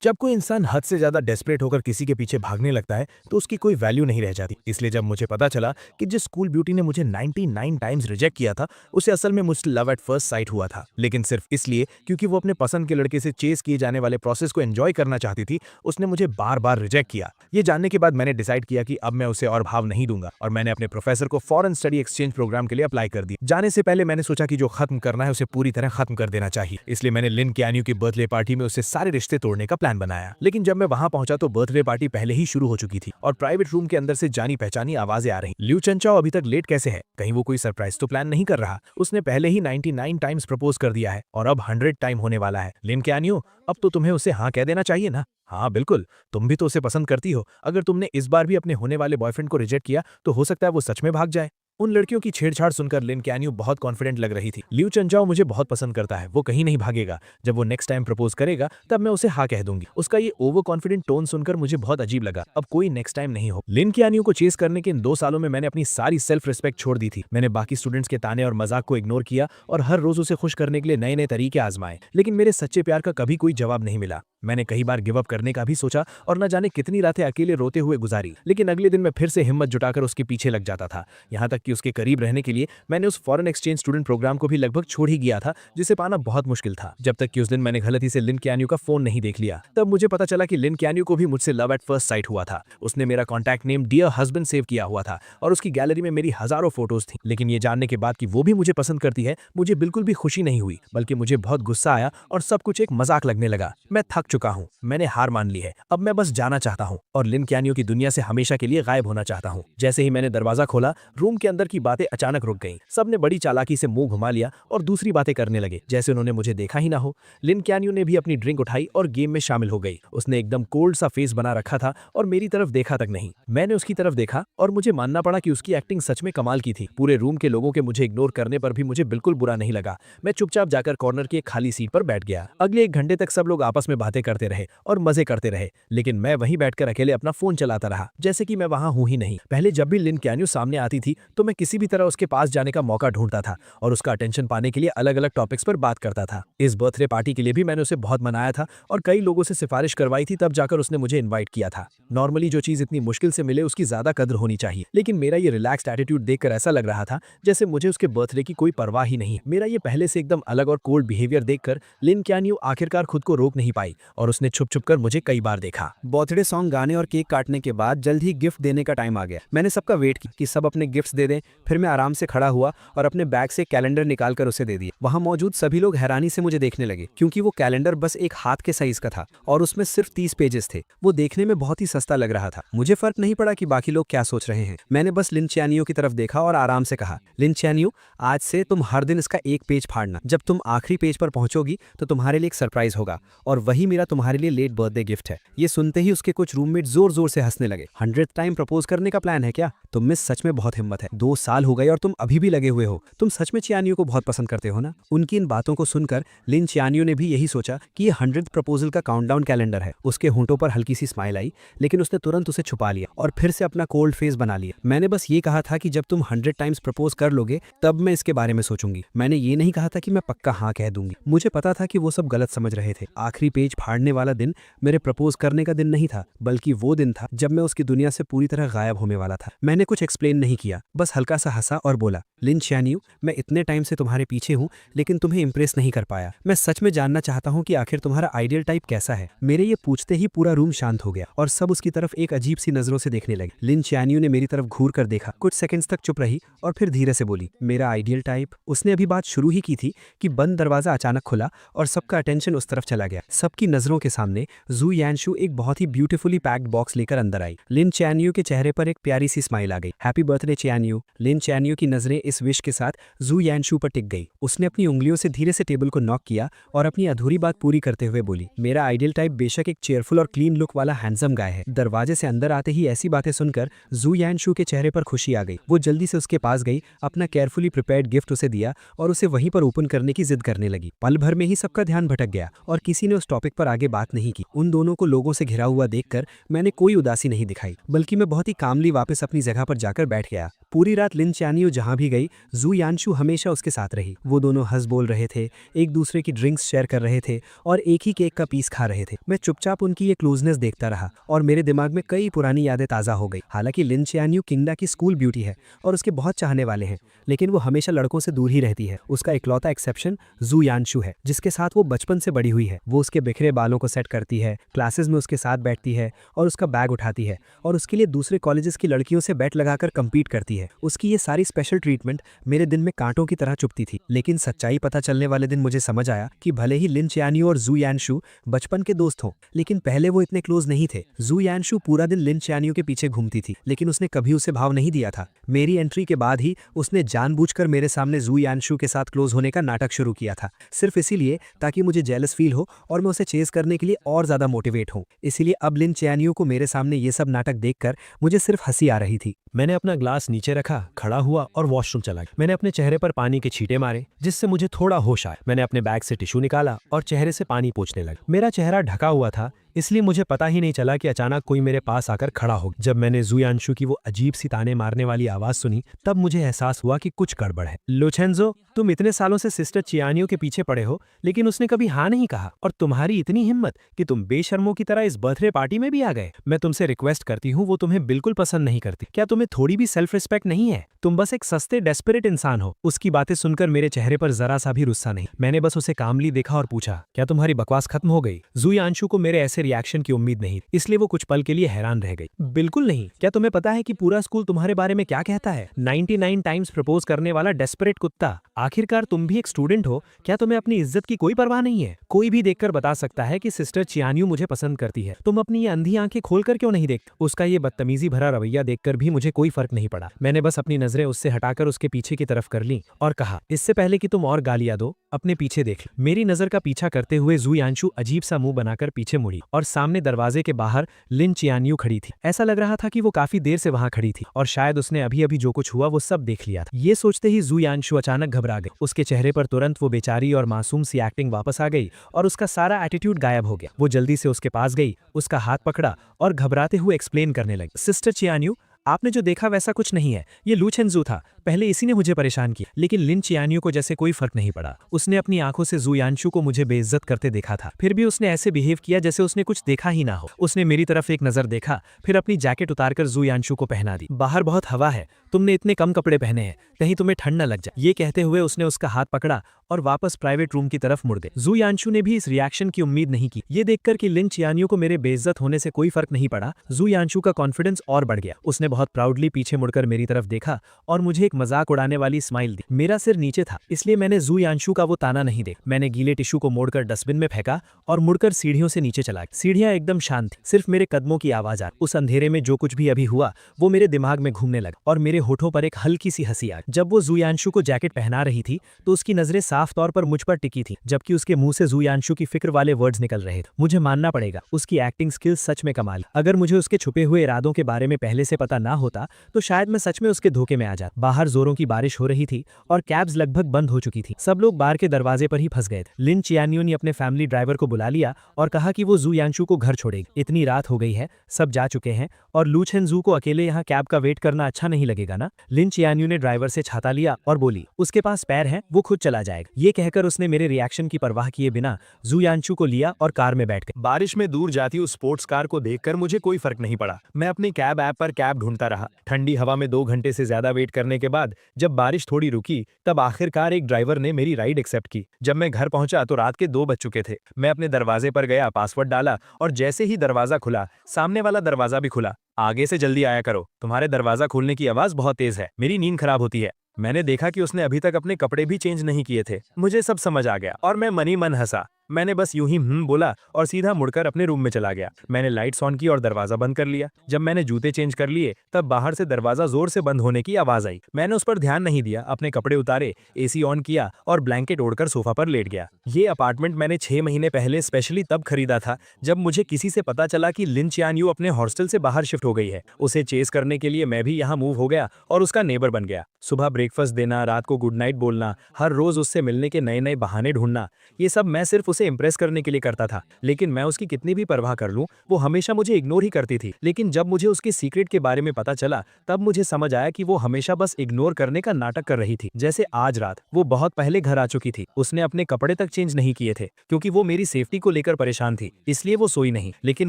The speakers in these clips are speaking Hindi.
जब कोई इंसान हद से ज्यादा डेस्परेट होकर किसी के पीछे भागने लगता है तो उसकी कोई वैल्यू नहीं रह जाती। इसलिए जब मुझे पता चला कि जिस स्कूल ब्यूटी ने मुझे 99 टाइम्स रिजेक्ट किया था उसे असल में मुझसे लव एट फर्स्ट साइट हुआ था, लेकिन सिर्फ इसलिए क्योंकि वो अपने पसंद के लड़के से चेस किए जाने वाले प्रोसेस को एंजॉय करना चाहती थी, उसने मुझे बार बार रिजेक्ट किया। ये जानने के बाद मैंने डिसाइड किया कि अब मैं उसे और भाव नहीं दूंगा और मैंने अपने प्रोफेसर को फॉरेन स्टडी एक्सचेंज प्रोग्राम के लिए अप्लाई कर दिया। जाने से पहले मैंने सोचा कि जो खत्म करना है उसे पूरी तरह खत्म कर देना चाहिए, इसलिए मैंने लिन कैन्यू की बर्थडे पार्टी में उससे सारे रिश्ते तोड़ने का प्लान बनाया। लेकिन जब मैं वहां पहुंचा तो बर्थडे पार्टी पहले ही शुरू हो चुकी थी और प्राइवेट रूम के अंदर से जानी पहचानी आवाजें आ रही। लिu चंचाओ अभी तक लेट कैसे है? कहीं वो कोई सरप्राइज तो प्लान नहीं कर रहा? उसने पहले ही 99 टाइम्स प्रपोज कर दिया है और अब 100 टाइम होने वाला है। लिन कैन्यू, अब तो तुम्हें उसे हाँ कह देना चाहिए ना। हाँ बिल्कुल, तुम भी तो उसे पसंद करती हो। अगर तुमने इस बार भी अपने होने वाले बॉयफ्रेंड को रिजेक्ट किया तो हो सकता है वो सच में भाग जाए। उन लड़कियों की छेड़छाड़ सुनकर लिन कैन्यू बहुत कॉन्फिडेंट लग रही थी। लिu चंचाओ मुझे बहुत पसंद करता है, वो कहीं नहीं भागेगा। जब वो नेक्स्ट टाइम प्रपोज करेगा तब मैं उसे हाँ कह दूंगी। उसका ये ओवर कॉन्फिडेंट टोन सुनकर मुझे बहुत अजीब लगा। अब कोई नेक्स्ट टाइम नहीं हो। लिन कैन्यू को चेस करने के इन 2 सालों में मैंने अपनी सारी सेल्फ रिस्पेक्ट छोड़ दी थी। मैंने बाकी स्टूडेंट्स के ताने और मजाक को इग्नोर किया और हर रोज उसे खुश करने के लिए नए नए तरीके आजमाए, लेकिन मेरे सच्चे प्यार का कभी कोई जवाब नहीं मिला। मैंने कई बार गिव अप करने का भी सोचा और न जाने कितनी रातें अकेले रोते हुए गुजारी, लेकिन अगले दिन मैं फिर से हिम्मत जुटाकर उसके पीछे लग जाता था। यहाँ तक कि उसके करीब रहने के लिए मैंने उस फॉरेन एक्सचेंज स्टूडेंट प्रोग्राम को भी लगभग छोड़ ही गया था, जिसे पाना बहुत मुश्किल था। जब तक कि उस दिन मैंने गलती से लिन कैन्यू का फोन नहीं देख लिया। तब मुझे पता चला कि लिन कैन्यू को भी मुझसे लव एट फर्स्ट साइट हुआ था। उसने मेरा contact name dear husband save किया हुआ था और उसकी गैलरी में मेरी हजारों फोटोज थी। लेकिन ये जानने के बाद कि वो भी मुझे पसंद करती है, मुझे बिल्कुल भी खुशी नहीं हुई, बल्कि मुझे बहुत गुस्सा आया और सब कुछ एक मजाक लगने लगा। मैं थक चुका हूँ, मैंने हार मान ली है। अब मैं बस जाना चाहता हूँ और लिन कैन्यू की दुनिया से हमेशा के लिए गायब होना चाहता हूँ। जैसे ही मैंने दरवाजा खोला, रूम के अंदर की बातें अचानक रुक गईं। सबने बड़ी चालाकी से मुंह घुमा लिया और दूसरी बातें करने लगे, जैसे उन्होंने मुझे देखा ही ना हो। लिन कैन्यू ने भी अपनी ड्रिंक उठाई और गेम में शामिल हो गई। उसने एकदम कोल्ड सा फेस बना रखा था और मेरी तरफ देखा तक नहीं। मैंने उसकी तरफ देखा और मुझे मानना पड़ा कि उसकी एक्टिंग सच में कमाल की थी। पूरे रूम के लोगों के मुझे इग्नोर करने पर भी मुझे बिल्कुल बुरा नहीं लगा। मैं चुपचाप जाकर कॉर्नर की एक खाली सीट पर बैठ गया। अगले 1 घंटे तक सब लोग आपस में बातें करते रहे और मजे करते रहे, लेकिन मैं वहीं बैठकर अकेले अपना फोन चलाता रहा, जैसे कि मैं वहां हूं ही नहीं। पहले जब भी लिन कैन्यू सामने आती थी तो मैं किसी भी तरह उसके पास जाने का मौका ढूंढता था और उसका अटेंशन पाने के लिए अलग अलग टॉपिक्स पर बात करता था। इस बर्थडे पार्टी के लिए भी मैंने उसे बहुत मनाया था और कई लोगों से सिफारिश करवाई थी, तब जाकर उसने मुझे इन्वाइट किया था। नॉर्मली जो चीज इतनी मुश्किल से मिले उसकी ज्यादा कदर होनी चाहिए, लेकिन मेरा ये रिलैक्स्ड एटीट्यूड देखकर ऐसा लग रहा था जैसे मुझे उसके बर्थडे की कोई परवाह ही नहीं। मेरा ये पहले से एकदम अलग और कोल्ड बिहेवियर देखकर लिन कैन्यू आखिरकार खुद को रोक नहीं पाई और उसने छुप छुप कर मुझे कई बार देखा। बर्थडे सॉन्ग गाने और केक काटने के बाद जल्द ही गिफ्ट देने का टाइम आ गया। मैंने सबका वेट किया कि सब अपने गिफ्ट्स दे दें। फिर मैं आराम से खड़ा हुआ और अपने बैग से कैलेंडर निकालकर उसे दे दिया। वहां मौजूद सभी लोग हैरानी से मुझे देखने लगे, क्योंकि वो कैलेंडर बस एक हाथ के साइज का था और उसमें सिर्फ 30 पेजेस थे। वो देखने में बहुत ही सस्ता लग रहा था। मुझे फर्क नहीं पड़ा कि बाकी लोग क्या सोच रहे हैं। मैंने बस लिन चैनियो की तरफ देखा और आराम से कहा, लिन चैनियो, आज से तुम हर दिन इसका एक पेज फाड़ना। जब तुम आखिरी पेज पर पहुंचोगी तो तुम्हारे लिए एक सरप्राइज होगा और वही मेरा तुम्हारे लिए लेट बर्थडे गिफ्ट है। ये सुनते ही उसके कुछ रूममेट जोर जोर से हंसने लगे। 100th टाइम प्रपोज करने का प्लान है क्या? तुम में सच में बहुत हिम्मत है। 2 साल हो गए और तुम अभी भी लगे हुए हो। तुम सच में चियानियो को बहुत पसंद करते हो ना? उनकी इन बातों को सुनकर लिन चियानियो ने भी यही सोचा कि ये 100th प्रपोजल का काउंटडाउन कैलेंडर है। उसके होंठों पर हल्की सी स्माइल आई, लेकिन उसने तुरंत उसे छुपा लिया और फिर से अपना कोल्ड फेस बना लिया। मैंने बस ये कहा था कि जब तुम 100 टाइम्स प्रपोज कर लोगे तब मैं इसके बारे में सोचूंगी। मैंने ये नहीं कहा था कि मैं पक्का हाँ कह दूंगी। मुझे पता था कि वो सब गलत समझ रहे थे। आखिरी पेज फाड़ने वाला दिन मेरे प्रपोज करने का दिन नहीं था, बल्कि वो दिन था जब मैं उसकी दुनिया से पूरी तरह गायब होने वाला था। मैंने कुछ एक्सप्लेन नहीं किया, बस हल्का सा हंसा और बोला, लिन चियानियो, मैं इतने टाइम से तुम्हारे पीछे हूँ लेकिन तुम्हें इंप्रेस नहीं कर पाया। मैं सच में जानना चाहता हूँ कि आखिर तुम्हारा आइडियल टाइप कैसा है। मेरे ये पूछते ही पूरा रूम शांत हो गया और सब उसकी तरफ एक अजीब सी नजरों से देखने लगे। लिन चियानियो ने मेरी तरफ घूर कर देखा, कुछ सेकंड्स तक चुप रही और फिर धीरे से बोली, मेरा आइडियल टाइप। उसने अभी बात शुरू ही की थी कि बंद दरवाजा अचानक खुला और सबका अटेंशन उस तरफ चला गया। सबकी नजरों के सामने जू यानशु एक बहुत ही ब्यूटीफुली पैक्ड बॉक्स लेकर अंदर आई। लिन चियानियो के चेहरे पर एक प्यारी सी स्माइल आ गई। Happy birthday चियानियो। लिन चियानियो की नजरें इस विश के साथ जू यानशु पर टिक गई। उसने अपनी उंगलियों से धीरे से टेबल को नॉक किया और अपनी अधूरी बात पूरी करते हुए बोली, मेरा आइडियल टाइप बेशक एक चेयरफुल और क्लीन लुक वाला हैंडसम गाय है। दरवाजे से अंदर आते ही ऐसी बातें सुनकर जू यानशु के चेहरे पर खुशी आ गई। वो जल्दी से उसके पास गई, अपना केयरफुली प्रिपेयर्ड गिफ्ट उसे दिया और उसे वहीं पर ओपन करने की जिद करने लगी। पल भर में ही सबका ध्यान भटक गया और किसी ने उस टॉपिक पर पर आगे बात नहीं की। उन दोनों को लोगों से घिरा हुआ देखकर मैंने कोई उदासी नहीं दिखाई, बल्कि मैं बहुत ही कामली वापस अपनी जगह पर जाकर बैठ गया। पूरी रात लिन च्यानियो जहां भी गई, जू यानशु हमेशा उसके साथ रही। वो दोनों हंस बोल रहे थे, एक दूसरे की ड्रिंक्स शेयर कर रहे थे और एक ही केक का पीस खा रहे थे। मैं चुपचाप उनकी ये क्लोजनेस देखता रहा और मेरे दिमाग में कई पुरानी यादें ताज़ा हो गई। हालांकि लिन च्यानियो किंगडा की स्कूल ब्यूटी है और उसके बहुत चाहने वाले हैं, लेकिन वो हमेशा लड़कों से दूर ही रहती है। उसका इकलौता एक्सेप्शन जू यानशु है, जिसके साथ वो बचपन से बड़ी हुई है। वो उसके बिखरे बालों को सेट करती है, क्लासेस में उसके साथ बैठती है और उसका बैग उठाती है और उसके लिए दूसरे कॉलेजेस की लड़कियों से बैट लगाकर कम्पीट करती है। उसकी ये सारी स्पेशल ट्रीटमेंट मेरे दिन में कांटों की तरह चुभती थी। लेकिन सच्चाई पता चलने वाले दिन मुझे समझ आया कि भले ही लिन च्यानियो और जू यानशु बचपन के दोस्त हों, लेकिन पहले वो इतने क्लोज नहीं थे। जू यानशु पूरा दिन लिन च्यानियो के पीछे घूमती थी, लेकिन उसने कभी उसे भाव नहीं दिया था। मेरी एंट्री के बाद ही उसने जानबूझकर मेरे सामने जू यानशु के साथ क्लोज होने का नाटक शुरू किया था, सिर्फ इसीलिए ताकि मुझे जेलस फील हो और मैं उसे चेज करने के लिए और ज्यादा मोटिवेट हूं। इसीलिए अब लिन च्यानियो को मेरे सामने ये सब नाटक देखकर मुझे सिर्फ हंसी आ रही थी। मैंने अपना ग्लास नीचे रखा, खड़ा हुआ और वॉशरूम चला गया। मैंने अपने चेहरे पर पानी के छींटे मारे, जिससे मुझे थोड़ा होश आया। मैंने अपने बैग से टिश्यू निकाला और चेहरे से पानी पोंछने लगा। मेरा चेहरा ढका हुआ था, इसलिए मुझे पता ही नहीं चला कि अचानक कोई मेरे पास आकर खड़ा हो गया। जब मैंने जू यानशु की वो अजीब सी ताने मारने वाली आवाज सुनी, तब मुझे एहसास हुआ कि कुछ गड़बड़ है। लोचेंजो, तुम इतने सालों से सिस्टर चियानियो के पीछे पड़े हो, लेकिन उसने कभी हाँ नहीं कहा, और तुम्हारी इतनी हिम्मत कि तुम बेशर्मों की तरह इस बर्थडे पार्टी में भी आ गए। मैं तुमसे रिक्वेस्ट करती हूँ, वो तुम्हें बिल्कुल पसंद नहीं करती। क्या तुम्हें थोड़ी भी सेल्फ रिस्पेक्ट नहीं है? तुम बस एक सस्ते डेस्परेट इंसान हो। उसकी बातें सुनकर मेरे चेहरे पर जरा सा भी गुस्सा नहीं। मैंने बस उसे कामली देखा और पूछा, क्या तुम्हारी बकवास खत्म हो गई? जू यानशु को मेरे ऐसे रिएक्शन की उम्मीद नहीं, इसलिए वो कुछ पल के लिए हैरान रह गई। बिल्कुल नहीं। क्या तुम्हें पता है कि पूरा स्कूल तुम्हारे बारे में क्या कहता है? 99 टाइम्स प्रपोज करने वाला डेस्परेट कुत्ता। आखिरकार तुम भी एक स्टूडेंट हो, क्या तुम्हें अपनी इज्जत की कोई परवाह नहीं है? कोई भी देखकर बता सकता है कि सिस्टर चियानियो मुझे पसंद करती है। तुम अपनी ये अंधी आंखें खोलकर क्यों नहीं देखते? उसका ये बदतमीजी भरा रवैया देखकर भी मुझे कोई फर्क नहीं पड़ा। मैंने बस अपनी नजरें उससे हटाकर उसके पीछे की तरफ कर ली और कहा, इससे पहले कि तुम और गालियां दो, अपने पीछे देख लो। मेरी नजर का पीछा करते हुए जू यानशु अजीब सा मुंह बनाकर पीछे मुड़ी और सामने दरवाजे के बाहर लिन चियानियो खड़ी थी। ऐसा लग रहा था कि वो काफी देर से वहां खड़ी थी और शायद उसने अभी अभी जो कुछ हुआ वो सब देख लिया था। ये सोचते ही जू यानशु अचानक घबरा गई। उसके चेहरे पर तुरंत वो बेचारी और मासूम सी एक्टिंग वापस आ गई और उसका सारा एटीट्यूड गायब हो गया। वो जल्दी से उसके पास गई, उसका हाथ पकड़ा और घबराते हुए एक्सप्लेन करने लगी, सिस्टर चियानियो, आपने जो देखा वैसा कुछ नहीं है। ये लूचेंजू था। पहले इसी ने मुझे परेशान किया, लेकिन लिन चियानियो को जैसे कोई फर्क नहीं पड़ा। उसने अपनी आंखों से जू यानशु को मुझे बेइज्जत करते देखा था, फिर भी उसने ऐसे बिहेव किया जैसे उसने कुछ देखा ही ना हो। उसने मेरी तरफ एक नजर देखा, फिर अपनी जैकेट उतारकर जू यानशु को पहना दी। बाहर बहुत हवा है, तुमने इतने कम कपड़े पहने हैं, कहीं तुम्हें ठंड न लग जाए। ये कहते हुए उसने उसका हाथ पकड़ा और वापस प्राइवेट रूम की तरफ मुड़ गए। जू यानशु ने भी इस रिएक्शन की उम्मीद नहीं की। ये देखकर कि लिन चियानियो को मेरे बेइज्जत होने से कोई फर्क नहीं पड़ा, जू यानशु का कॉन्फिडेंस और बढ़ गया। उसने बहुत प्राउडली पीछे मुड़कर मेरी तरफ देखा और मुझे एक मजाक उड़ाने वाली स्माइल दी। मेरा सिर नीचे था, इसलिए मैंने जू यानशु का वो ताना नहीं देखा। मैंने गीले टिश्यू को मोड़कर डस्टबिन में फेंका और मुड़कर सीढ़ियों से नीचे चला गया। सीढ़ियां एकदम शांत थी, सिर्फ मेरे कदमों की आवाज आ रही। उस अंधेरे में जो कुछ भी अभी हुआ वो मेरे दिमाग में घूमने लगा और मेरे होठों पर एक हल्की सी हंसी आ गई। जब वो जू यानशु को जैकेट पहना रही थी तो उसकी नजरें साफ तौर पर मुझ पर टिकी थी, जबकि उसके मुंह से जू यानशु की फिक्र वाले वर्ड्स निकल रहे थे। मुझे मानना पड़ेगा, उसकी एक्टिंग स्किल्स सच में कमाल। अगर मुझे उसके छुपे हुए इरादों के बारे में पहले से पता ना होता तो शायद मैं सच में उसके धोखे में आ जाता। बाहर जोरों की बारिश हो रही थी और कैब्स लगभग बंद हो चुकी थी। सब लोग बार के दरवाजे पर ही फंस गए थे। लिन चियानियो ने अपने फैमिली ड्राइवर को बुला लिया और कहा कि वो जू यानशु को घर छोड़ेगी। इतनी रात हो गई है, सब जा चुके हैं और लूचेंजू को अकेले यहाँ कैब का वेट करना अच्छा नहीं लगेगा ना। लिन चियानियो ने ड्राइवर से छाता लिया और बोली, उसके पास पैर है, वो खुद चला जाएगा। ये कहकर उसने मेरे रिएक्शन की परवाह किए बिना जू यानशु को लिया और कार में बैठ गए। बारिश में दूर जाती उस स्पोर्ट्स कार को देखकर मुझे कोई फर्क नहीं पड़ा। मैं अपनी कैब ऐप पर कैब ढूंढता रहा। ठंडी हवा में 2 घंटे से ज्यादा वेट करने के बाद जब बारिश थोड़ी रुकी, तब आखिरकार एक ड्राइवर ने मेरी राइड एक्सेप्ट की। जब मैं घर पहुंचा तो रात के 2 बज चुके थे। मैं अपने दरवाजे पर गया, पासवर्ड डाला और जैसे ही दरवाजा खुला, सामने वाला दरवाजा भी खुला। आगे से जल्दी आया करो, तुम्हारे दरवाजा खोलने की आवाज बहुत तेज है, मेरी नींद खराब होती है। मैंने देखा कि उसने अभी तक अपने कपड़े भी चेंज नहीं किए थे। मुझे सब समझ आ गया और मैं मनी मन हंसा। मैंने बस यूं ही बोला और सीधा मुड़कर अपने रूम में चला गया। मैंने लाइट्स ऑन की और दरवाजा बंद कर लिया। जब मैंने जूते चेंज कर लिए तब बाहर से दरवाजा जोर से बंद होने की आवाज आई। मैंने उस पर ध्यान नहीं दिया, अपने कपड़े उतारे, एसी ऑन किया और ब्लैंकेट ओढ़कर सोफा पर लेट गया। ये अपार्टमेंट मैंने 6 महीने पहले स्पेशली तब खरीदा था जब मुझे किसी से पता चला कि लिन चियानियो अपने हॉस्टल से बाहर शिफ्ट हो गई है। उसे चेस करने के लिए मैं भी यहाँ मूव हो गया और उसका नेबर बन गया। सुबह ब्रेकफास्ट देना, रात को गुड नाइट बोलना, हर रोज उससे मिलने के नए नए बहाने ढूंढना, ये सब मैं सिर्फ उसे इंप्रेस करने के लिए करता था। लेकिन मैं उसकी कितनी भी परवाह कर लूं, वो हमेशा मुझे इग्नोर ही करती थी। लेकिन जब मुझे उसके सीक्रेट के बारे में पता चला, तब मुझे समझ आया कि वो हमेशा बस इग्नोर करने का नाटक कर रही थी। जैसे आज रात वो बहुत पहले घर आ चुकी थी, उसने अपने कपड़े तक चेंज नहीं किए थे क्योंकि वो मेरी सेफ्टी को लेकर परेशान थी, इसलिए वो सोई नहीं। लेकिन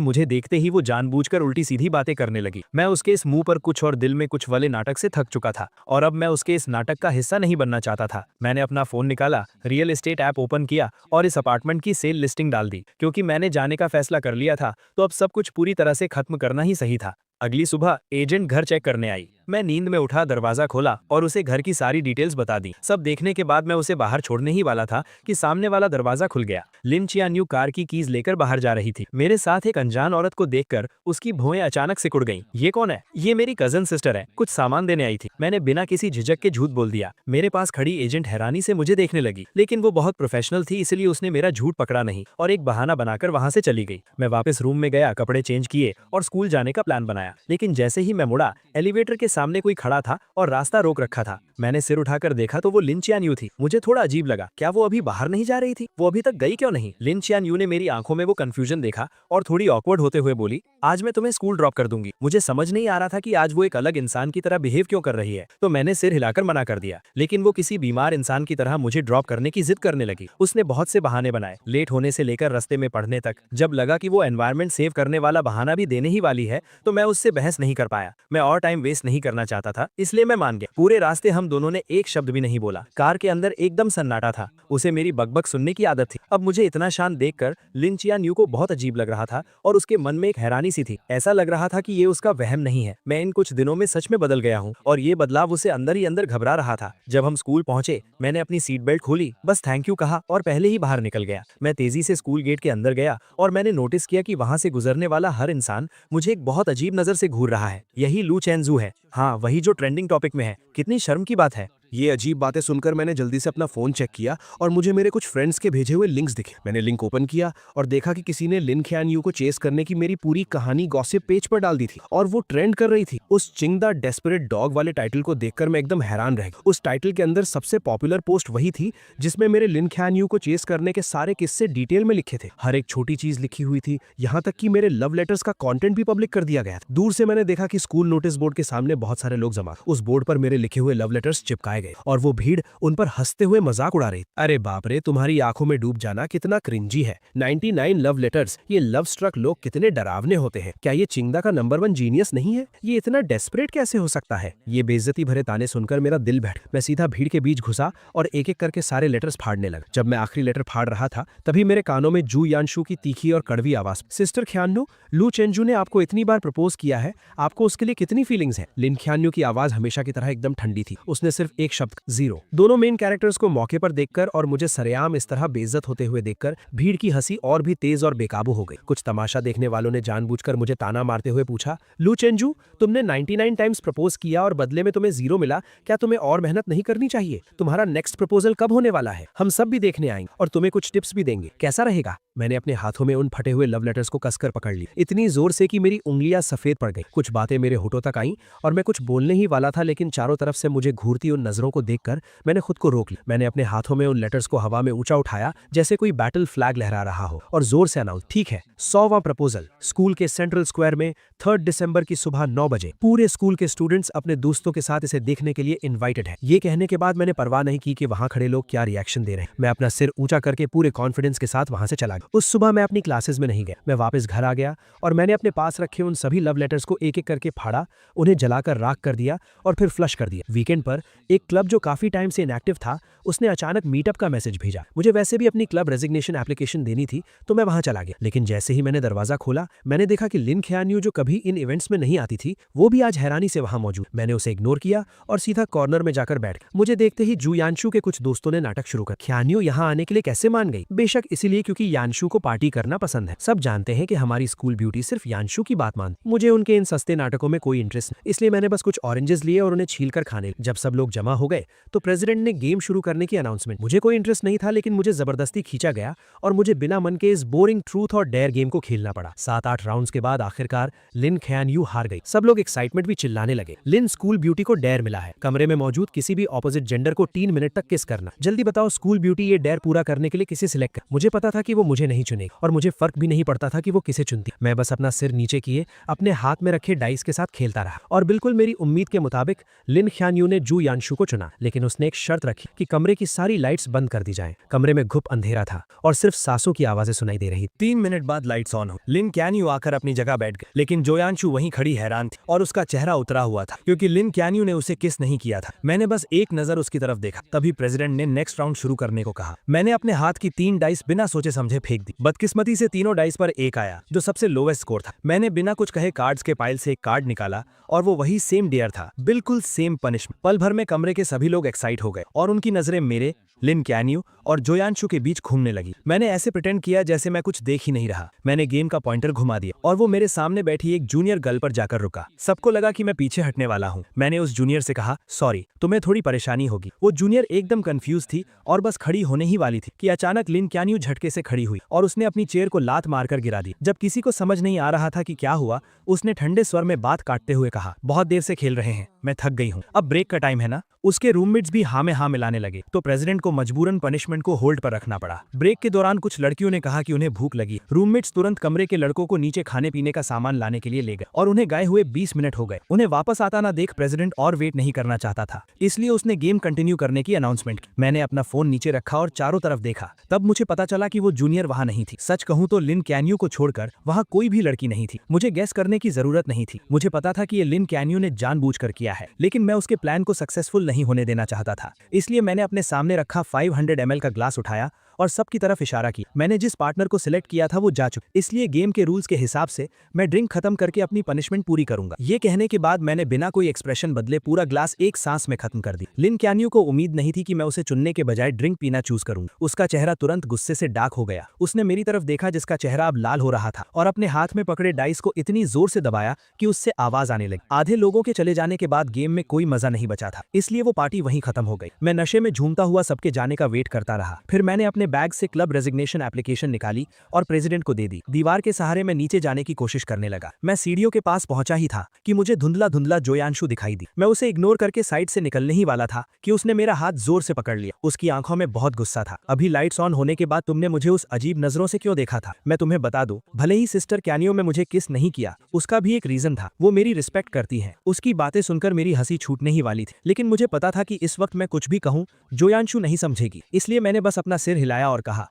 मुझे देखते ही वो जानबूझकर उल्टी सीधी बातें करने लगी। मैं उसके इस मुंह पर कुछ और दिल में कुछ वाले नाटक से थक चुका था और अब मैं उसके इस नाटक का हिस्सा नहीं बनना चाहता था। मैंने अपना फोन निकाला, रियल एस्टेट ऐप ओपन किया और इस अपार्टमेंट की सेल लिस्टिंग डाल दी। क्योंकि मैंने जाने का फैसला कर लिया था, तो अब सब कुछ पूरी तरह से खत्म करना ही सही था। अगली सुबह एजेंट घर चेक करने आई। मैं नींद में उठा, दरवाजा खोला और उसे घर की सारी डिटेल्स बता दी। सब देखने के बाद मैं उसे बाहर छोड़ने ही वाला था कि सामने वाला दरवाजा खुल गया। लिन चियान्यू कार की कीज लेकर बाहर जा रही थी। मेरे साथ एक अनजान औरत को देखकर उसकी भौएं अचानक सिकुड़ गईं। ये कौन है? ये मेरी कजन सिस्टर है, कुछ सामान देने आई थी। मैंने बिना किसी झिझक के झूठ बोल दिया। मेरे पास खड़ी एजेंट हैरानी से मुझे देखने लगी, लेकिन वो बहुत प्रोफेशनल थी, इसलिए उसने मेरा झूठ पकड़ा नहीं और एक बहाना बनाकर वहां से चली गई। मैं वापस रूम में गया, कपड़े चेंज किए और स्कूल जाने का प्लान बनाया। लेकिन जैसे ही मैं मुड़ा, एलिवेटर के सामने कोई खड़ा था और रास्ता रोक रखा था। मैंने सिर उठाकर देखा तो वो लिन चियान्यू थी। मुझे थोड़ा अजीब लगा, क्या वो अभी बाहर नहीं जा रही थी? वो अभी तक गई क्यों नहीं? लिन चियान्यू ने मेरी आंखों में वो कंफ्यूजन देखा और थोड़ी ऑकवर्ड होते हुए बोली, आज मैं तुम्हें स्कूल ड्रॉप कर दूंगी। मुझे समझ नहीं आ रहा था कि आज वो एक अलग इंसान की तरह बिहेव क्यों कर रही है, तो मैंने सिर हिलाकर मना कर दिया। लेकिन वो किसी बीमार इंसान की तरह मुझे ड्रॉप करने की जिद करने लगी। उसने बहुत से बहाने बनाए, लेट होने से लेकर रास्ते में पढ़ने तक। जब लगा कि वो एनवायरनमेंट सेव करने वाला बहाना भी देने ही वाली है, तो मैं उससे बहस नहीं कर पाया। मैं और टाइम वेस्ट नहीं करना चाहता था, इसलिए मैं मान गया। पूरे रास्ते हम दोनों ने एक शब्द भी नहीं बोला। कार के अंदर एकदम सन्नाटा था। उसे मेरी बकबक सुनने की आदत थी। अब मुझे इतना शांत देखकर लिन चियान्यू को बहुत अजीब लग रहा था और उसके मन में एक हैरानी सी थी। ऐसा लग रहा था कि ये उसका वहम नहीं है। मैं इन कुछ दिनों में सच में बदल गया हूँ और ये बदलाव उसे अंदर ही अंदर घबरा रहा था। जब हम स्कूल पहुंचे, मैंने अपनी सीट बेल्ट खोली, बस थैंक यू कहा और पहले ही बाहर निकल गया। मैं तेजी से स्कूल गेट के अंदर गया और मैंने नोटिस किया कि वहां से गुजरने वाला हर इंसान मुझे एक बहुत अजीब नजर से घूर रहा है। यही लू चेंजू है। हाँ, वही जो ट्रेंडिंग टॉपिक में है। कितनी शर्म की बात है। ये अजीब बातें सुनकर मैंने जल्दी से अपना फोन चेक किया और मुझे मेरे कुछ फ्रेंड्स के भेजे हुए लिंक्स दिखे। मैंने लिंक ओपन किया और देखा कि किसी ने लिन ख्यानयू को चेस करने की मेरी पूरी कहानी गॉसिप पेज पर डाल दी थी और वो ट्रेंड कर रही थी। उस चिंग द डेस्परेट डॉग वाले टाइटल को देखकर मैं एकदम हैरान रह गया। उस टाइटल के अंदर सबसे पॉपुलर पोस्ट वही थी जिसमें मेरे लिन ख्यानयू को चेस करने के सारे किस्से डिटेल में लिखे थे। हर एक छोटी चीज लिखी हुई थी, यहाँ तक कि मेरे लव लेटर्स का कॉन्टेंट भी पब्लिक कर दिया गया था। दूर से मैंने देखा कि स्कूल नोटिस बोर्ड के सामने बहुत सारे लोग जमा। उस बोर्ड पर मेरे लिखे हुए लव लेटर्स चिपकाए गए और वो भीड़ उन पर हंसते हुए मजाक उड़ा रही। अरे बाप रे, तुम्हारी आंखों में डूब जाना कितना क्रिंजी है। 99 लव लेटर्स। ये लव स्ट्रक लोग कितने डरावने होते हैं। क्या ये चिंगदा का नंबर 1 जीनियस नहीं है? ये इतना डेस्परेट कैसे हो सकता है? ये बेइज्जती भरे ताने सुनकर मेरा दिल बैठ। मैं सीधा भीड़ के बीच घुसा और एक एक करके सारे लेटर्स फाड़ने लगा। जब मैं आखिरी लेटर फाड़ रहा था, तभी मेरे कानों में जू यानशु की तीखी और कड़वी आवाज, सिस्टर ख्यान्यू, लू चेंजू ने आपको इतनी बार प्रपोज किया है, आपको उसके लिए कितनी फीलिंग्स है? लिन ख्यान्यू की आवाज हमेशा की तरह एकदम ठंडी थी। उसने सिर्फ एक शब्द, जीरो। दोनों मेन कैरेक्टर्स को मौके पर देखकर और मुझे सरेआम इस तरह बेइज्जत होते हुए देखकर भीड़ की हंसी और भी तेज और बेकाबू हो गई। कुछ तमाशा देखने वालों ने जानबूझकर मुझे ताना मारते हुए पूछा, लू चेंजू, तुमने 99 टाइम्स प्रपोज किया और बदले में तुम्हें जीरो मिला, क्या तुम्हें और मेहनत नहीं करनी चाहिए? तुम्हारा नेक्स्ट प्रपोजल कब होने वाला है? हम सब भी देखने आएंगे और तुम्हें कुछ टिप्स भी देंगे, कैसा रहेगा? मैंने अपने हाथों में उन फटे हुए लव लेटर्स को कसकर पकड़ ली, इतनी जोर से कि मेरी उंगलियां सफेद पड़ गई। कुछ बातें मेरे होठों तक आईं और मैं कुछ बोलने ही वाला था, लेकिन चारों तरफ से मुझे घूरती उन नजरों को देखकर मैंने खुद को रोक लिया। मैंने अपने हाथों में उन लेटर्स को हवा में ऊंचा उठाया जैसे कोई बैटल फ्लैग लहरा रहा हो और जोर से अनाउंस, ठीक है, 100वां प्रपोजल स्कूल के सेंट्रल स्क्वायर में 3 दिसंबर की सुबह 9 बजे। पूरे स्कूल के स्टूडेंट्स अपने दोस्तों के साथ इसे देखने के लिए इन्वाइटेड है। ये कहने के बाद मैंने परवाह नहीं की कि वहां खड़े लोग क्या रिएक्शन दे रहे हैं। मैं अपना सिर ऊंचा करके पूरे कॉन्फिडेंस के साथ वहां से चला गया। उस सुबह मैं अपनी क्लासेस में नहीं गया। मैं वापस घर आ गया और मैंने अपने पास रखे उन सभी लव लेटर्स को एक एक करके फाड़ा, उन्हें जलाकर राख कर दिया और फिर फ्लश कर दिया। वीकेंड पर एक क्लब जो काफी टाइम से इनएक्टिव था, उसने अचानक मीटअप का मैसेज भेजा। मुझे वैसे भी अपनी क्लब रेजिग्नेशन एप्लीकेशन देनी थी, तो मैं वहां चला गया। लेकिन जैसे ही मैंने दरवाजा खोला, मैंने देखा कि लिन ख्यान्यू, जो कभी इन इवेंट्स में नहीं आती थी, वो भी आज हैरानी से वहां मौजूद। मैंने उसे इग्नोर किया और सीधा कॉर्नर में जाकर बैठ गया। मुझे देखते ही जू यानशु के कुछ दोस्तों ने नाटक शुरू कर, ख्यान्यू यहाँ आने के लिए कैसे मान गई? बेशक इसीलिए क्योंकि यानशु को पार्टी करना पसंद है। सब जानते हैं कि हमारी स्कूल ब्यूटी सिर्फ यानशु की बात मानती। मुझे उनके इन सस्ते नाटकों में कोई इंटरेस्ट नहीं, इसलिए मैंने बस कुछ ऑरेंजेस लिए और उन्हें छीलकर खाने। जब सब लोग जमा जमा हो गए तो प्रेसिडेंट ने गेम शुरू करने की अनाउंसमेंट। मुझे कोई इंटरेस्ट नहीं था, लेकिन मुझे जबरदस्ती खींचा गया और मुझे बिना मन के इस बोरिंग ट्रूथ और डेयर गेम को खेलना पड़ा। 7-8 राउंड्स के बाद आखिरकार लिन ख्यान यू हार गई। सब लोग एक्साइटमेंट भी चिल्लाने लगे। लिन स्कूल ब्यूटी को डेयर मिला है, कमरे में मौजूद किसी भी ऑपोजिट जेंडर को 3 मिनट तक किस करना। जल्दी बताओ स्कूल ब्यूटी ये डेयर पूरा करने के लिए किसे सिलेक्ट कर। मुझे पता था कि वो मुझे नहीं चुनेगी और मुझे फर्क भी नहीं पड़ता था कि वो किसे चुनती। मैं बस अपना सिर नीचे किए अपने हाथ में रखे डाइस के साथ खेलता रहा और बिल्कुल मेरी उम्मीद के मुताबिक लिन ख्यान यू ने जू यानशु को चुना। लेकिन उसने एक शर्त रखी कि कमरे की सारी लाइट्स बंद कर दी जाएं। कमरे में घुप अंधेरा था और सिर्फ सांसों की आवाजें सुनाई दे रही। 3 मिनट बाद लाइट्स ऑन हो। लिन क्यान्यू आकर अपनी जगह बैठ गए, लेकिन जोयांशु वहीं खड़ी हैरान थी और उसका चेहरा उतरा हुआ था क्योंकि लिन क्यान्यू ने उसे किस नहीं किया था। मैंने बस एक नजर उसकी तरफ देखा, तभी प्रेसिडेंट ने नेक्स्ट राउंड शुरू करने को कहा। मैंने अपने हाथ की 3 डाइस बिना सोचे समझे फेंक दी। बदकिस्मती से तीनों डाइस पर 1 आया, जो सबसे लोवेस्ट स्कोर था। मैंने बिना कुछ कहे कार्ड्स के पाइल से एक कार्ड निकाला और वो वही सेम डेयर था, बिल्कुल सेम पनिशमेंट। पल भर में कमरे के सभी लोग एक्साइट हो गए और उनकी नजरें मेरे, लिन क्यान्यू और जोयांशु के बीच घूमने लगी। मैंने ऐसे प्रिटेंड किया जैसे मैं कुछ देख ही नहीं रहा। मैंने गेम का पॉइंटर घुमा दिया और वो मेरे सामने बैठी एक जूनियर गर्ल पर जाकर रुका। सबको लगा कि मैं पीछे हटने वाला हूँ। मैंने उस जूनियर से कहा, सॉरी, तुम्हें थोड़ी परेशानी होगी। वो जूनियर एकदम कंफ्यूज थी और बस खड़ी होने ही वाली थी कि अचानक लिन क्यान्यू झटके से खड़ी हुई और उसने अपनी चेयर को लात मारकर गिरा दी। जब किसी को समझ नहीं आ रहा था कि क्या हुआ, उसने ठंडे स्वर में बात काटते हुए कहा, बहुत देर से खेल रहे हैं, मैं थक गई हूँ, अब ब्रेक का टाइम है ना। उसके रूममेट्स भी हाँ में हाँ मिलाने लगे तो प्रेसिडेंट को मजबूरन पनिशमेंट को होल्ड पर रखना पड़ा। ब्रेक के दौरान कुछ लड़कियों ने कहा कि उन्हें भूख लगी। रूममेट्स तुरंत कमरे के लड़कों को नीचे खाने पीने का सामान लाने के लिए ले गए और उन्हें गए हुए 20 मिनट हो गए। उन्हें वापस आता ना देख प्रेसिडेंट और वेट नहीं करना चाहता था, इसलिए उसने गेम कंटिन्यू करने की अनाउंसमेंट की। मैंने अपना फोन नीचे रखा और चारों तरफ देखा। तब मुझे पता चला कि वो जूनियर वहां नहीं थी। सच कहूं तो लिन क्यान्यू को छोड़कर वहां कोई भी लड़की नहीं थी। मुझे गेस करने की जरूरत नहीं थी, मुझे पता था कि ये लिन क्यान्यू ने जानबूझकर किया है, लेकिन मैं उसके प्लान को सक्सेसफुल नहीं होने देना चाहता था। इसलिए मैंने अपने सामने रखा 500 ml का ग्लास उठाया और सबकी तरफ इशारा किया। मैंने जिस पार्टनर को सिलेक्ट किया था वो जा चुका, इसलिए गेम के रूल्स के हिसाब से मैं ड्रिंक खत्म करके अपनी पनिशमेंट पूरी करूंगा। ये कहने के बाद मैंने बिना कोई एक्सप्रेशन बदले पूरा ग्लास एक सांस में खत्म कर दी। लिन क्यान्यू को उम्मीद नहीं थी कि मैं उसे चुनने के बजाय ड्रिंक पीना चूज करूंगा। उसका चेहरा तुरंत गुस्से से डार्क हो गया। उसने मेरी तरफ देखा जिसका चेहरा अब लाल हो रहा था और अपने हाथ में पकड़े डाइस को इतनी जोर से दबाया कि उससे आवाज आने लगी। आधे लोगों के चले जाने के बाद गेम में कोई मजा नहीं बचा था, इसलिए वो पार्टी वहीं खत्म हो गई। मैं नशे में झूमता हुआ सबके जाने का वेट करता रहा। फिर मैंने अपने बैग से क्लब रेजिग्नेशन एप्लीकेशन निकाली और प्रेसिडेंट को दे दी। दीवार के सहारे मैं नीचे जाने की कोशिश करने लगा। मैं सीढ़ियों के पास पहुंचा ही था कि मुझे धुंधला धुंधला जोयांशु दिखाई दी। मैं उसे इग्नोर करके साइड से निकलने ही वाला था कि उसने मेरा हाथ जोर से पकड़ लिया। उसकी आंखों में बहुत गुस्सा था। अभी लाइट्स ऑन होने के बाद तुमने मुझे उस अजीब नजरों से क्यों देखा था? मैं तुम्हें बता दूं, भले ही सिस्टर क्यान्यू में मुझे किस नहीं किया, उसका भी एक रीजन था। वो मेरी रिस्पेक्ट करती है। उसकी बातें सुनकर मेरी हंसी छूटने ही वाली थी, लेकिन मुझे पता था कि इस वक्त मैं कुछ भी कहूं जोयांशु नहीं समझेगी, इसलिए मैंने बस अपना सिर हिलाया और कहा,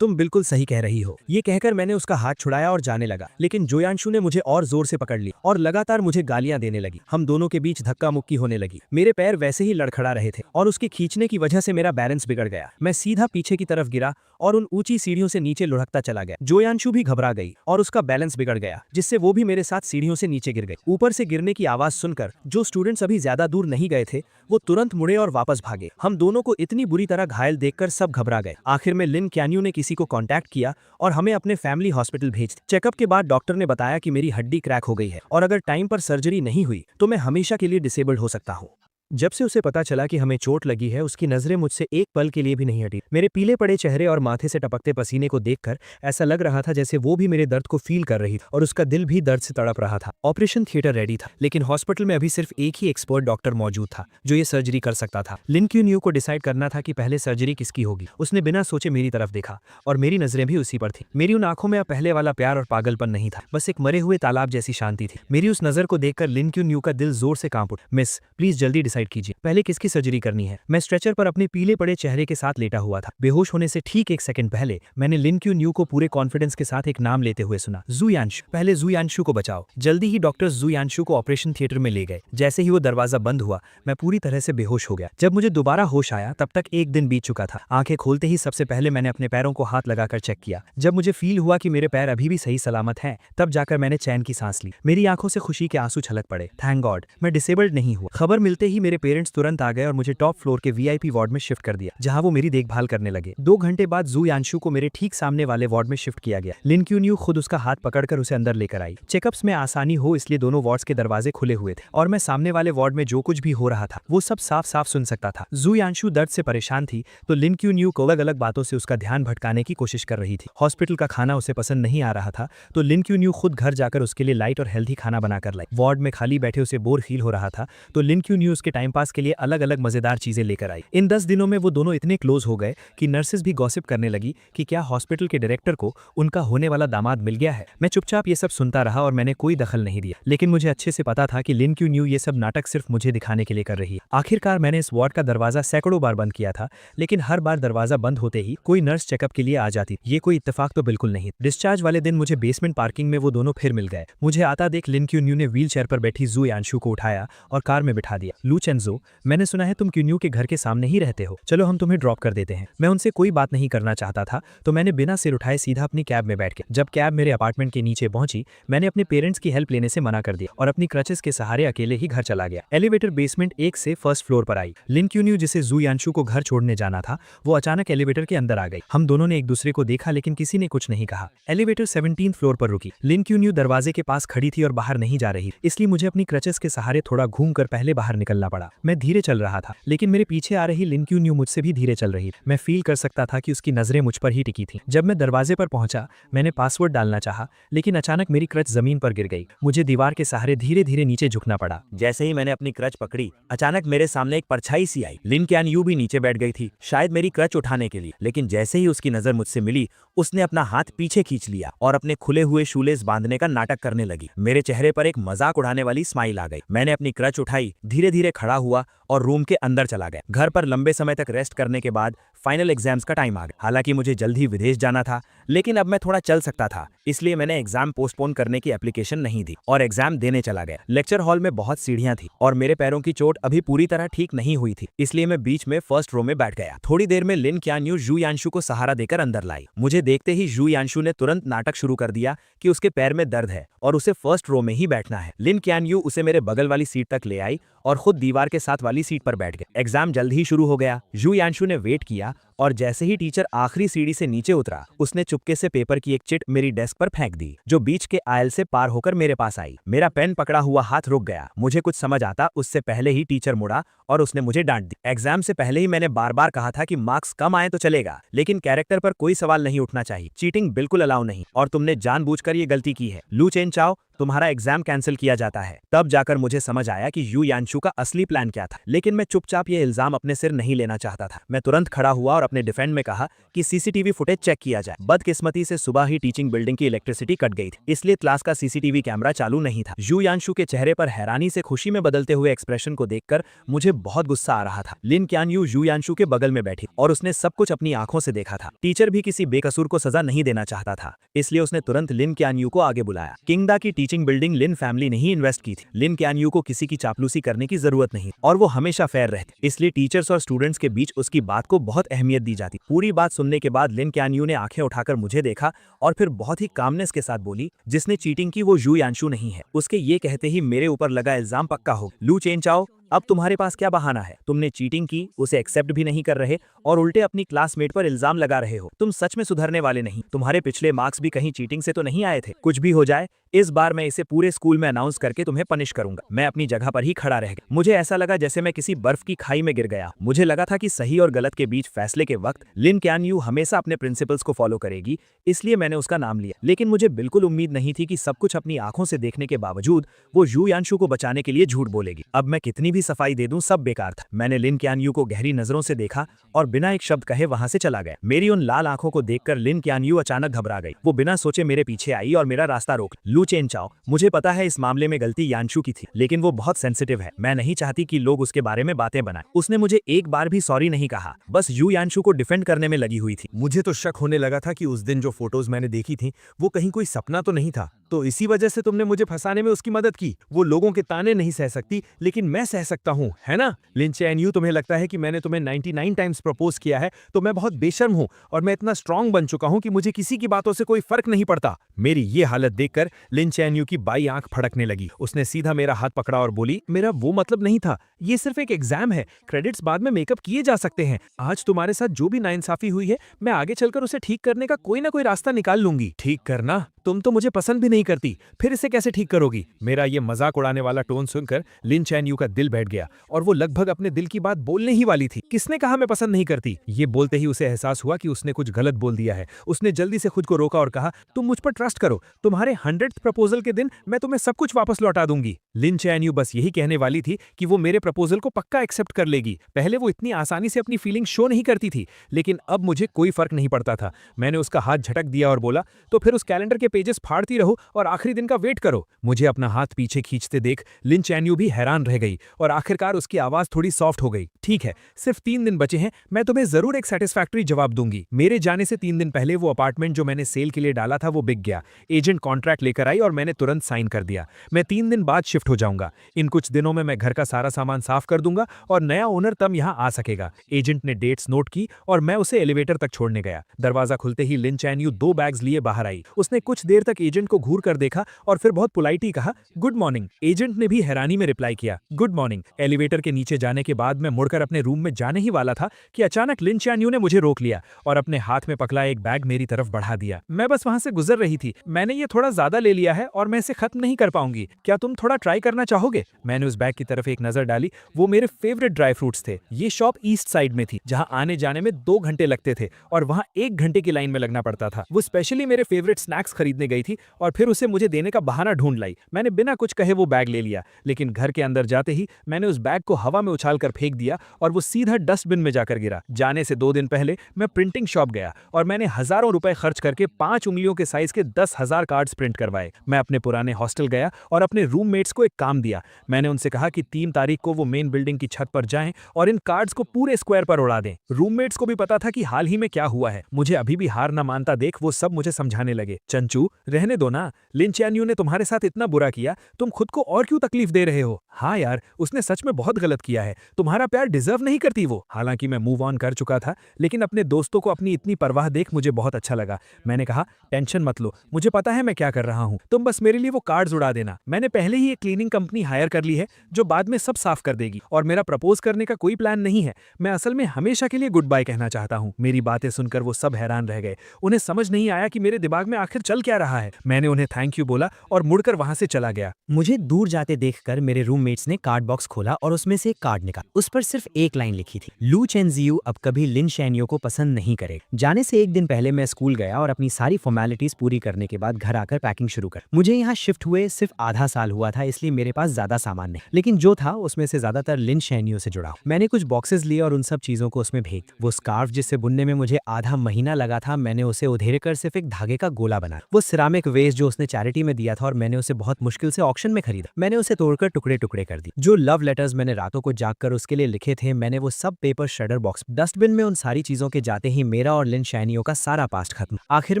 तुम बिल्कुल सही कह रही हो। ये कहकर मैंने उसका हाथ छुड़ाया और जाने लगा, लेकिन जोयांशु ने मुझे और जोर से पकड़ लिया और लगातार मुझे गालियां देने लगी। हम दोनों के बीच धक्का मुक्की होने लगी। मेरे पैर वैसे ही लड़खड़ा रहे थे और उसके खींचने की वजह से मेरा बैलेंस बिगड़ गया। मैं सीधा पीछे की तरफ गिरा और उन ऊंची सीढ़ियों से नीचे लुढ़कता चला गया। जोयांशु भी घबरा गई और उसका बैलेंस बिगड़ गया, जिससे वो भी मेरे साथ सीढ़ियों से नीचे गिर गई। ऊपर से गिरने की आवाज सुनकर जो स्टूडेंट्स अभी ज्यादा दूर नहीं गए थे वो तुरंत मुड़े और वापस भागे। हम दोनों को इतनी बुरी तरह घायल देखकर सब घबरा गए। आखिर में लिन क्यान्यू ने किसी को कांटेक्ट किया और हमें अपने फैमिली हॉस्पिटल भेज दिया। चेकअप के बाद डॉक्टर ने बताया कि मेरी हड्डी क्रैक हो गई है और अगर टाइम पर सर्जरी नहीं हुई तो मैं हमेशा के लिए डिसेबल्ड हो सकता हूँ। जब से उसे पता चला कि हमें चोट लगी है, उसकी नजरें मुझसे एक पल के लिए भी नहीं हटी। मेरे पीले पड़े चेहरे और माथे से टपकते पसीने को देखकर ऐसा लग रहा था जैसे वो भी मेरे दर्द को फील कर रही थी और उसका दिल भी दर्द से तड़प रहा था। ऑपरेशन थिएटर रेडी था, लेकिन हॉस्पिटल में अभी सिर्फ एक ही एक्सपर्ट डॉक्टर मौजूद था जो ये सर्जरी कर सकता था। लिन क्यान्यू को डिसाइड करना था कि पहले सर्जरी किसकी होगी। उसने बिना सोचे मेरी तरफ देखा और मेरी नजरें भी उसी पर थी। मेरी उन आंखों में अब पहले वाला प्यार और पागलपन नहीं था, बस एक मरे हुए तालाब जैसी शांति थी। मेरी उस नजर को देखकर लिन क्यान्यू का दिल जोर से कांप उठा। मिस, प्लीज जल्दी डिसाइड कीजिए, पहले की सर्जरी करनी है। मैं स्ट्रेचर पर अपने पीले पड़े चेहरे के साथ लेटा हुआ था। बेहोश होने से ठीक 1 सेकंड पहले मैंने लिन क्यान्यू को पूरे कॉन्फिडेंस के साथ एक नाम लेते हुए सुना, जोयांशु। पहले जोयांशु को बचाओ। जल्दी ही डॉक्टर्स जोयांशु को ऑपरेशन थिएटर में ले गए। जैसे ही वो दरवाजा बंद हुआ मैं पूरी तरह से बेहोश हो गया। जब मुझे दोबारा होश आया तब तक एक दिन बीत चुका था। आंखें खोलते ही सबसे पहले मैंने अपने पैरों को हाथ लगाकर चेक किया। जब मुझे फील हुआ कि मेरे पैर अभी भी सही सलामत हैं, तब जाकर मैंने चैन की सांस ली। मेरी आंखों से खुशी के आंसू छलक पड़े। थैंक गॉड, मैं डिसेबल्ड नहीं हुआ। खबर मिलते ही मेरे मेरे पेरेंट्स तुरंत आ गए और मुझे टॉप फ्लोर के वीआईपी वार्ड में शिफ्ट कर दिया, जहां वो मेरी देखभाल करने लगे। 2 घंटे बाद जू यांशु को मेरे ठीक सामने वाले वार्ड में शिफ्ट किया गया। लिन क्यून्यू खुद उसका हाथ पकड़कर उसे अंदर लेकर आई। चेकअप्स में आसानी हो इसलिए दोनों वार्ड्स के दरवाजे खुले हुए थे और मैं सामने वाले वार्ड में जो कुछ भी हो रहा था वो सब साफ साफ सुन सकता था। जू यांशु दर्द से परेशान थी तो लिन क्यून्यू को अलग अलग बातों से उसका ध्यान भटकाने की कोशिश कर रही थी। हॉस्पिटल का खाना उसे पसंद नहीं आ रहा था तो लिन क्यून्यू खुद घर जाकर उसके लिए लाइट और हेल्थी खाना बनाकर लाई। वार्ड में खाली बैठे उसे बोर फील हो रहा था तो लिन क्यून्यू उसके टाइम पास के लिए अलग अलग मजेदार चीजें लेकर आई। इन 10 दिनों में वो दोनों इतने क्लोज हो गए कि नर्सेस भी गॉसिप करने लगी कि क्या हॉस्पिटल के डायरेक्टर को उनका होने वाला दामाद मिल गया है। मैं चुपचाप ये सब सुनता रहा और मैंने कोई दखल नहीं दिया, लेकिन मुझे अच्छे से पता था कि लिन क्यून्यू ये सब नाटक सिर्फ मुझे दिखाने के लिए कर रही है। आखिरकार मैंने इस वार्ड का दरवाजा सैकड़ों बार बंद किया था, लेकिन हर बार दरवाजा बंद होते ही कोई नर्स चेकअप के लिए आ जाती। ये कोई इत्तेफाक तो बिल्कुल नहीं। डिस्चार्ज वाले दिन मुझे बेसमेंट पार्किंग में वो दोनों फिर मिल गए। मुझे आता देख लिन क्यून्यू ने व्हील चेयर पर बैठी जू यांशु को उठाया और कार में बिठा दिया। लू चेंजो, मैंने सुना है तुम क्यून्यू के घर के सामने ही रहते हो, चलो हम तुम्हें ड्रॉप कर देते हैं। मैं उनसे कोई बात नहीं करना चाहता था तो मैंने बिना सिर उठाए सीधा अपनी कैब में बैठ गया। जब कैब मेरे अपार्टमेंट के नीचे पहुंची मैंने अपने पेरेंट्स की हेल्प लेने से मना कर दिया और अपनी क्रचेस के सहारे अकेले ही घर चला गया। एलिवेटर बेसमेंट 1 से फर्स्ट फ्लोर पर आई। लिन क्यून्यू जिसे जू यांशु को घर छोड़ने जाना था वो अचानक एलिवेटर के अंदर आ गई। हम दोनों ने एक दूसरे को देखा लेकिन किसी ने कुछ नहीं कहा। एलिवेटर 17th फ्लोर पर रुकी। लिन क्यून्यू दरवाजे के पास खड़ी थी और बाहर नहीं जा रही, इसलिए मुझे अपनी क्रचेस के सहारे थोड़ा घूमकर पहले बाहर निकलना पड़ा। मैं धीरे चल रहा था लेकिन मेरे पीछे आ रही लिन क्यून्यू मुझसे भी धीरे चल रही। मैं फील कर सकता था कि उसकी नजरें मुझ पर ही टिकी थी। जब मैं दरवाजे पर पहुंचा मैंने पासवर्ड डालना चाहा लेकिन अचानक मेरी क्रच जमीन पर गिर गई। मुझे दीवार के सहारे धीरे धीरे नीचे झुकना पड़ा। जैसे ही मैंने अपनी क्रच पकड़ी अचानक मेरे सामने एक परछाई सी आई। लिन क्यानयू भी नीचे बैठ गई थी, शायद मेरी क्रच उठाने के लिए, लेकिन जैसे ही उसकी नजर मुझसे मिली उसने अपना हाथ पीछे खींच लिया और अपने खुले हुए शूलेस बांधने का नाटक करने लगी। मेरे चेहरे पर एक मजाक उड़ाने वाली स्माइल आ गई। मैंने अपनी क्रच उठाई, धीरे धीरे खड़ा हुआ और रूम के अंदर चला गया। घर पर लंबे समय तक रेस्ट करने के बाद फाइनल एग्जाम्स का टाइम आ गया। हालांकि मुझे जल्द ही विदेश जाना था लेकिन अब मैं थोड़ा चल सकता था, इसलिए मैंने एग्जाम पोस्टपोन करने की एप्लीकेशन नहीं दी और एग्जाम देने चला गया। लेक्चर हॉल में बहुत सीढ़ियां थी और मेरे पैरों की चोट अभी पूरी तरह ठीक नहीं हुई थी, इसलिए मैं बीच में फर्स्ट रो में बैठ गया। थोड़ी देर में लिन क्यानयू जू यांशु को सहारा देकर अंदर लाई। मुझे देखते ही जू यांशु ने तुरंत नाटक शुरू कर दिया कि उसके पैर में दर्द है और उसे फर्स्ट रो में ही बैठना है। लिन क्यानयू उसे मेरे बगल वाली सीट तक ले आई और खुद दीवार के साथ वाली सीट पर बैठ गए। एग्जाम जल्द ही शुरू हो गया। जू यांशु ने वेट किया और जैसे ही टीचर आखिरी सीढ़ी से नीचे उतरा उसने चुपके से पेपर की एक चिट मेरी डेस्क पर फेंक दी जो बीच के आयल से पार होकर मेरे पास आई। मेरा पेन पकड़ा हुआ हाथ रुक गया। मुझे कुछ समझ आता उससे पहले ही टीचर मुड़ा और उसने मुझे डांट दी। एग्जाम से पहले ही मैंने बार बार कहा था कि मार्क्स कम आए तो चलेगा लेकिन कैरेक्टर पर कोई सवाल नहीं उठना चाहिए, चीटिंग बिल्कुल अलाउ नहीं और तुमने जानबूझकर ये गलती की है। लू चेनचाओ, तुम्हारा एग्जाम कैंसिल किया जाता है। तब जाकर मुझे समझ आया कि यू यांशु का असली प्लान क्या था, लेकिन मैं चुपचाप ये इल्जाम अपने सिर नहीं लेना चाहता था। मैं तुरंत खड़ा हुआ और अपने डिफेंड में कहा कि सीसीटीवी फुटेज चेक किया जाए। बदकिस्मती से सुबह ही टीचिंग बिल्डिंग की इलेक्ट्रिसिटी कट गई थी, इसलिए क्लास का सीसीटीवी कैमरा चालू नहीं था। यू यांशु के चेहरे पर हैरानी से खुशी में बदलते हुए एक्सप्रेशन को देखकर मुझे बहुत गुस्सा आ रहा था। लिन क्यानयू यू यांशु के बगल में बैठी और उसने सब कुछ अपनी आंखों से देखा था। टीचर भी किसी बेकसूर को सजा नहीं देना चाहता था, इसलिए उसने तुरंत लिन क्यानयू को आगे बुलाया। किंगडा की टीचिंग बिल्डिंग लिन फैमिली ने ही इन्वेस्ट की थी। लिन क्यानयू को किसी की चापलूसी करने की जरूरत नहीं और वो हमेशा फेयर रहती, इसलिए टीचर्स और स्टूडेंट्स के बीच उसकी बात को बहुत अहमियत दी जाती। पूरी बात सुनने के बाद लिन क्यानयू ने आंखें उठाकर मुझे देखा और फिर बहुत ही कामनेस के साथ बोली, जिसने चीटिंग की वो यू यांशु नहीं है। उसके ये कहते ही मेरे ऊपर लगा इल्जाम पक्का हो। लू चेनचाओ, अब तुम्हारे पास क्या बहाना है? तुमने चीटिंग की, उसे एक्सेप्ट भी नहीं कर रहे और उल्टे अपनी क्लासमेट पर इल्जाम लगा रहे हो। तुम सच में सुधरने वाले नहीं। तुम्हारे पिछले मार्क्स भी कहीं चीटिंग से तो नहीं आए थे? कुछ भी हो जाए इस बार मैं इसे पूरे स्कूल में अनाउंस करके तुम्हें पनिश करूंगा। मैं अपनी जगह पर ही खड़ा रह गया। मुझे ऐसा लगा जैसे मैं किसी बर्फ की खाई में गिर गया। मुझे लगा था कि सही और गलत के बीच फैसले के वक्त लिन क्यानयू हमेशा अपने प्रिंसिपल्स को फॉलो करेगी, इसलिए मैंने उसका नाम लिया। लेकिन मुझे बिल्कुल उम्मीद नहीं थी कि सब कुछ अपनी आंखों से देखने के बावजूद वो यू यांशु को बचाने के लिए झूठ बोलेगी। अब मैं कितनी भी सफाई दे दूं सब बेकार था। मैंने लिन क्यानयू को गहरी नजरों से देखा और बिना एक शब्द कहे वहां से चला गया। मेरी उन लाल आंखों को देखकर लिन क्यानयू अचानक घबरा गई। वो बिना सोचे मेरे पीछे आई और मेरा रास्ता रोक। लू चेनचाओ, मुझे पता है इस मामले में गलती यांशु की थी, लेकिन वो बहुत सेंसिटिव है। मैं नहीं चाहती कि लोग उसके बारे में बातें बनाएं। उसने मुझे एक बार भी सॉरी नहीं कहा, बस यू यांशु को डिफेंड करने में लगी हुई थी। मुझे तो शक होने लगा था कि उस दिन जो फोटोज मैंने देखी थी वो कहीं कोई सपना तो नहीं था, तो इसी वजह से तुमने मुझे फंसाने में उसकी मदद की। वो लोगों के ताने नहीं सह सकती लेकिन मैं सह सकता हूँ, है ना? लिन चैन-यू, तुम्हें लगता है कि मैंने तुम्हें 99 टाइम्स प्रपोज किया है तो मैं बहुत बेशर्म हूँ और मैं इतना स्ट्रांग बन चुका हूँ कि मुझे किसी की बातों से कोई फर्क नहीं पड़ता। मेरी ये हालत देखकर लिन चैन-यू की बाई आंख फड़कने लगी। उसने सीधा मेरा हाथ पकड़ा और बोली, मेरा वो मतलब नहीं था, ये सिर्फ एक एग्जाम है, क्रेडिट्स बाद में मेकअप किए जा सकते हैं। आज तुम्हारे साथ जो भी नाइंसाफी हुई है, मैं आगे चलकर उसे ठीक करने का कोई ना कोई रास्ता निकाल लूंगी। ठीक करना? तुम तो मुझे पसंद भी नहीं करती, फिर इसे कैसे ठीक करोगी? मेरा ये मजाक उड़ाने वाला टोन सुनकर लिन चैन-यू का दिल बैठ गया और वो लगभग अपने दिल की बात बोलने ही वाली थी। किसने कहा मैं पसंद नहीं करती? ये बोलते ही उसे एहसास हुआ कि उसने कुछ गलत बोल दिया है। उसने जल्दी से खुद को रोका और कहा, तुम मुझ पर ट्रस्ट करो, तुम्हारे 100th प्रपोजल के दिन मैं तुम्हें सब कुछ वापस लौटा दूंगी। लिन चैन-यू बस यही कहने वाली थी कि वो मेरे प्रपोजल को पक्का एक्सेप्ट कर लेगी। पहले वो इतनी आसानी से अपनी फीलिंग शो नहीं करती थी, लेकिन अब मुझे कोई फर्क नहीं पड़ता था। मैंने उसका हाथ झटक दिया और बोला, तो फिर उस कैलेंडर के पेजेस फाड़ती रहो और आखिरी दिन का वेट करो। मुझे अपना हाथ पीछे खींचते देख लिन चैन-यू भी हैरान रह गई और आखिरकार उसकी आवाज थोड़ी सॉफ्ट हो गई। ठीक है, सिर्फ 3 दिन बचे हैं, मैं तुम्हें जरूर एक सेटिस्फैक्टरी जवाब दूंगी। मेरे जाने से 3 दिन पहले वो अपार्टमेंट जो मैंने सेल के लिए डाला था वो बिक गया। एजेंट कॉन्ट्रैक्ट लेकर आई और मैंने तुरंत साइन कर दिया। मैं 3 दिन बाद शिफ्ट हो जाऊंगा। इन कुछ दिनों में मैं घर का सारा सामान साफ कर दूंगा और नया ओनर तब यहाँ आ सकेगा। एजेंट ने डेट्स नोट की और मैं उसे एलिवेटर तक छोड़ने गया। दरवाजा खुलते ही लिन चैन-यू 2 बैग्स लिए बाहर आई। उसने कुछ देर तक एजेंट को घूर कर देखा और फिर बहुत पोलाइटली कहा, गुड मॉर्निंग। एजेंट ने भी हैरानी में रिप्लाई किया, गुड मॉर्निंग। एलिवेटर के नीचे जाने के बाद मैं मुड़कर अपने रूम में जाने ही वाला था कि अचानक लिन चैन-यू ने मुझे रोक लिया और अपने हाथ में पकड़ा एक बैग मेरी तरफ बढ़ा दिया। मैं बस वहां से गुजर रही थी। मैंने ये थोड़ा ज्यादा ले लिया है और मैं इसे खत्म नहीं कर पाऊंगी। क्या तुम थोड़ा ट्राई करना चाहोगे? मैंने उस बैग की तरफ एक नजर डाली। वो मेरे फेवरेट ड्राई फ्रूट्स थे। ये शॉप ईस्ट साइड में थी, जहां आने जाने में 2 घंटे लगते थे और वहां 1 घंटे की लाइन में लगना पड़ता था। वो स्पेशली मेरे फेवरेट स्नैक्स खरीदने गई थी और फिर उसे मुझे देने का बहाना ढूंढ लाई। मैंने बिना कुछ कहे वो बैग ले लिया, लेकिन घर के अंदर जाते ही मैंने उस बैग को हवा में उछाल कर फेंक दिया और वो सीधा डस्टबिन में जाकर गिरा। जाने से 2 दिन पहले मैं प्रिंटिंग शॉप गया और मैंने हजारों रुपए खर्च करके 5 उंगलियों के साइज के 10,000 कार्ड्स प्रिंट करवाए। मैं अपने पुराने हॉस्टल गया और अपने रूममेट्स को एक काम दिया। मैंने उनसे कहा कि 3 तारीख को वो मेन बिल्डिंग की छत पर जाएं और इन कार्ड्स को पूरे स्क्वायर पर उड़ा दें। रूममेट्स को भी पता था कि हाल ही में क्या हुआ है। मुझे अभी भी हार न मानता देख वो सब मुझे समझाने लगे, चंचू रहने दो ना, लिन चैन-यू ने तुम्हारे साथ इतना बुरा किया, तुम खुद को और क्यों तकलीफ दे रहे हो? हाँ यार, उसने सच में बहुत गलत किया है। तुम्हारा प्यार डिजर्व नहीं करती वो। हालांकि मैं मूव ऑन कर चुका था, लेकिन अपने दोस्तों को अपनी इतनी परवाह देख मुझे बहुत अच्छा लगा। मैंने कहा, टेंशन मत लो, मुझे पता है मैं क्या कर रहा हूँ, तुम बस मेरे लिए वो कार्ड्स उड़ा देना। मैंने पहले ही एक क्लीनिंग कंपनी हायर कर ली है जो बाद में सब साफ कर देगी और मेरा प्रपोज करने का कोई प्लान नहीं है। मैं असल में हमेशा के लिए गुड बाय कहना चाहता हूँ। मेरी बातें सुनकर वो सब हैरान रह गए। उन्हें समझ नहीं आया कि मेरे दिमाग में आखिर चल क्या रहा है। मैंने उन्हें थैंक यू बोला और मुड़कर वहां से चला गया। मुझे दूर जाते देखकर मेरे रूममेट्स ने कार्ड बॉक्स खोला और उसमें से एक कार्ड निकाला। उस पर सिर्फ एक लाइन लिखी थी, लू चेन-जियू अब कभी लिन चैन-यू को पसंद नहीं करेगा। जाने से 1 दिन पहले मैं स्कूल गया और अपनी सारी फॉर्मेलिटीज पूरी करने के बाद घर आकर पैकिंग शुरू कर। मुझे यहाँ शिफ्ट हुए सिर्फ आधा साल हुआ था, इसलिए मेरे पास ज्यादा सामान नहीं, लेकिन जो था उसमें से ज्यादातर लिन चैन-यू से जुड़ा। मैंने कुछ बॉक्सेस लिए और उन सब चीजों को उसमें भेज। वो स्कार्फ जिससे बुनने में मुझे आधा महीना लगा था, मैंने उसे उधेड़ कर सिर्फ एक धागे का गोला बना। वो सिरामिक वेस्ट जो उसने चैरिटी में दिया था और मैंने उसे बहुत मुश्किल से ऑक्शन में खरीदा। मैंने उसे तोड़कर टुकड़े टुकड़े कर दिए। जो लव लेटर्स मैंने रातों को जागकर उसके लिए लिखे थे, मैंने वो सब पेपर श्रेडर बॉक्स डस्टबिन में। उन सारी चीजों के जाते ही मेरा और लिन चैन-यू का सारा पास्ट खत्म। आखिर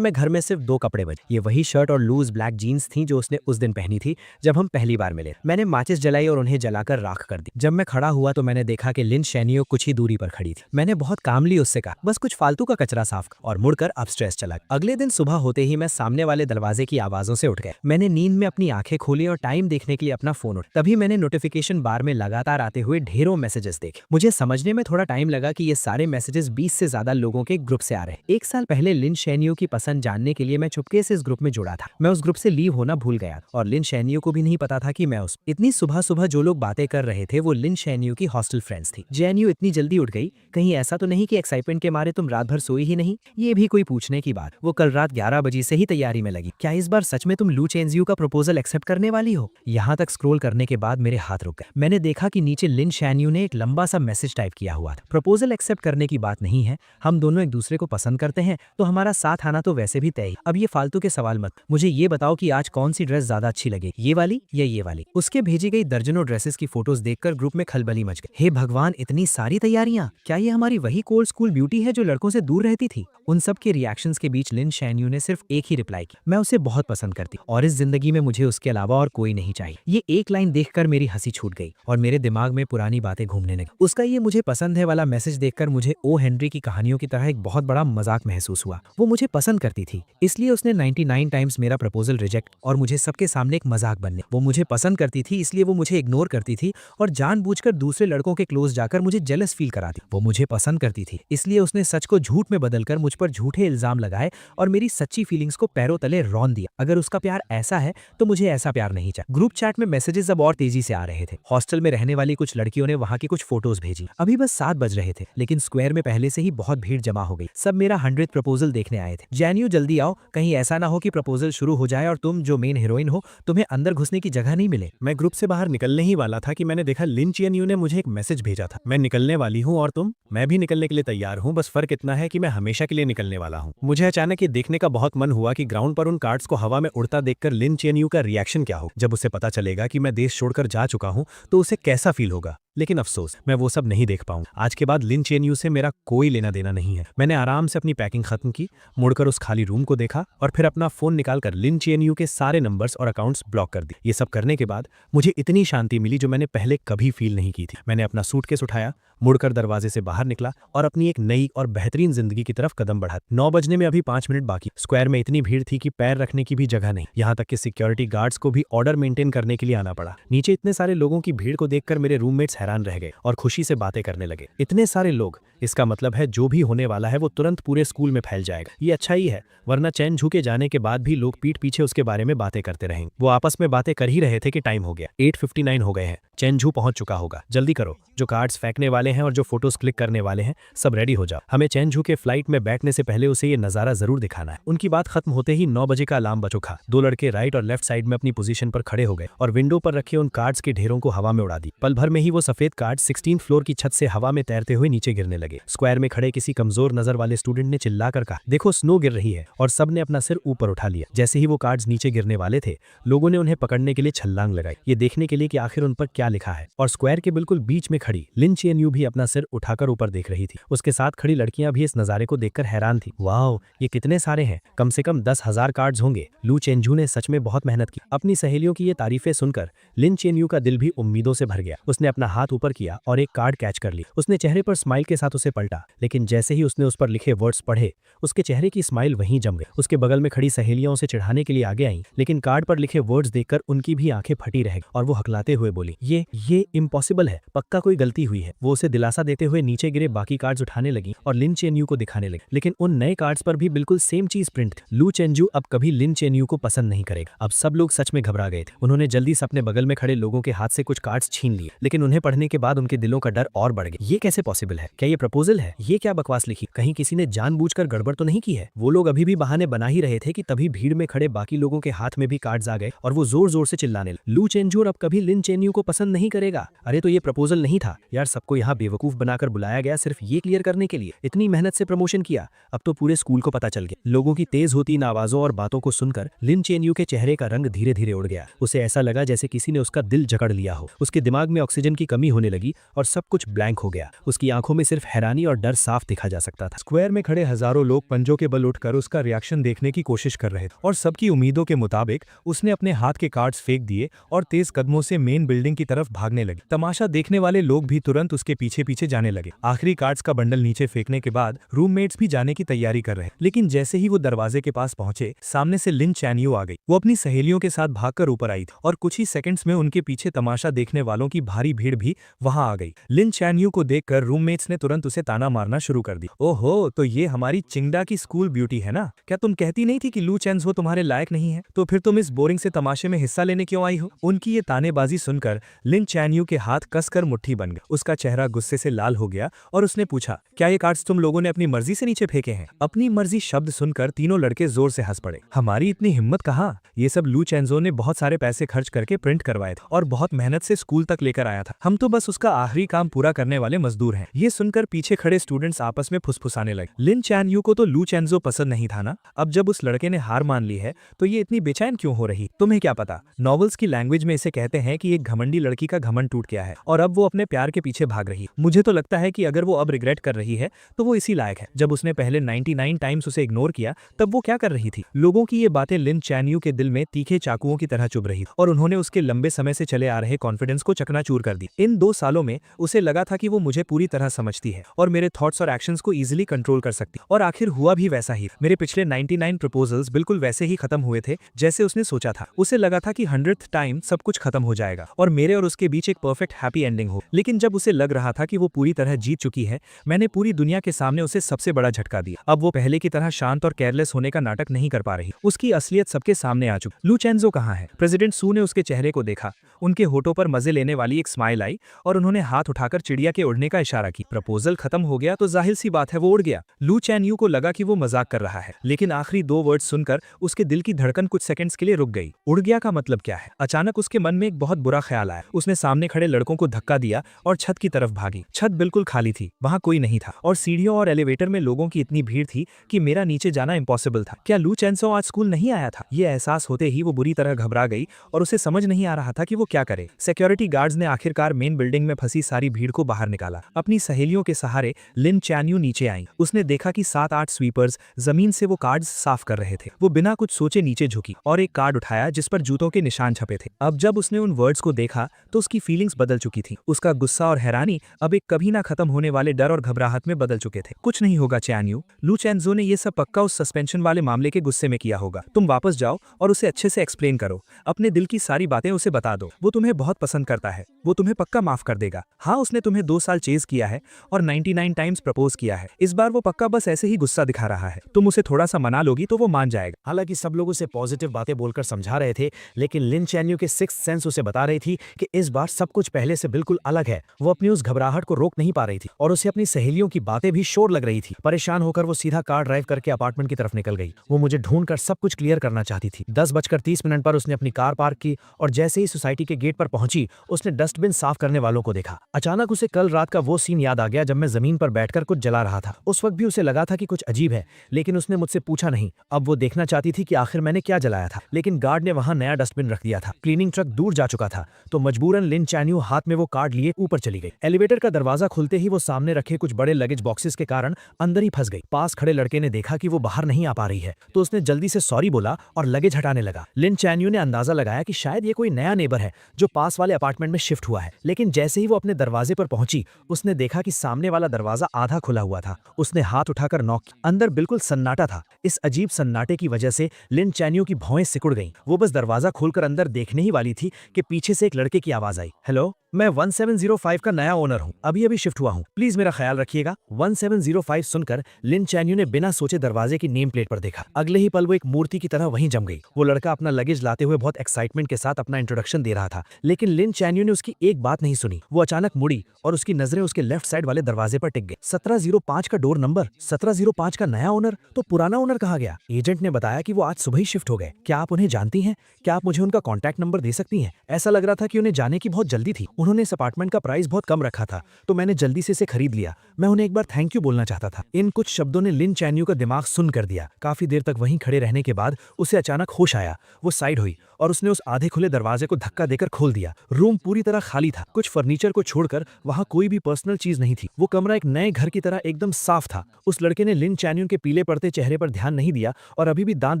में घर में सिर्फ 2 कपड़े बचे। ये वही शर्ट और लूज ब्लैक जीन्स थी जो उसने उस दिन पहनी थी जब हम पहली बार मिले। मैंने माचिस जलाई और उन्हें जलाकर राख कर दी। जब मैं खड़ा हुआ तो मैंने देखा कि लिन चैन-यू कुछ ही दूरी पर खड़ी थी। मैंने बहुत कामली उससे कहा, बस कुछ फालतू का कचरा साफ कर, और मुड़कर अपस्टेयर्स चला। अगले दिन सुबह होते ही मैं सामने वाले दरवाजे की आवाजों से उठ गया। मैंने नींद में अपनी आंखें खोली और टाइम देखने के लिए अपना फोन उठाया। तभी मैंने नोटिफिकेशन बार में लगातार आते हुए ढेरों मैसेजेस देखे। मुझे समझने में थोड़ा टाइम लगा कि ये सारे मैसेजेस 20 से ज्यादा लोगों के ग्रुप से आ रहे हैं। 1 साल पहले लिन चैन-यू की पसंद जानने के लिए मैं चुपके से इस ग्रुप में जुड़ा था। मैं उस ग्रुप से लीव होना भूल गया और लिन चैन-यू को भी नहीं पता था कि मैं उस इतनी सुबह सुबह जो लोग बातें कर रहे थे वो लिन चैन-यू की हॉस्टल फ्रेंड्स थी। चैन-यू इतनी जल्दी उठ गई, कहीं ऐसा तो नहीं कि एक्साइटमेंट के मारे तुम रात भर सोई ही नहीं? ये भी कोई पूछने की बात। वो कल रात 11 बजे से ही तैयारी में लगी। क्या इस बार सच में तुम लू चेन-जियू का प्रपोजल एक्सेप्ट करने वाली हो? यहाँ तक स्क्रॉल करने के बाद मेरे हाथ रुक गए। मैंने देखा कि नीचे लिन चैन-यू ने एक लंबा सा मैसेज टाइप किया हुआ था। प्रपोजल एक्सेप्ट करने की बात नहीं है, हम दोनों एक दूसरे को पसंद करते हैं तो हमारा साथ आना तो वैसे भी तय। अब ये फालतू के सवाल मत, मुझे ये बताओ कि आज कौन सी ड्रेस ज्यादा अच्छी लगेगी, ये वाली या ये ये वाली। उसके भेजी गई दर्जनों ड्रेसेस की फोटोज देखकर ग्रुप में खलबली मच गई। हे भगवान, इतनी सारी तैयारियां! क्या ये हमारी वही कोल्ड स्कूल ब्यूटी है जो लड़कों से दूर रहती थी? उन सब के रिएक्शंस के बीच लिन शैनयू ने सिर्फ एक ही रिप्लाई की, मैं उसे बहुत पसंद करती और इस जिंदगी में मुझे उसके अलावा और कोई नहीं चाहिए। ये एक लाइन देखकर मेरी हंसी छूट गई और मेरे दिमाग में पुरानी बातें घूमने लगी। उसका ये मुझे पसंद है वाला मैसेज देखकर मुझे ओ हेनरी की कहानियों की तरह एक बहुत बड़ा मजाक महसूस हुआ। वो मुझे पसंद करती थी, इसलिए उसने 99 टाइम्स मेरा प्रपोजल रिजेक्ट और मुझे सबके सामने एक मजाक बनने। वो मुझे पसंद करती थी, इसलिए वो मुझे इग्नोर करती थी और जानबूझकर दूसरे लड़कों के क्लोज जाकर मुझे जेलस फील कराती। वो मुझे पसंद करती थी, इसलिए उसने सच को झूठ में बदलकर मुझ पर झूठे इल्जाम लगाए और मेरी सच्ची फीलिंग्स को पैरों तले रौंद दिया। अगर उसका प्यार ऐसा है तो मुझे ऐसा प्यार नहीं चाहिए। ग्रुप चैट में मैसेजेस अब और तेजी से आ रहे थे। हॉस्टल में रहने वाली कुछ लड़कियों ने वहां की कुछ फोटोज भेजी। अभी बस 7 बज रहे थे, लेकिन स्क्वायर में पहले से ही बहुत भीड़ जमा हो गई। सब मेरा 100th प्रपोजल देखने आए थे। जैनियो जल्दी आओ, कहीं ऐसा ना हो कि प्रपोजल शुरू हो जाए और तुम जो मेन हीरोइन हो तुम्हें अंदर घुसने की जगह नहीं मिले। मैं ग्रुप से बाहर निकलने ही वाला था कि मैंने देखा लिन चियनयू ने मुझे एक मैसेज भेजा था, मैं निकलने वाली हूँ और तुम? मैं भी निकलने के लिए तैयार हूँ, बस फर्क इतना है कि मैं हमेशा के लिए निकलने वाला हूँ। मुझे अचानक ये देखने का बहुत मन हुआ कि ग्राउंड पर उन कार्ड्स को हवा में उड़ता देखकर लिन चियनयू का रिएक्शन क्या हो। जब उसे पता चलेगा कि मैं देश छोड़कर जा चुका हूँ तो उसे कैसा फील होगा। लेकिन अफसोस, मैं वो सब नहीं देख पाऊंगा। आज के बाद लिन चियनयू से मेरा कोई लेना देना नहीं है। मैंने आराम से अपनी पैकिंग खत्म की, मुड़कर उस खाली रूम को देखा और फिर अपना फोन निकालकर लिन चियनयू के सारे नंबर्स और अकाउंट्स ब्लॉक कर दिए। ये सब करने के बाद मुझे इतनी शांति मिली जो मैंने पहले कभी फील नहीं की थी। मैंने अपना सूटकेस उठाया, मुड़कर दरवाजे से बाहर निकला और अपनी एक नई और बेहतरीन जिंदगी की तरफ कदम बढ़ा। 9 बजने में अभी 5 मिनट बाकी। स्क्वायर में इतनी भीड़ थी कि पैर रखने की भी जगह नहीं। यहाँ तक कि सिक्योरिटी गार्ड्स को भी ऑर्डर मेंटेन करने के लिए आना पड़ा। नीचे इतने सारे लोगों की भीड़ को देखकर मेरे रूममेट्स हैरान रह गए और खुशी से बातें करने लगे। इतने सारे लोग, इसका मतलब है जो भी होने वाला है वो तुरंत पूरे स्कूल में फैल जाएगा। ये अच्छा ही है, वरना चैन झू के जाने के बाद भी लोग पीठ पीछे उसके बारे में बातें करते रहेंगे। वो आपस में बातें कर ही रहे थे कि टाइम हो गया। 8:59 हो गए हैं। चैन झू पहुंच चुका होगा। जल्दी करो, जो कार्ड्स फेंकने वाले हैं और जो फोटोज क्लिक करने वाले हैं सब रेडी हो जाओ। हमें चैन झू के फ्लाइट में बैठने से पहले उसे ये नजारा जरूर दिखाना है। उनकी बात खत्म होते ही 9 बजे का अलार्म बज उठा। 2 लड़के राइट और लेफ्ट साइड में अपनी पोजीशन पर खड़े हो गए और विंडो पर रखे उन कार्ड्स के ढेरों को हवा में उड़ा दी। पल भर में ही वो सफेद कार्ड 16th फ्लोर की छत से हवा में तैरते हुए नीचे गिरने लगे। स्क्वायर में खड़े किसी कमजोर नजर वाले स्टूडेंट ने चिल्लाकर कहा, देखो स्नो गिर रही है, और सबने अपना सिर ऊपर उठा लिया। जैसे ही वो कार्ड्स नीचे गिरने वाले थे, लोगों ने उन्हें पकड़ने के लिए छलांग लगाई, ये देखने के लिए कि आखिर उन पर क्या लिखा है। और स्क्वायर के बिल्कुल बीच में खड़ी लिन चियनयू भी अपना सिर उठाकर ऊपर देख रही थी। उसके साथ खड़ी लड़कियां भी इस नजारे को देखकर हैरान थी। वाओ, ये कितने सारे हैं, कम से कम 10,000 कार्ड्स होंगे। लू चेनझू ने सच में बहुत मेहनत की। अपनी सहेलियों की ये तारीफें सुनकर लिन चियनयू का दिल भी उम्मीदों से भर गया। उसने अपना हाथ ऊपर किया और एक कार्ड कैच कर ली। उसने चेहरे पर स्माइल के साथ उसे पलटा, लेकिन जैसे ही उसने उस पर लिखे वर्ड्स पढ़े, उसके चेहरे की स्माइल वहीं जम गई। उसके बगल में खड़ी सहेलियां उसे चिढ़ाने के लिए आगे आईं, लेकिन कार्ड पर लिखे वर्ड्स देखकर उनकी भी आंखें फटी रह गई और वो हकलाते हुए बोली, ये इम्पॉसिबल है, पक्का कोई गलती हुई है। वो उसे दिलासा देते हुए नीचे गिरे बाकी कार्ड्स उठाने लगी और लिन चेनयू को दिखाने लगी, लेकिन उन नए कार्ड्स पर भी बिल्कुल सेम चीज प्रिंट थी। लू चेनजू अब कभी लिन चेनयू को पसंद नहीं करेगा। अब सब लोग सच में घबरा गए थे। उन्होंने जल्दी से अपने बगल में खड़े लोगों के हाथ से कुछ कार्ड्स छीन लिए, लेकिन उन्हें पढ़ने के बाद उनके दिलों का डर और बढ़ गया। ये कैसे पॉसिबल है? क्या ये प्रपोजल है? ये क्या बकवास लिखी? कहीं किसी ने जानबूझकर गड़बड़ तो नहीं की है? वो लोग अभी भी बहाने बना ही रहे थे कि तभी भीड़ में खड़े बाकी लोगों के हाथ में भी कार्ड्स आ गए और वो जोर जोर से चिल्लाने लगे, लू चेनजू अब कभी लिन चेनयू को पसंद नहीं करेगा। अरे तो ये प्रपोजल नहीं था यार, सबको यहाँ बेवकूफ बनाकर बुलाया गया सिर्फ ये क्लियर करने के लिए। इतनी मेहनत से प्रमोशन किया, अब तो पूरे स्कूल को पता चल गया। लोगों की तेज होती इन आवाजों और बातों को सुनकर लिन चेनयू के चेहरे का रंग धीरे धीरे उड़ गया। उसे ऐसा लगा जैसे किसी ने उसका दिल जकड़ लिया हो। उसके दिमाग में ऑक्सीजन की कमी होने लगी और सब कुछ ब्लैंक हो गया। उसकी आंखों में सिर्फ हैरानी और डर साफ दिखा जा सकता था। स्क्वायर में खड़े हजारों लोग पंजों के बल उठकर उसका रिएक्शन देखने की कोशिश कर रहे थे और सबकी उम्मीदों के मुताबिक उसने अपने हाथ के कार्ड्स फेंक दिए और तेज कदमों से मेन बिल्डिंग की तरफ भागने लगे। तमाशा देखने वाले लोग भी तुरंत उसके पीछे पीछे जाने लगे। आखिरी कार्ड्स का बंडल नीचे फेंकने के बाद रूममेट्स भी जाने की तैयारी कर रहे, लेकिन जैसे ही वो दरवाजे के पास पहुंचे, सामने से लिन चैनयू आ गई। वो अपनी सहेलियों के साथ भागकर ऊपर आई थी और कुछ ही सेकंड्स में उनके पीछे तमाशा देखने वालों की भारी भीड़ भी वहां आ गई। लिन चैनयू को देखकर रूममेट्स ने तुरंत उसे ताना मारना शुरू कर दी। ओहो, तो ये हमारी चिंगडा की स्कूल ब्यूटी है ना? क्या तुम कहती नहीं थी कि लू चेनझू तुम्हारे लायक नहीं है? तो फिर तुम इस बोरिंग से तमाशे में हिस्सा लेने क्यों आई हो? उनकी ये तानेबाजी सुनकर लिन चैनयू के हाथ कसकर मुट्ठी बन गए। उसका चेहरा गुस्से से लाल हो गया और उसने पूछा, क्या ये कार्ड्स तुम लोगों ने अपनी मर्जी से नीचे फेंके हैं? अपनी मर्जी शब्द सुनकर तीनों लड़के जोर से हंस पड़े। हमारी इतनी हिम्मत कहाँ? ये सब लू चेंजो ने बहुत सारे पैसे खर्च करके प्रिंट करवाए थे और बहुत मेहनत से स्कूल तक लेकर आया था। हम तो बस उसका आखिरी काम पूरा करने वाले मजदूर हैं। ये सुनकर पीछे खड़े स्टूडेंट्स आपस में फुसफुसाने लगे। लिन चैन यू को तो लू चेंजो पसंद नहीं था ना। अब जब उस लड़के ने हार मान ली है तो ये इतनी बेचैन क्यों हो रही? तुम्हें क्या पता, नॉवेल्स की लैंग्वेज में इसे कहते हैं कि एक घमंडी लड़की का घमंड टूट गया है और अब वो अपने प्यार के पीछे भाग रही है। मुझे तो लगता है कि अगर वो अब रिग्रेट कर रही है तो वो इसी लायक है। जब उसने पहले 99 टाइम्स उसे इग्नोर किया तब वो क्या कर रही थी? लोगों की ये बातें लिन चैन यू के दिल में तीखे चाकुओं की तरह चुभ रही और उन्होंने उसके लंबे समय से चले आ रहे कॉन्फिडेंस को चकनाचूर कर दी। इन 2 सालों में उसे लगा था कि वो मुझे पूरी तरह समझती है और मेरे थॉट्स और एक्शंस को इजीली कंट्रोल कर सकती, और आखिर हुआ भी वैसा ही। मेरे पिछले 99 प्रपोजल्स बिल्कुल वैसे ही खत्म हुए थे जैसे उसने सोचा था। उसे लगा था कि 100th टाइम सब कुछ खत्म हो जाएगा और मेरे और उसके बीच एक परफेक्ट हैप्पी एंडिंग हो। लेकिन जब उसे लग रहा था कि वो पूरी तरह जीत चुकी है, मैंने पूरी दुनिया के सामने उसे सबसे बड़ा झटका दिया। अब वो पहले की तरह शांत और केयरलेस होने का नाटक नहीं कर पा रही। उसकी असलियत सबके सामने आ चुकी। लू चेंजो कहाँ है? प्रेसिडेंट सू ने उसके चेहरे को देखा। उनके होठों पर मजे लेने वाली एक स्माइल आई और उन्होंने हाथ उठाकर चिड़िया के उड़ने का इशारा की। प्रपोजल खत्म हो गया तो जाहिर सी बात है वो उड़ गया। लू चैन यू को लगा कि वो मजाक कर रहा है, लेकिन आखिरी 2 वर्ड सुनकर उसके दिल की धड़कन कुछ सेकंड्स के लिए रुक गई। उड़ गया का मतलब क्या है? अचानक उसके मन में एक बहुत बुरा ख्याल आया। उसने सामने खड़े लड़कों को धक्का दिया और छत की तरफ भागी। छत बिल्कुल खाली थी, वहां कोई नहीं था और सीढ़ियों और एलिवेटर में लोगों की इतनी भीड़ थी कि मेरा नीचे जाना इम्पॉसिबल था। क्या लू चेंजो आज स्कूल नहीं आया था? ये एहसास होते ही वो बुरी तरह घबरा गई और उसे समझ नहीं आ रहा था कि वो क्या करे। सिक्योरिटी गार्ड्स ने आखिरकार मेन बिल्डिंग में फंसी सारी भीड़ को बाहर निकाला। अपनी सहेलियों के सहारे लिन चैन यू नीचे आई। उसने देखा कि 7-8 स्वीपर्स जमीन से वो कार्ड्स साफ कर रहे थे। वो बिना कुछ सोचे नीचे झुकी और एक कार्ड उठाया जिस पर जूतों के निशान छपे थे। अब जब उसने उन वर्ड्स को देखा तो उसकी फीलिंग्स बदल चुकी थी। उसका गुस्सा और हैरानी अब एक कभी ना खत्म होने वाले डर और घबराहट में बदल चुके थे। कुछ नहीं होगा चैन यू, लू चेंजो ने ये सब पक्का उस सस्पेंशन वाले मामले के गुस्से में किया होगा। तुम वापस जाओ और उसे अच्छे से एक्सप्लेन करो। अपने दिल की सारी बातें उसे बता दो। वो तुम्हें बहुत पसंद करता है, वो तुम्हें पक्का माफ कर देगा। हाँ, उसने तुम्हें 2 साल चेज किया है और 99 टाइम्स प्रपोज किया है। इस बार वो पक्का बस ऐसे ही गुस्सा दिखा रहा है। तुम उसे थोड़ा सा मना लोगी तो वो मान जाएगा। हालांकि सब लोग उसे पॉजिटिव बातें बोलकर समझा रहे थे, लेकिन लिन चैन यू के सिक्स्थ सेंस उसे बता रही थी कि इस बार सब कुछ पहले से बिल्कुल अलग है। वो अपनी उस घबराहट को रोक नहीं पा रही थी और उसे अपनी सहेलियों की बातें भी शोर लग रही थी। परेशान होकर वो सीधा कार ड्राइव करके अपार्टमेंट की तरफ निकल गई। वो मुझे ढूंढकर सब कुछ क्लियर करना चाहती थी। 10:30 पर उसने अपनी कार पार्क की और जैसे ही सोसाइटी के गेट पर पहुंची उसने डस्टबिन साफ करने वालों को देखा। अचानक उसे कल रात का वो सीन याद आ गया जब मैं जमीन पर बैठकर कुछ जला रहा था। उस वक्त भी उसे लगा था कि कुछ अजीब है, लेकिन उसने मुझसे पूछा नहीं। अब वो देखना चाहती थी कि आखिर मैंने क्या जलाया था, लेकिन गार्ड ने वहां नया डस्टबिन रख दिया था। क्लीनिंग ट्रक दूर जा चुका था तो मजबूरन लिन चैन यू हाथ में वो कार्ड लिए ऊपर चली गई। एलिवेटर का दरवाजा खुलते ही वो सामने रखे कुछ बड़े लगेज बॉक्सेस के कारण अंदर ही फंस गई। पास खड़े लड़के ने देखा कि वो बाहर नहीं आ पा रही है तो उसने जल्दी से सॉरी बोला और लगेज हटाने लगा। लिन चैन यू ने अंदाजा लगाया कि शायद ये कोई नया नेबर है जो पास वाले अपार्टमेंट में शिफ्ट हुआ है, लेकिन जैसे ही वो अपने दरवाजे पर पहुंची उसने देखा कि सामने वाला दरवाजा आधा खुला हुआ था। उसने हाथ उठाकर नॉक किया। अंदर बिल्कुल सन्नाटा था। इस अजीब सन्नाटे की वजह से लिन चैन यू की भौएं सिकुड़ गईं। वो बस दरवाजा खोलकर अंदर देखने ही वाली थी कि पीछे से एक लड़के की आवाज आई, हेलो, मैं 1705 का नया ओनर हूँ, अभी शिफ्ट हुआ हूँ, प्लीज मेरा ख्याल रखिएगा। 1705 सुनकर लिन चैन यू ने बिना सोचे दरवाजे की नेम प्लेट पर देखा। अगले ही पल वो एक मूर्ति की तरह वहीं जम गई। वो लड़का अपना लगेज लाते हुए बहुत एक्साइटमेंट के साथ अपना इंट्रोडक्शन दे रहा था, लेकिन लिन चैन यू ने उसकी एक बात नहीं सुनी। वो अचानक मुड़ी और उसकी नजरें उसके लेफ्ट साइड वाले दरवाजे पर टिक गई। 1705 का डोर नंबर, 1705 का नया ओनर, तो पुराना ओनर कहाँ गया? एजेंट ने बताया कि वो आज सुबह ही शिफ्ट हो गए। क्या आप उन्हें जानती हैं? क्या आप मुझे उनका कॉन्टैक्ट नंबर दे सकती हैं? ऐसा लग रहा था कि उन्हें जाने की बहुत जल्दी थी। उन्होंने इस अपार्टमेंट का प्राइस बहुत कम रखा था तो मैंने जल्दी से इसे खरीद लिया। मैं उन्हें एक बार थैंक यू बोलना चाहता था। इन कुछ शब्दों ने लिन चैन यू का दिमाग सुन कर दिया। काफी देर तक वहीं खड़े रहने के बाद उसे अचानक होश आया। वो साइड हुई और उसने उस आधे खुले दरवाजे को धक्का देकर खोल दिया। रूम पूरी तरह खाली था। कुछ फर्नीचर को छोड़कर वहां कोई भी पर्सनल चीज नहीं थी। वो कमरा एक नए घर की तरह एकदम साफ था। उस लड़के ने लिन चैन यू के पीले पड़ते चेहरे पर ध्यान नहीं दिया और अभी भी दांत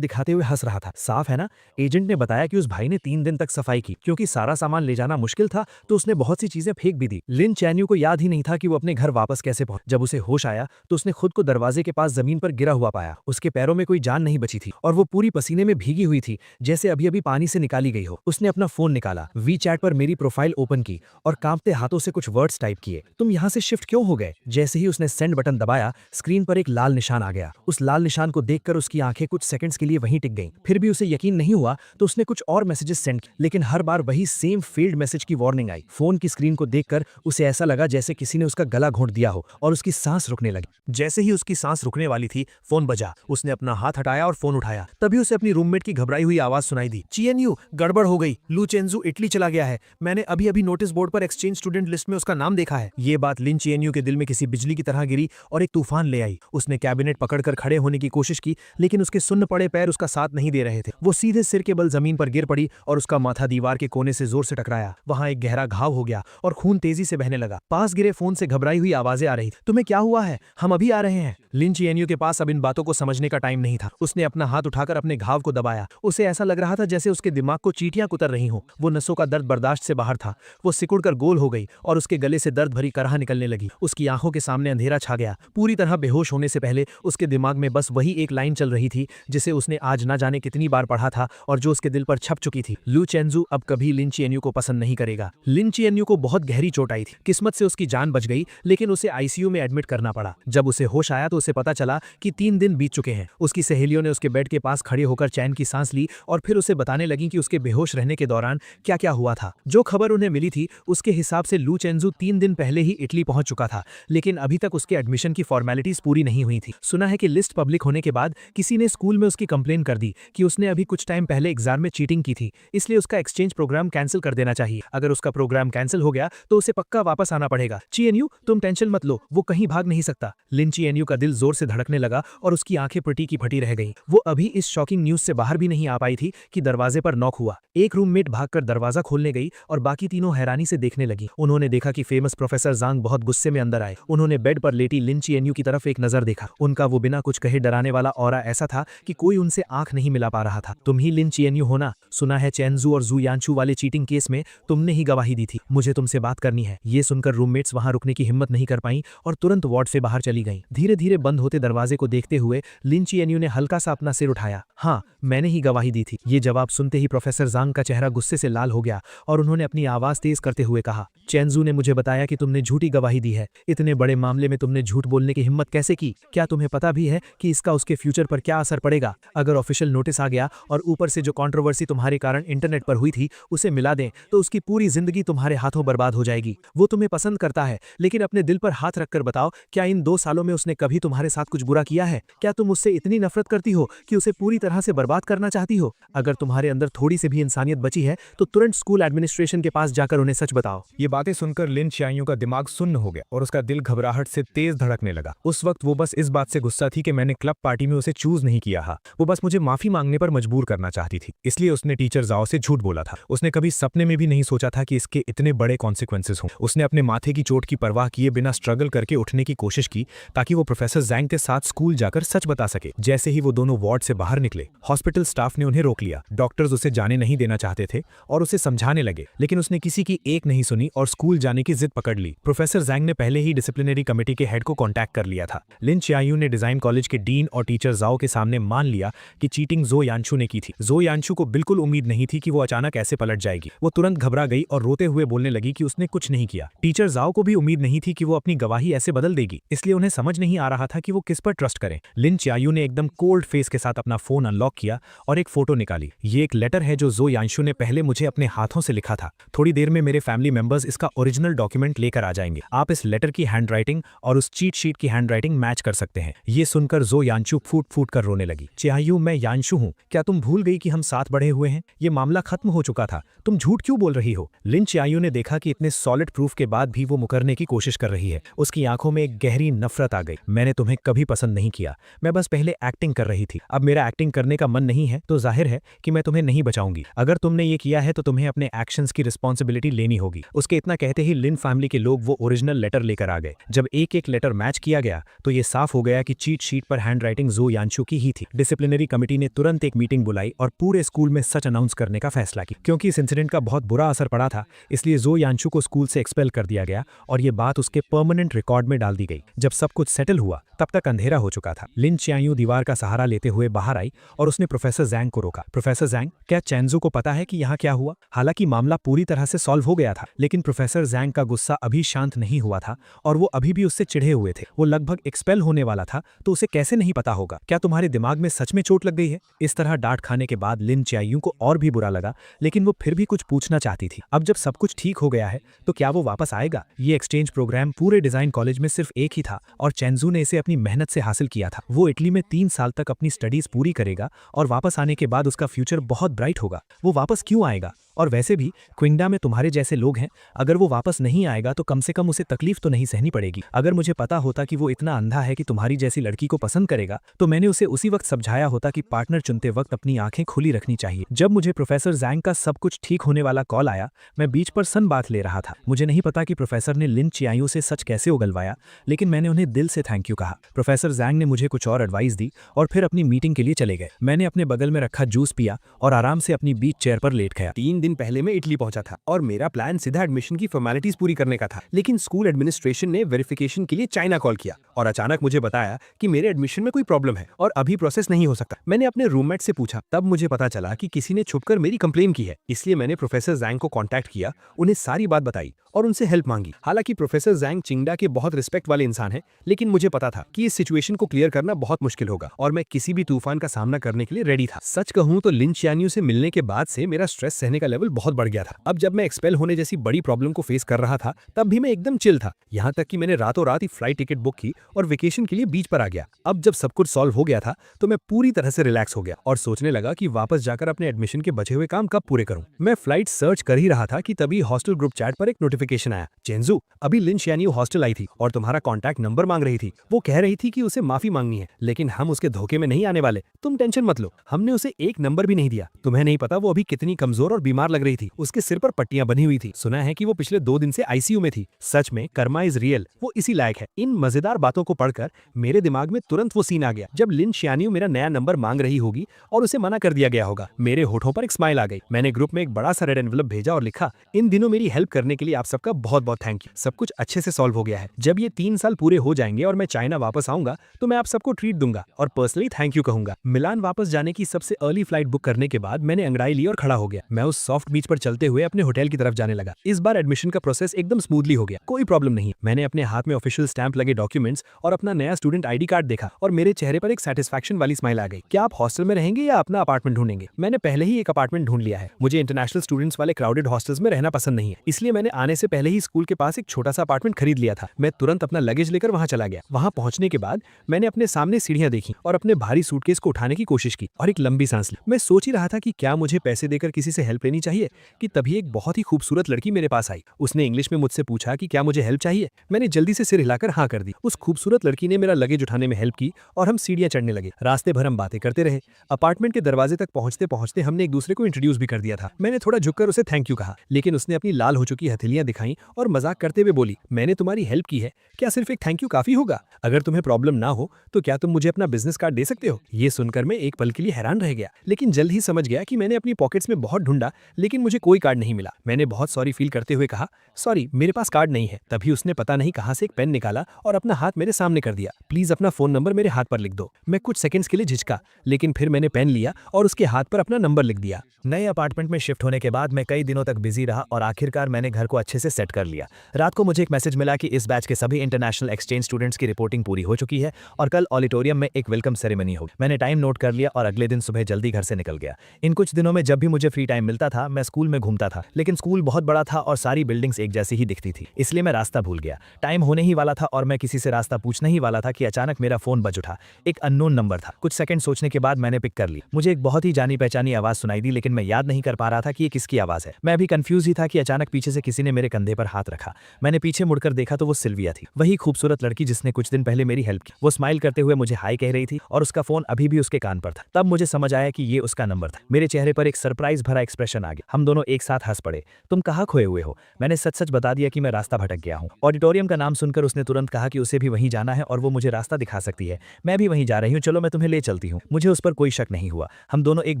दिखाते हुए हंस रहा था। साफ है ना? एजेंट ने बताया कि उस भाई ने 3 दिन तक सफाई की क्योंकि सारा सामान ले जाना मुश्किल था तो उसने बहुत सी चीजें फेंक भी दी। लिन चैन यू को याद ही नहीं था कि वो अपने घर वापस कैसे पहुंचा। जब उसे होश आया तो उसने खुद को दरवाजे के पास जमीन पर गिरा हुआ पाया। उसके पैरों में कोई जान नहीं बची थी और वो पूरी पसीने में भीगी हुई थी, जैसे अभी अभी पानी से निकाली गई हो। उसने अपना फोन निकाला, वी चैट पर मेरी प्रोफाइल ओपन की और कांपते हाथों से कुछ वर्ड्स टाइप किए। तुम यहाँ से शिफ्ट क्यों हो गए? जैसे ही उसने सेंड बटन दबाया, स्क्रीन पर एक लाल निशान आ गया। उस लाल निशान को देखकर उसकी आंखें कुछ सेकंड्स के लिए वहीं टिक गईं। फिर भी उसे यकीन नहीं हुआ तो उसने कुछ और मैसेजेस सेंड किए, लेकिन हर बार वही सेम फेल्ड मैसेज की वार्निंग आई। फोन की स्क्रीन को देखकर उसे ऐसा लगा जैसे किसी ने उसका गला घोंट दिया हो और उसकी सांस रुकने लगी। जैसे ही उसकी सांस रुकने वाली थी, फोन बजा। उसने अपना हाथ हटाया और फोन उठाया। तभी उसे अपनी रूममेट की घबराई हुई आवाज सुनाई दी। चीएनयू, गड़बड़ हो गई। लू चेंजू इटली चला गया है। मैंने अभी अभी नोटिस बोर्ड पर एक्सचेंज स्टूडेंट लिस्ट में उसका नाम देखा है। ये बात लिन चीएनयू के दिल में किसी बिजली की तरह गिरी और एक तूफान ले आई। उसने कैबिनेट पकड़कर खड़े होने की कोशिश की, लेकिन उसके सुन्न पड़े पैर उसका साथ नहीं दे रहे थे। वो सीधे सिर के बल जमीन पर गिर पड़ी और उसका माथा दीवार के कोने से जोर से टकराया। वहां एक गहरा घाव हो गया और खून तेजी से बहने लगा। पास गिरे फोन से घबराई हुई आवाजें आ रही। तुम्हें क्या हुआ है? हम अभी आ रहे हैं। लिन चीएनयू के पास अब इन बातों को समझने का टाइम नहीं था। उसने अपना हाथ उठाकर अपने घाव को दबाया। उसे ऐसा लग रहा था जैसे उसके दिमाग को चींटियां कुतर रही हों। वो नसों का दर्द बर्दाश्त से बाहर था। वो सिकुड़कर गोल हो गई और उसके गले से दर्द भरी कराह निकलने लगी। उसकी आंखों के सामने अंधेरा छा गया। पूरी तरह बेहोश होने से पहले उसके दिमाग में बस वही एक लाइन चल रही थी जिसे उसने आज ना जाने कितनी बार पढ़ा था और जो उसके दिल पर छप चुकी थी। लू चेंजू अब कभी लिन चीएनयू को पसंद नहीं करेगा। लिन चीएनयू को बहुत गहरी चोट आई थी। किस्मत से उसकी जान बच गई, लेकिन उसे आईसीयू में एडमिट करना पड़ा। जब उसे होश आया तो उसे पता चला कि 3 दिन बीत चुके हैं। उसकी सहेलियों ने उसके बेड के पास खड़े होकर चैन की सांस ली और फिर उसे बताने लगी कि उसके बेहोश रहने के दौरान क्या क्या हुआ था। जो खबर उन्हें मिली थी उसके हिसाब से लू चेंजू 3 दिन पहले ही इटली पहुंच चुका था, लेकिन अभी तक उसके एडमिशन की फॉर्मेलिटीज पूरी नहीं हुई थी। सुना है कि लिस्ट पब्लिक होने के बाद किसी ने स्कूल में उसकी कंप्लेन कर दी कि उसने अभी कुछ टाइम पहले एग्जाम में चीटिंग की थी, इसलिए उसका एक्सचेंज प्रोग्राम कैंसिल कर देना चाहिए। अगर उसका प्रोग्राम कैंसिल हो गया तो उसे पक्का वापस आना पड़ेगा। चीएनयू, तुम टेंशन मत लो, वो कहीं भाग नहीं सकता। लिन चीएनयू का दिल जोर से धड़कने लगा और उसकी आंखें फटी की फटी रह गईं। वो अभी इस शॉकिंग न्यूज से बाहर भी नहीं आ पाई थी कि दरवाजे पर नॉक हुआ। एक रूममेट भागकर दरवाजा खोलने गई और बाकी तीनों हैरानी से देखने लगी। उन्होंने देखा कि फेमस प्रोफेसर जांग बहुत गुस्से में अंदर आए। उन्होंने बेड पर लेटी लिन चीएनयू की तरफ एक नजर देखा। उनका वो बिना कुछ कहे डराने वाला ऑरा ऐसा था कि कोई उनसे आंख नहीं मिला पा रहा था। तुम ही लिन चीएनयू हो ना? सुना है चेंजू और जू यानचू वाले चीटिंग केस में तुमने ही गवाही दी थी। मुझे तुमसे बात करनी है। ये सुनकर रूममेट्स वहां रुकने की हिम्मत नहीं कर पाई और तुरंत वार्ड से बाहर चली गईं। धीरे धीरे बंद होते दरवाजे को देखते हुए लिन चीएनयू ने हल्का सा अपना सिर उठाया। हाँ, मैंने ही गवाही दी थी। ये जवाब सुनते ही प्रोफेसर जांग का चेहरा गुस्से से लाल हो गया और उन्होंने अपनी आवाज तेज करते हुए कहा, चेंजू ने मुझे बताया कि तुमने झूठी गवाही दी है। इतने बड़े मामले में तुमने झूठ बोलने की हिम्मत कैसे की? क्या तुम्हें पता भी है कि इसका उसके फ्यूचर पर क्या असर पड़ेगा? अगर ऑफिशियल नोटिस आ गया और ऊपर से जो कंट्रोवर्सी तुम्हारे कारण इंटरनेट पर हुई थी उसे मिला दें तो उसकी पूरी जिंदगी तुम्हारे हाथों बर्बाद हो जाएगी। वो तुम्हें पसंद करता है, लेकिन अपने दिल पर हाथ रखकर बताओ, क्या इन 2 सालों में उसने कभी तुम्हारे साथ कुछ बुरा किया है? क्या तुम उससे इतनी नफरत करती हो कि उसे पूरी तरह से बर्बाद करना चाहती हो? अगर तुम्हारे अंदर थोड़ी सी भी इंसानियत बची है तो तुरंत स्कूल एडमिनिस्ट्रेशन के पास जाकर उन्हें सच बताओ। ये बातें सुनकर लिन चीएनयू का दिमाग सुन्न हो गया और उसका दिल घबराहट से तेज धड़कने लगा। उस वक्त वो बस इस बात से गुस्सा थी कि मैंने क्लब पार्टी में उसे चूज नहीं किया था। वो बस मुझे माफी मांगने पर मजबूर करना चाहती थी, इसलिए उसने टीचर जाओ से झूठ बोला था। उसने कभी सपने में भी नहीं सोचा था कि इसके इतने बड़े कॉन्सिक्वेंसेस हों। उसने अपने माथे की चोट की परवाह किए बिना स्ट्रगल करके उठने की कोशिश की ताकि वो प्रोफेसर जैंग के साथ स्कूल जाकर सच बता सके। जैसे ही वो दोनों वार्ड से बाहर निकले, हॉस्पिटल स्टाफ ने उन्हें रोक लिया। डॉक्टर्स उसे जाने नहीं देना चाहते थे और उसे समझाने लगे, लेकिन उसने किसी की एक नहीं सुनी और स्कूल जाने की जिद पकड़ ली। प्रोफेसर जैंग ने पहले ही डिसिप्लिनरी कमेटी के हेड को कांटेक्ट कर लिया था। लिन चीएनयू ने डिजाइन कॉलेज के डीन और टीचर जाओ के सामने मान लिया कि चीटिंग जो यानचू ने की थी। जो यानचू को बिल्कुल उम्मीद नहीं थी कि वो अचानक ऐसे पलट जाएगी। वो तुरंत घबरा गई और रोते हुए बोलने लगी कि उसने कुछ नहीं किया। टीचर जाओ को भी उम्मीद नहीं थी कि वो अपनी गवाही ऐसे बदल देगी, इसलिए उन्हें समझ नहीं आ रहा था कि वो किस पर ट्रस्ट करें। लिन चीएनयू ने एकदम कोल्ड फेस के साथ अपना फोन अनलॉक किया और एक फोटो निकाली। ये एक लेटर है जो यानचू ने पहले मुझे अपने हाथों से लिखा था। थोड़ी देर में मेरे फैमिली मेंबर्स इसका ओरिजिनल डॉक्यूमेंट लेकर आ जाएंगे। आप इस लेटर की हैंडराइटिंग और उस चीट शीट की हैंडराइटिंग मैच कर सकते हैं। ये सुनकर जो यानचू फूट फूट कर रोने लगी। चीएनयू, मैं यानचू हूँ। क्या तुम भूल गई कि हम साथ बढ़े हुए हैं? ये मामला खत्म हो चुका था। तुम झूठ क्यों बोल रही हो? लिन चीएनयू ने देखा कि इतने सॉलिड प्रूफ के बाद भी वो मुकरने की कोशिश कर रही है। उसकी आंखों में एक गहरी नफरत आ गई। मैंने तुम्हें कभी पसंद नहीं किया। मैं बस पहले एक्टिंग कर रही थी। अब मेरा एक्टिंग करने का मन नहीं है तो जाहिर है कि मैं तुम्हें नहीं बचाऊंगी। अगर तुमने ये किया है तो तुम्हें अपने एक्शंस की रिस्पॉन्सिबिलिटी लेनी होगी। उसके इतना कहते ही लिन फैमिली के लोग वो ओरिजिनल लेटर लेकर आ गए। जब एक एक लेटर मैच किया गया तो ये साफ हो गया कि चीट शीट पर हैंडराइटिंग जो यानचू की ही थी। डिसिप्लिनरी कमेटी ने तुरंत एक मीटिंग बुलाई और पूरे स्कूल में सच अनाउंस करने का फैसला किया। क्योंकि इस इंसिडेंट का बहुत बुरा असर पड़ा था, इसलिए जो यानचू को स्कूल से एक्सपेल कर दिया गया और ये बात उसके परमानेंट रिकॉर्ड में डाल दी गई। जब सब कुछ सेटल हुआ तब तक अंधेरा हो चुका था। लिन चीएनयू दीवार का सहारा लेते हुए बाहर आई और उसने प्रोफेसर जैंग को रोका। प्रोफेसर जैंग, क्या चैंजू को पता है कि यहाँ क्या हुआ? हालांकि मामला पूरी तरह से सॉल्व हो गया था, लेकिन प्रोफेसर जैंग का गुस्सा अभी शांत नहीं हुआ था और वो अभी भी उससे चिढ़े हुए थे। वो लगभग एक्सपेल होने वाला था, तो उसे कैसे नहीं पता होगा? क्या तुम्हारे दिमाग में सच में चोट लग गई है? इस तरह डांट खाने के बाद लिन च्यायू को और भी बुरा लगा, लेकिन वो फिर भी कुछ पूछना चाहती थी। अब जब सब कुछ ठीक हो गया है, तो क्या वो वापस आएगा? ये एक्सचेंज प्रोग्राम पूरे डिजाइन कॉलेज में सिर्फ एक ही था और चैंजू ने इसे अपनी मेहनत से हासिल किया था। वो इटली में 3 साल तक अपनी स्टडीज पूरी करेगा और वापस आने के बाद उसका फ्यूचर बहुत ब्राइट होगा। वो वापस क्यों आएगा? और वैसे भी क्विंगडा में तुम्हारे जैसे लोग हैं, अगर वो वापस नहीं आएगा तो कम से कम उसे तकलीफ तो नहीं सहनी पड़ेगी। अगर मुझे पता होता कि वो इतना अंधा है कि तुम्हारी जैसी लड़की को पसंद करेगा, तो मैंने उसे उसी वक्त समझाया होता कि पार्टनर चुनते वक्त अपनी आंखें खुली रखनी चाहिए। जब मुझे प्रोफेसर जैंग का सब कुछ ठीक होने वाला कॉल आया, मैं बीच पर सन बात ले रहा था। मुझे नहीं पता कि प्रोफेसर ने लिन च्यायू से सच कैसे उगलवाया, लेकिन मैंने उन्हें दिल से थैंक यू कहा। प्रोफेसर जैंग ने मुझे कुछ और एडवाइस दी और फिर अपनी मीटिंग के लिए चले गए। मैंने अपने बगल में रखा जूस पिया और आराम से अपनी बीच चेयर पर लेट गया। 3 दिन पहले मैं इटली पहुंचा था और मेरा प्लान सीधा एडमिशन की फॉर्मेलिटीज पूरी करने का था, लेकिन स्कूल एडमिनिस्ट्रेशन ने वेरिफिकेशन के लिए चाइना कॉल किया और अचानक मुझे बताया कि मेरे एडमिशन में कोई प्रॉब्लम है और अभी प्रोसेस नहीं हो सकता। मैंने अपने रूममेट से पूछा, तब मुझे पता चला कि किसी ने छुपकर मेरी कंप्लेन की है। इसलिए मैंने प्रोफेसर जैंग को कांटेक्ट किया, उन्हें सारी बात बताई और उनसे हेल्प मांगी। हालांकि प्रोफेसर जैंग चिंगडा के बहुत रिस्पेक्ट वाले इंसान हैं, लेकिन मुझे पता था कि इस सिचुएशन को क्लियर करना बहुत मुश्किल होगा और मैं किसी भी तूफान का सामना करने के लिए रेडी था। सच कहूं तो लिन च्यायू से मिलने के बाद से मेरा स्ट्रेस सहने का लेवल बहुत बढ़ गया था। अब जब मैं एक्सपेल होने जैसी बड़ी प्रॉब्लम को फेस कर रहा था, तब भी मैं एकदम चिल था। यहाँ तक कि मैंने रातों रात ही फ्लाइट टिकट बुक की और वेकेशन के लिए बीच पर आ गया। अब जब सब कुछ सॉल्व हो गया था, तो मैं पूरी तरह से रिलैक्स हो गया और सोचने लगा कि वापस जाकर अपने एडमिशन के बचे हुए काम कब पूरे करूं। मैं फ्लाइट सर्च कर ही रहा था कि तभी हॉस्टल ग्रुप चैट पर एक नोटिफिकेशन आया, चेंजू, अभी लिन च्यायू हॉस्टल आई थी और तुम्हारा कॉन्टैक्ट नंबर मांग रही थी। वो कह रही थी कि उसे माफी मांगनी है, लेकिन हम उसके धोखे में नहीं आने वाले, तुम टेंशन मत लो। हमने उसे एक नंबर भी नहीं दिया। तुम्हें नहीं पता वो अभी कितनी कमजोर और बीमार लग रही थी। उसके सिर पर पट्टियां बनी हुई थी। सुना है कि वो पिछले 2 दिन से आईसीयू में थी। सच में कर्मा इज रियल, वो इसी लायक है। इन मजेदार बातों को पढ़कर मेरे दिमाग में तुरंत वो सीन आ गया जब लिन च्यायू मेरा नया नंबर मांग रही होगी और उसे मना कर दिया गया होगा। मेरे होठों पर एक स्माइल आ गई। मैंने ग्रुप में एक बड़ा सा रेड एनवेलप भेजा और लिखा, इन दिनों मेरी हेल्प करने के लिए आप सबका बहुत बहुत थैंक यू। सब कुछ अच्छे से सॉल्व हो गया है। जब ये 3 साल पूरे हो जाएंगे और मैं चाइना वापस आऊंगा, तो मैं आप सबको ट्रीट दूंगा और पर्सनली थैंक यू कहूंगा। मिलान वापस जाने की सबसे अर्ली फ्लाइट बुक करने के बाद मैंने अंगड़ाई ली और खड़ा हो गया। मैं उस सॉफ्ट बीच पर चलते हुए अपने होटल की तरफ जाने लगा। इस बार एडमिशन का प्रोसेस एकदम स्मूथली हो गया, कोई प्रॉब्लम नहीं। मैंने अपने हाथ में ऑफिशियल स्टैंप लगे डॉक्यूमेंट्स और अपना नया स्टूडेंट आईडी कार्ड देखा और मेरे चेहरे पर एक सेटिस्फैक्शन वाली स्माइल आ गई। क्या आप हॉस्टल में रहेंगे या अपना अपार्टमेंट ढूंढेंगे? मैंने पहले ही एक अपार्टमेंट ढूंढ लिया है। मुझे इंटरनेशनल स्टूडेंट्स वाले क्राउडेड हॉस्टल्स में रहना पसंद नहीं है, इसलिए मैंने आने से पहले ही स्कूल के पास एक छोटा सा अपार्टमेंट खरीद लिया था। मैं तुरंत अपना लगेज लेकर वहां चला गया। वहां पहुंचने के बाद मैंने अपने सामने सीढ़ियां देखी और अपने भारी सूटकेस को उठाने की कोशिश की और एक लंबी सांस ली। मैं सोच ही रहा था कि क्या मुझे पैसे देकर किसी से हेल्प लेनी चाहिए कि तभी एक बहुत ही खूबसूरत लड़की मेरे पास आई। उसने इंग्लिश में मुझसे पूछा कि क्या मुझे हेल्प चाहिए। मैंने जल्दी से सिर हिलाकर हाँ कर दी। उस खूबसूरत लड़की ने मेरा लगेज उठाने में हेल्प की और हम सीढ़ियां चढ़ने लगे। रास्ते भर हम बातें करते रहे। अपार्टमेंट के दरवाजे तक पहुंचते पहुंचते हमने एक दूसरे को इंट्रोड्यूस भी कर दिया था। मैंने थोड़ा झुककर उसे थैंक यू कहा, लेकिन उसने अपनी लाल हो चुकी हथेलियां दिखाई और मजाक करते हुए बोली, मैंने तुम्हारी हेल्प की है, क्या सिर्फ एक थैंक यू काफी होगा? अगर तुम्हें प्रॉब्लम ना हो तो क्या तुम मुझे अपना बिजनेस कार्ड दे सकते हो? ये सुनकर मैं एक पल के लिए हैरान रह गया, लेकिन जल्द ही समझ गया कि मैंने अपनी पॉकेट्स में बहुत ढूंढा, लेकिन मुझे कोई कार्ड नहीं मिला। मैंने बहुत सॉरी फील करते हुए कहा, सॉरी मेरे पास कार्ड नहीं है। तभी उसने पता नहीं कहां से एक पेन निकाला और अपना हाथ मेरे सामने कर दिया। प्लीज अपना फोन नंबर मेरे हाथ पर लिख दो। मैं कुछ सेकंड्स के लिए झिझका, लेकिन फिर मैंने पेन लिया और उसके हाथ पर अपना नंबर लिख दिया। नए अपार्टमेंट में शिफ्ट होने के बाद मैं कई दिनों तक बिजी रहा और आखिरकार मैंने घर को अच्छे से सेट कर लिया। रात को मुझे एक मैसेज मिला कि इस बैच के सभी इंटरनेशनल एक्सचेंज स्टूडेंट्स की रिपोर्टिंग पूरी हो चुकी है और कल ऑडिटोरियम में एक वेलकम सेरेमनी होगी। मैंने टाइम नोट कर लिया और अगले दिन सुबह जल्दी घर से निकल गया। इन कुछ दिनों में जब भी मुझे फ्री टाइम मिलता था, मैं स्कूल में घूमता था, लेकिन स्कूल बहुत बड़ा था और सारी बिल्डिंग्स एक जैसी ही दिखती थी, इसलिए मैं रास्ता भूल गया। टाइम होने ही वाला था और मैं किसी से रास्ता पूछने ही वाला था कि अचानक मेरा फोन बज उठा। एक अननोन नंबर था। कुछ सेकंड सोचने के बाद मैंने पिक कर ली। मुझे एक बहुत ही जानी पहचानी आवाज सुनाई दी, लेकिन मैं याद नहीं कर पा रहा था कि ये किसकी आवाज है। मैं अभी कंफ्यूज ही था कि अचानक पीछे से किसी ने मेरे कंधे पर हाथ रखा। मैंने पीछे मुड़कर देखा तो वो सिल्विया थी, वही खूबसूरत लड़की जिसने कुछ दिन पहले मेरी हेल्प की। वो स्माइल करते हुए मुझे हाय कह रही थी और उसका फोन अभी भी उसके कान पर था। तब मुझे समझ आया कि ये उसका नंबर था। मेरे चेहरे पर एक सरप्राइज भरा एक्सप्रेशन रिएक्शन आ गया। हम दोनों एक साथ हंस पड़े। तुम कहाँ खोए हुए हो? मैंने सच सच बता दिया कि मैं रास्ता भटक गया हूँ। ऑडिटोरियम का नाम सुनकर उसने तुरंत कहा कि उसे भी वहीं जाना है और वो मुझे रास्ता दिखा सकती है। मैं भी वहीं जा रही हूँ, चलो मैं तुम्हें ले चलती हूँ। मुझे उस पर कोई शक नहीं हुआ। हम दोनों एक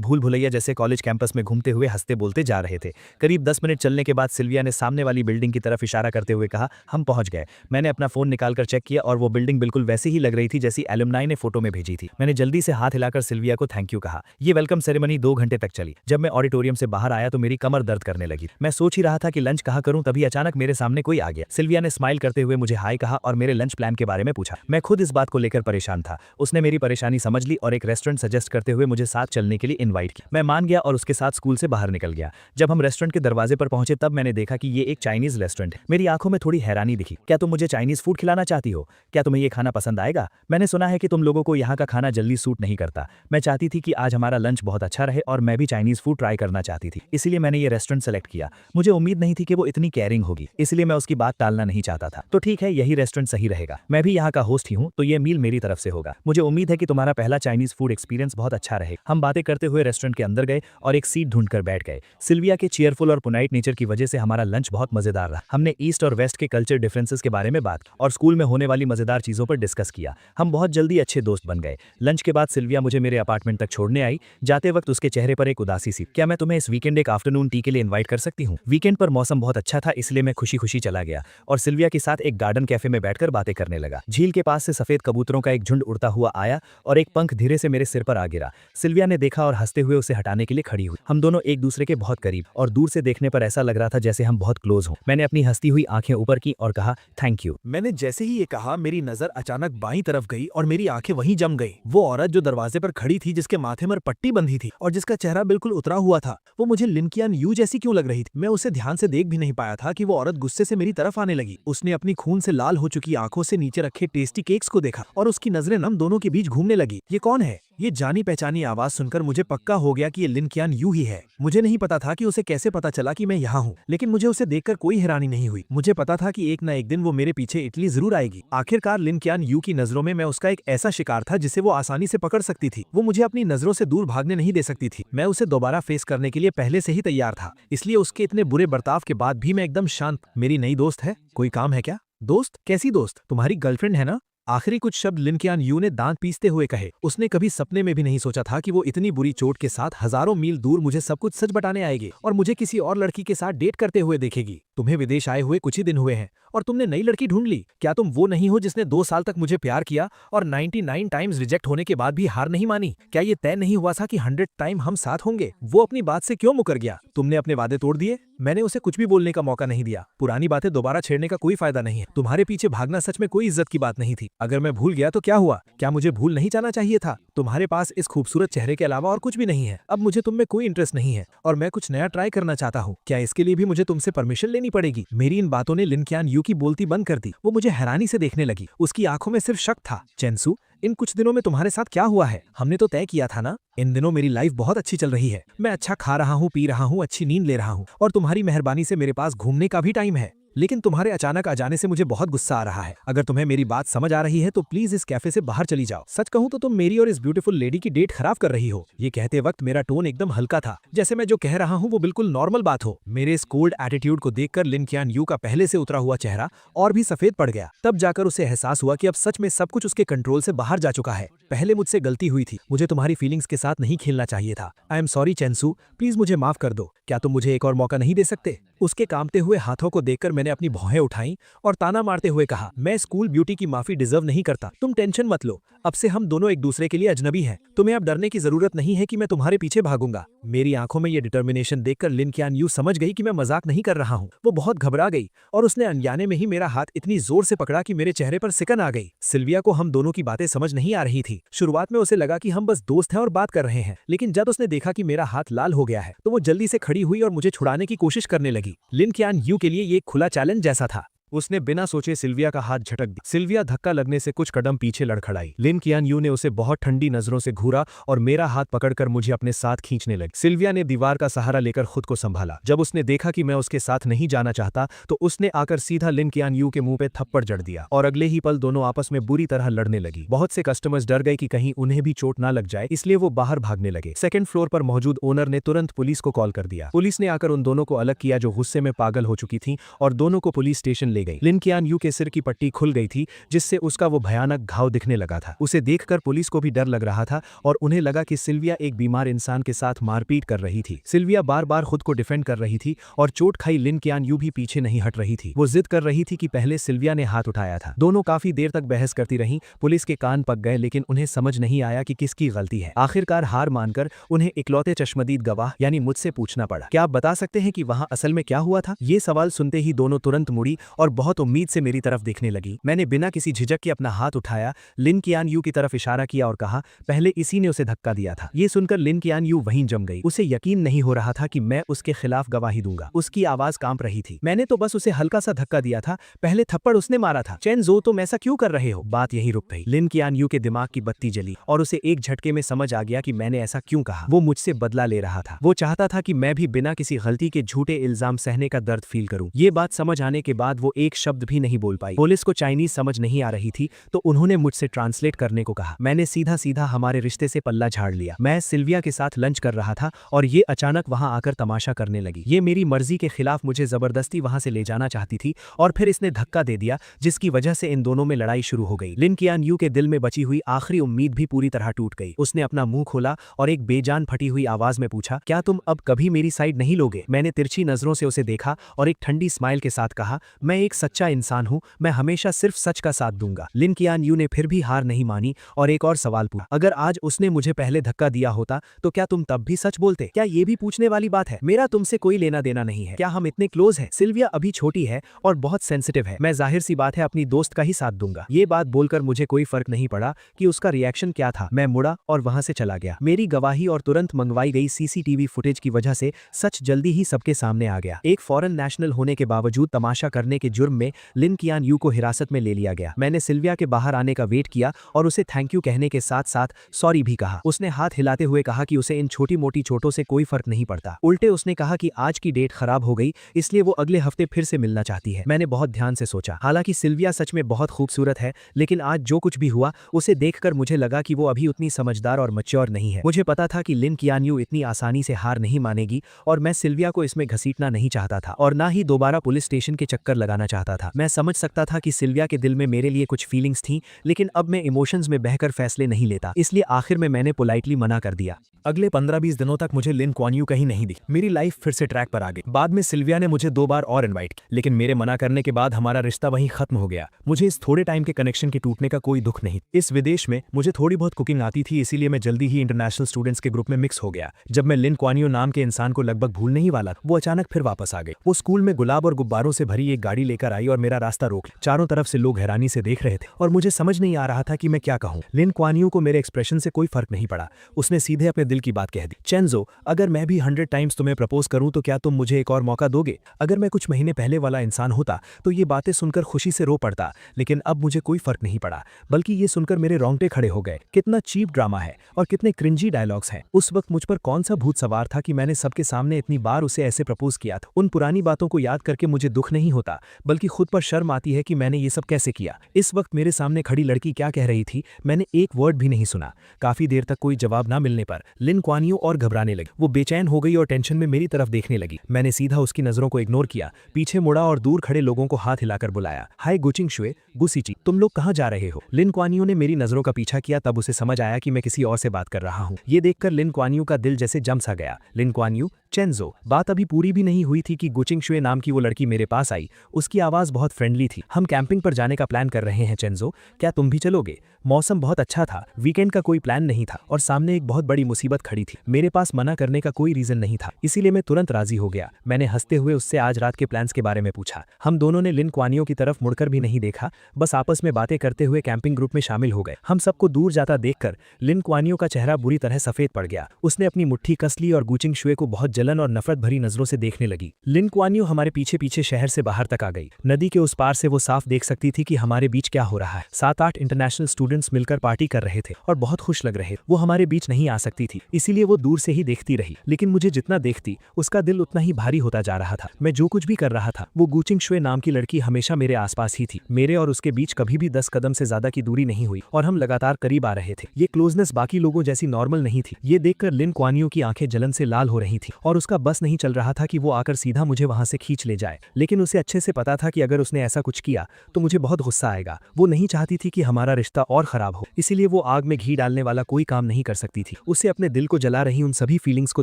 भूल भुलैया जैसे कॉलेज कैंपस में घूमते हुए हंसते बोलते जा रहे थे। करीब 10 मिनट चलने के बाद सिल्विया ने सामने वाली बिल्डिंग की तरफ इशारा करते हुए कहा, हम पहुंच गए। मैंने अपना फोन निकालकर चेक किया और वो बिल्डिंग बिल्कुल वैसी ही लग रही थी जैसी एलुमनाई ने फोटो में भेजी थी। मैंने जल्दी से हाथ हिलाकर सिल्विया को थैंक यू कहा। ये वेलकम सेरेमनी 2 घंटे तक चली। जब मैं ऑडिटोरियम से बाहर आया तो मेरी कमर दर्द करने लगी। मैं सोच ही रहा था कि लंच कहाँ करूं, तभी अचानक मेरे सामने कोई आ गया। सिल्विया ने स्माइल करते हुए मुझे हाय कहा और मेरे लंच प्लान के बारे में पूछा। मैं खुद इस बात को लेकर परेशान था। उसने मेरी परेशानी समझ ली और एक रेस्टोरेंट सजेस्ट करते हुए मुझे साथ चलने के लिए इनवाइट किया। मैं मान गया और उसके साथ स्कूल से बाहर निकल गया। जब हम रेस्टोरेंट के दरवाजे पर पहुंचे तब मैंने देखा कि ये एक चाइनीज रेस्टोरेंट है। मेरी आंखों में थोड़ी हैरानी दिखी। क्या तुम मुझे चाइनीज फूड खिलाना चाहती हो? क्या तुम्हें ये खाना पसंद आएगा? मैंने सुना है कि तुम लोगों को यहाँ का खाना जल्दी सूट नहीं करता। मैं चाहती थी कि आज हमारा लंच बहुत अच्छा रहे और मैं भी चाइनीज फूड ट्राई करना चाहती थी, इसलिए मैंने ये रेस्टोरेंट सेलेक्ट किया। मुझे उम्मीद नहीं थी कि वो इतनी केयरिंग होगी, इसलिए मैं उसकी बात टालना नहीं चाहता था। तो ठीक है, यही रेस्टोरेंट सही रहेगा। मैं भी यहाँ का होस्ट ही हूँ, तो ये मील मेरी तरफ से होगा। मुझे उम्मीद है कि तुम्हारा पहला चाइनीज फूड एक्सपीरियंस बहुत अच्छा रहे। हम बातें करते हुए रेस्टोरेंट के अंदर गए और एक सीट ढूंढकर बैठ गए। सिल्विया के चीयरफुल और पुनाइट नेचर की वजह से हमारा लंच बहुत मजेदार रहा। हमने ईस्ट और वेस्ट के कल्चर डिफरेंसेस के बारे में बात और स्कूल में होने वाली मजेदार चीजों पर डिस्कस किया। हम बहुत जल्दी अच्छे दोस्त बन गए। लंच के बाद सिल्विया मुझे मेरे अपार्टमेंट तक छोड़ने आई। जाते वक्त उसके चेहरे पर एक उदासी सी। क्या मैं तुम्हें इस वीकेंड एक आफ्टरनून टी के लिए इनवाइट कर सकती हूँ? वीकेंड पर मौसम बहुत अच्छा था, इसलिए मैं खुशी खुशी चला गया और सिल्विया के साथ एक गार्डन कैफे में बैठकर बातें करने लगा। झील के पास से सफेद कबूतरों का एक झुंड उड़ता हुआ आया और एक पंख धीरे से मेरे सिर पर आ गिरा। सिल्विया ने देखा और हंसते हुए उसे हटाने के लिए खड़ी हुई। हम दोनों एक दूसरे के बहुत करीब और दूर से देखने पर ऐसा लग रहा था जैसे हम बहुत क्लोज हों। मैंने अपनी हंसती हुई आंखें ऊपर की और कहा, थैंक यू। मैंने जैसे ही ये कहा मेरी नजर अचानक बाईं तरफ गई और मेरी आंखें वहीं जम गई। वो औरत जो दरवाजे पर खड़ी थी, जिसके माथे पर पट्टी बंधी थी और जिसका चेहरा बिल्कुल उतरा हुआ था, वो मुझे लिन कियान यू जैसी क्यों लग रही थी? मैं उसे ध्यान से देख भी नहीं पाया था कि वो औरत गुस्से से मेरी तरफ आने लगी। उसने अपनी खून से लाल हो चुकी आंखों से नीचे रखे टेस्टी केक्स को देखा और उसकी नजरें हम दोनों के बीच घूमने लगी। ये कौन है? ये जानी पहचानी आवाज सुनकर मुझे पक्का हो गया कि ये लिन कियान यू ही है। मुझे नहीं पता था कि उसे कैसे पता चला कि मैं यहाँ हूँ, लेकिन मुझे उसे देखकर कोई हैरानी नहीं हुई। मुझे पता था कि एक न एक दिन वो मेरे पीछे इटली जरूर आएगी। आखिरकार लिन कियान यू की नजरों में मैं उसका एक ऐसा शिकार था जिसे वो आसानी से पकड़ सकती थी। वो मुझे अपनी नजरों से दूर भागने नहीं दे सकती थी। मैं उसे दोबारा फेस करने के लिए पहले से ही तैयार था, इसलिए उसके इतने बुरे बर्ताव के बाद भी मैं एकदम शांत। मेरी नई दोस्त है, कोई काम है क्या? दोस्त? कैसी दोस्त? तुम्हारी गर्लफ्रेंड है ना? आखिरी कुछ शब्द लिन कियान यू ने दांत पीसते हुए कहे। उसने कभी सपने में भी नहीं सोचा था कि वो इतनी बुरी चोट के साथ हजारों मील दूर मुझे सब कुछ सच बताने आएगी और मुझे किसी और लड़की के साथ डेट करते हुए देखेगी। तुम्हें विदेश आए हुए कुछ ही दिन हुए हैं और तुमने नई लड़की ढूंढ ली। क्या तुम वो नहीं हो जिसने 2 साल तक मुझे प्यार किया और 99 टाइम्स रिजेक्ट होने के बाद भी हार नहीं मानी? क्या ये तय नहीं हुआ था कि 100 टाइम हम साथ होंगे? वो अपनी बात से क्यों मुकर गया? तुमने अपने वादे तोड़ दिए। मैंने उसे कुछ भी बोलने का मौका नहीं दिया। पुरानी बातें दोबारा छेड़ने का कोई फायदा नहीं है। तुम्हारे पीछे भागना सच में कोई इज्जत की बात नहीं थी। अगर मैं भूल गया तो क्या हुआ? क्या मुझे भूल नहीं जाना चाहिए था? तुम्हारे पास इस खूबसूरत चेहरे के अलावा और कुछ भी नहीं है। अब मुझे तुम में कोई इंटरेस्ट नहीं है और मैं कुछ नया ट्राई करना चाहता हूँ। क्या इसके लिए भी मुझे तुमसे परमिशन लेनी पड़ेगी? मेरी इन बातों ने लिन कियान यू की बोलती बंद कर दी। वो मुझे हैरानी से देखने लगी। उसकी आंखों में सिर्फ शक था। चेंसू, इन कुछ दिनों में तुम्हारे साथ क्या हुआ है? हमने तो तय किया था ना। इन दिनों मेरी लाइफ बहुत अच्छी चल रही है। मैं अच्छा खा रहा हूँ, पी रहा हूँ, अच्छी नींद ले रहा हूँ और तुम्हारी मेहरबानी से मेरे पास घूमने का भी टाइम है। लेकिन तुम्हारे अचानक आ जाने से मुझे बहुत गुस्सा आ रहा है। अगर तुम्हें मेरी बात समझ आ रही है तो प्लीज इस कैफे से बाहर चली जाओ। सच कहूं तो तुम मेरी और इस ब्यूटीफुल लेडी की डेट खराब कर रही हो। ये कहते वक्त मेरा टोन एकदम हल्का था, जैसे मैं जो कह रहा हूं वो बिल्कुल नॉर्मल बात हो। मेरे इस कोल्ड एटीट्यूड को देखकर लिन कियान यू का पहले से उतरा हुआ चेहरा और भी सफेद पड़ गया। तब जाकर उसे एहसास हुआ कि अब सच में सब कुछ उसके कंट्रोल से बाहर जा चुका है। पहले मुझसे गलती हुई थी। मुझे तुम्हारी फीलिंग्स के साथ नहीं खेलना चाहिए था। आई एम सॉरी चेंसू, प्लीज मुझे माफ कर दो। क्या तुम मुझे एक और मौका नहीं दे सकते? उसके कांपते हुए हाथों को देखकर मैंने अपनी भौहें उठाई और ताना मारते हुए कहा, मैं स्कूल ब्यूटी की माफी डिजर्व नहीं करता। तुम टेंशन मत लो, अब से हम दोनों एक दूसरे के लिए अजनबी हैं। तुम्हें अब डरने की जरूरत नहीं है कि मैं तुम्हारे पीछे भागूंगा। मेरी आंखों में ये डिटर्मिनेशन देखकर लिन कियान यू समझ गई कि मैं मजाक नहीं कर रहा हूँ। वो बहुत घबरा गई और उसने अनजाने में ही मेरा हाथ इतनी जोर से पकड़ा कि मेरे चेहरे पर सिकन आ गई। सिल्विया को हम दोनों की बातें समझ नहीं आ रही थी। शुरुआत में उसे लगा कि हम बस दोस्त हैं और बात कर रहे हैं, लेकिन जब उसने देखा कि मेरा हाथ लाल हो गया है तो वो जल्दी से खड़ी हुई और मुझे छुड़ाने की कोशिश करने लगी। लिन कियान यू के लिए ये एक खुला चैलेंज जैसा था। उसने बिना सोचे सिल्विया का हाथ झटक दिया। सिल्विया धक्का लगने से कुछ कदम पीछे लड़खड़ाई। लिन कियान यू ने उसे बहुत ठंडी नजरों से घूरा और मेरा हाथ पकड़कर मुझे अपने साथ खींचने लगी। सिल्विया ने दीवार का सहारा लेकर खुद को संभाला। जब उसने देखा कि मैं उसके साथ नहीं जाना चाहता तो उसने आकर सीधा लिन कियान यू के मुंह पे थप्पड़ जड़ दिया और अगले ही पल दोनों आपस में बुरी तरह लड़ने लगी। बहुत से कस्टमर्स डर गए कि कहीं उन्हें भी चोट ना लग जाए, इसलिए वो बाहर भागने लगे। सेकंड फ्लोर पर मौजूद ओनर ने तुरंत पुलिस को कॉल कर दिया। पुलिस ने आकर उन दोनों को अलग किया जो गुस्से में पागल हो चुकी थी और दोनों को पुलिस स्टेशन ले गई। लिन कियान यू के सिर की पट्टी खुल गई थी जिससे उसका वो भयानक घाव दिखने लगा था। उसे देखकर पुलिस को भी डर लग रहा था और उन्हें लगा कि सिल्विया एक बीमार इंसान के साथ मारपीट कर रही थी। सिल्विया बार बार खुद को डिफेंड कर रही थी और चोट खाई लिन कियान यू भी पीछे नहीं हट रही थी। वो जिद कर रही थी कि पहले सिल्विया ने हाथ उठाया था। दोनों काफी देर तक बहस करती रहीं। पुलिस के कान पक गए लेकिन उन्हें समझ नहीं आया कि किसकी गलती है। आखिरकार हार मानकर उन्हें इकलौते चश्मदीद गवाह यानी मुझसे पूछना पड़ा, क्या आप बता सकते हैं कि वहां असल में क्या हुआ था? ये सवाल सुनते ही दोनों तुरंत मुड़ी और बहुत उम्मीद से मेरी तरफ देखने लगी। मैंने बिना किसी झिझक के अपना हाथ उठाया, लिन कियान यू की तरफ इशारा किया और कहा, पहले इसी ने उसे धक्का दिया था। ये सुनकर लिन कियान यू वहीं जम गई। उसे यकीन नहीं हो रहा था कि मैं उसके खिलाफ गवाही दूंगा। उसकी आवाज कांप रही थी। मैंने तो बस उसे हल्का सा धक्का दिया था, पहले थप्पड़ उसने मारा था। चेन जो, तुम ऐसा क्यों कर रहे हो? बात यहीं रुक गई। लिन कियान यू के दिमाग की बत्ती जली और उसे एक झटके में समझ आ गया कि मैंने ऐसा क्यों कहा। वो मुझसे बदला ले रहा था। वो चाहता था कि मैं भी बिना किसी गलती के झूठे इल्जाम सहने का दर्द फील करूं। ये बात समझ आने के बाद वो एक शब्द भी नहीं बोल पाई। पुलिस को चाइनीज समझ नहीं आ रही थी तो उन्होंने मुझसे ट्रांसलेट करने को कहा। मैंने सीधा सीधा हमारे रिश्ते से पल्ला झाड़ लिया। मैं सिल्विया के साथ लंच कर रहा था और ये अचानक वहां आकर तमाशा करने लगी। ये मेरी मर्जी के खिलाफ मुझे जबरदस्ती वहां से ले जाना चाहती थी और फिर इसने धक्का दे दिया जिसकी वजह से इन दोनों में लड़ाई शुरू हो गई। लिन कियान यू के दिल में बची हुई आखिरी उम्मीद भी पूरी तरह टूट गई। उसने अपना मुंह खोला और एक बेजान फटी हुई आवाज में पूछा, क्या तुम अब कभी मेरी साइड नहीं लोगे? मैंने तिरछी नजरों से उसे देखा और एक ठंडी स्माइल के साथ कहा, मैं एक सच्चा इंसान हूं, मैं हमेशा सिर्फ सच का साथ दूंगा। लिन कियान यू ने फिर भी हार नहीं मानी और एक और सवाल पूछा, अगर आज उसने मुझे पहले धक्का दिया होता तो क्या तुम तब भी सच बोलते? क्या ये भी पूछने वाली बात है? मेरा तुमसे कोई लेना देना नहीं है। क्या हम इतने क्लोज हैं? सिल्विया अभी छोटी है और बहुत सेंसिटिव है। मैं जाहिर सी बात है अपनी दोस्त का ही साथ दूंगा। ये बात बोलकर मुझे कोई फर्क नहीं पड़ा कि उसका रिएक्शन क्या था। मैं मुड़ा और वहां से चला गया। मेरी गवाही और तुरंत मंगवाई गई सीसीटीवी फुटेज की वजह से सच जल्दी ही सबके सामने आ गया। एक फॉरेन नेशनल होने के बावजूद तमाशा करने के जुर्म में लिन कियान यू को हिरासत में ले लिया गया। मैंने सिल्विया के बाहर आने का वेट किया और उसे थैंक यू कहने के साथ साथ सॉरी भी कहा। उसने हाथ हिलाते हुए कहा कि उसे इन छोटी मोटी चोटों से कोई फर्क नहीं पड़ता। उल्टे उसने कहा कि आज की डेट खराब हो गई इसलिए वो अगले हफ्ते फिर से मिलना चाहती है। मैंने बहुत ध्यान से सोचा। हालांकि सिल्विया सच में बहुत खूबसूरत है लेकिन आज जो कुछ भी हुआ उसे देखकर मुझे लगा कि वो अभी उतनी समझदार और मैच्योर नहीं है। मुझे पता था कि लिन कियान यू इतनी आसानी से हार नहीं मानेगी और मैं सिल्विया को इसमें घसीटना नहीं चाहता था और ना ही दोबारा पुलिस स्टेशन के चक्कर लगाना चाहता था। मैं समझ सकता था कि सिल्विया के दिल में मेरे लिए कुछ फीलिंग्स थीं लेकिन अब मैं इमोशंस में बहकर फैसले नहीं लेता, इसलिए आखिर में मैंने पोलाइटली मना कर दिया। अगले 15-20 दिनों तक मुझे लिन क्वान यू कहीं नहीं दिखी। मेरी लाइफ फिर से ट्रैक पर आ गई। बाद में सिल्विया ने मुझे 2 बार और इनवाइट किया लेकिन मेरे मना करने के बाद हमारा रिश्ता वहीं खत्म हो गया। मुझे इस थोड़े टाइम के कनेक्शन के टूटने का कोई दुख नहीं। इस विदेश में मुझे थोड़ी बहुत कुकिंग आती थी इसीलिए मैं जल्दी ही इंटरनेशनल स्टूडेंट्स के ग्रुप में मिक्स हो गया। जब मैं लिन क्वान यू नाम के इंसान को लगभग भूलने ही वाला वो अचानक फिर वापस आ गई। वो स्कूल में गुलाब और गुब्बारों से भरी एक गाड़ी लेकर आई और मेरा रास्ता रोक लिया। चारों तरफ से लोग हैरानी से देख रहे थे और मुझे समझ नहीं आ रहा था कि मैं क्या कहूं। लिन क्वान यू को मेरे एक्सप्रेशन से कोई फर्क नहीं पड़ा। उसने सीधे अपने दिल की बात कह दी, चेंजो, अगर मैं भी 100 टाइम्स तुम्हें प्रपोज करूं तो क्या तुम मुझे एक और मौका दोगे? अगर मैं कुछ महीने पहले वाला इंसान होता तो ये बातें सुनकर खुशी से रो पड़ता लेकिन अब मुझे कोई फर्क नहीं पड़ा बल्कि ये सुनकर मेरे रोंगटे खड़े हो गए। कितना चीप ड्रामा है और कितने क्रिंजी डायलॉग्स हैं। उस वक्त मुझ पर कौन सा भूत सवार था कि मैंने सबके सामने इतनी बार उसे ऐसे प्रपोज किया था। उन पुरानी बातों को याद करके मुझे दुख नहीं होता बल्कि खुद पर शर्म आती है कि मैंने ये सब कैसे किया। इस वक्त मेरे सामने खड़ी लड़की क्या कह रही थी मैंने एक वर्ड भी नहीं सुना। काफी देर तक कोई जवाब ना मिलने पर लिन क्वान यू और घबराने लगी। वो बेचैन हो गई और टेंशन में मेरी तरफ देखने लगी। मैंने सीधा उसकी नजरों को इग्नोर किया, पीछे मुड़ा और दूर खड़े लोगों को हाथ हिलाकर बुलाया, हाय गुचिंग शुए, गुसीची, तुम लोग कहाँ जा रहे हो? लिन क्वान यू ने मेरी नजरों का पीछा किया तब उसे समझ आया कि मैं किसी और से बात कर रहा हूँ। ये देखकर लिन क्वान यू का दिल जैसे जम सा गया। लिन क्वान यू, चेंजो, बात अभी पूरी भी नहीं हुई थी कि गुचिंग शुए नाम की वो लड़की मेरे पास आई। उसकी आवाज बहुत फ्रेंडली थी। हम कैंपिंग पर जाने का प्लान कर रहे हैं चेंजो, क्या तुम भी चलोगे? मौसम बहुत अच्छा था, वीकेंड का कोई प्लान नहीं था और सामने एक बहुत बड़ी मुसीबत मुसीबत खड़ी थी। मेरे पास मना करने का कोई रीजन नहीं था, इसीलिए मैं तुरंत राजी हो गया। मैंने हंसते हुए उससे आज रात के प्लान्स के बारे में पूछा। हम दोनों ने लिन क्वानियो की तरफ मुड़कर भी नहीं देखा, बस आपस में बातें करते हुए कैंपिंग ग्रुप में शामिल हो गए। हम सबको दूर जाता देखकर लिन क्वानियो का चेहरा बुरी तरह सफेद पड़ गया। उसने अपनी मुट्ठी कस ली और गुचिंग शुए को बहुत जलन और नफरत भरी नजरों से देखने लगी। लिन क्वानियो हमारे पीछे पीछे शहर से बाहर तक आ गई। नदी के उस पार से वो साफ देख सकती थी कि हमारे बीच क्या हो रहा है। 7-8 इंटरनेशनल स्टूडेंट्स मिलकर पार्टी कर रहे थे और बहुत खुश लग रहे थे। वो हमारे बीच नहीं आ सकती थी, इसीलिए वो दूर से ही देखती रही, लेकिन मुझे जितना देखती उसका दिल उतना ही भारी होता जा रहा था। मैं जो कुछ भी कर रहा था, वो गुचिंग शुए नाम की लड़की हमेशा मेरे आसपास ही थी। मेरे और उसके बीच कभी भी 10 कदम से ज्यादा की दूरी नहीं हुई और हम लगातार करीब आ रहे थे। ये क्लोजनेस बाकी लोगों जैसी नॉर्मल नहीं थी। ये देखकर लिन क्वानियो की आंखें जलन से लाल हो रही थी और उसका बस नहीं चल रहा था कि वो आकर सीधा मुझे वहां से खींच ले जाए, लेकिन उसे अच्छे से पता था कि अगर उसने ऐसा कुछ किया तो मुझे बहुत गुस्सा आएगा। वो नहीं चाहती थी कि हमारा रिश्ता और खराब हो, इसीलिए वो आग में घी डालने वाला कोई काम नहीं कर सकती थी। उसे अपने दिल को जला रही उन सभी फीलिंग्स को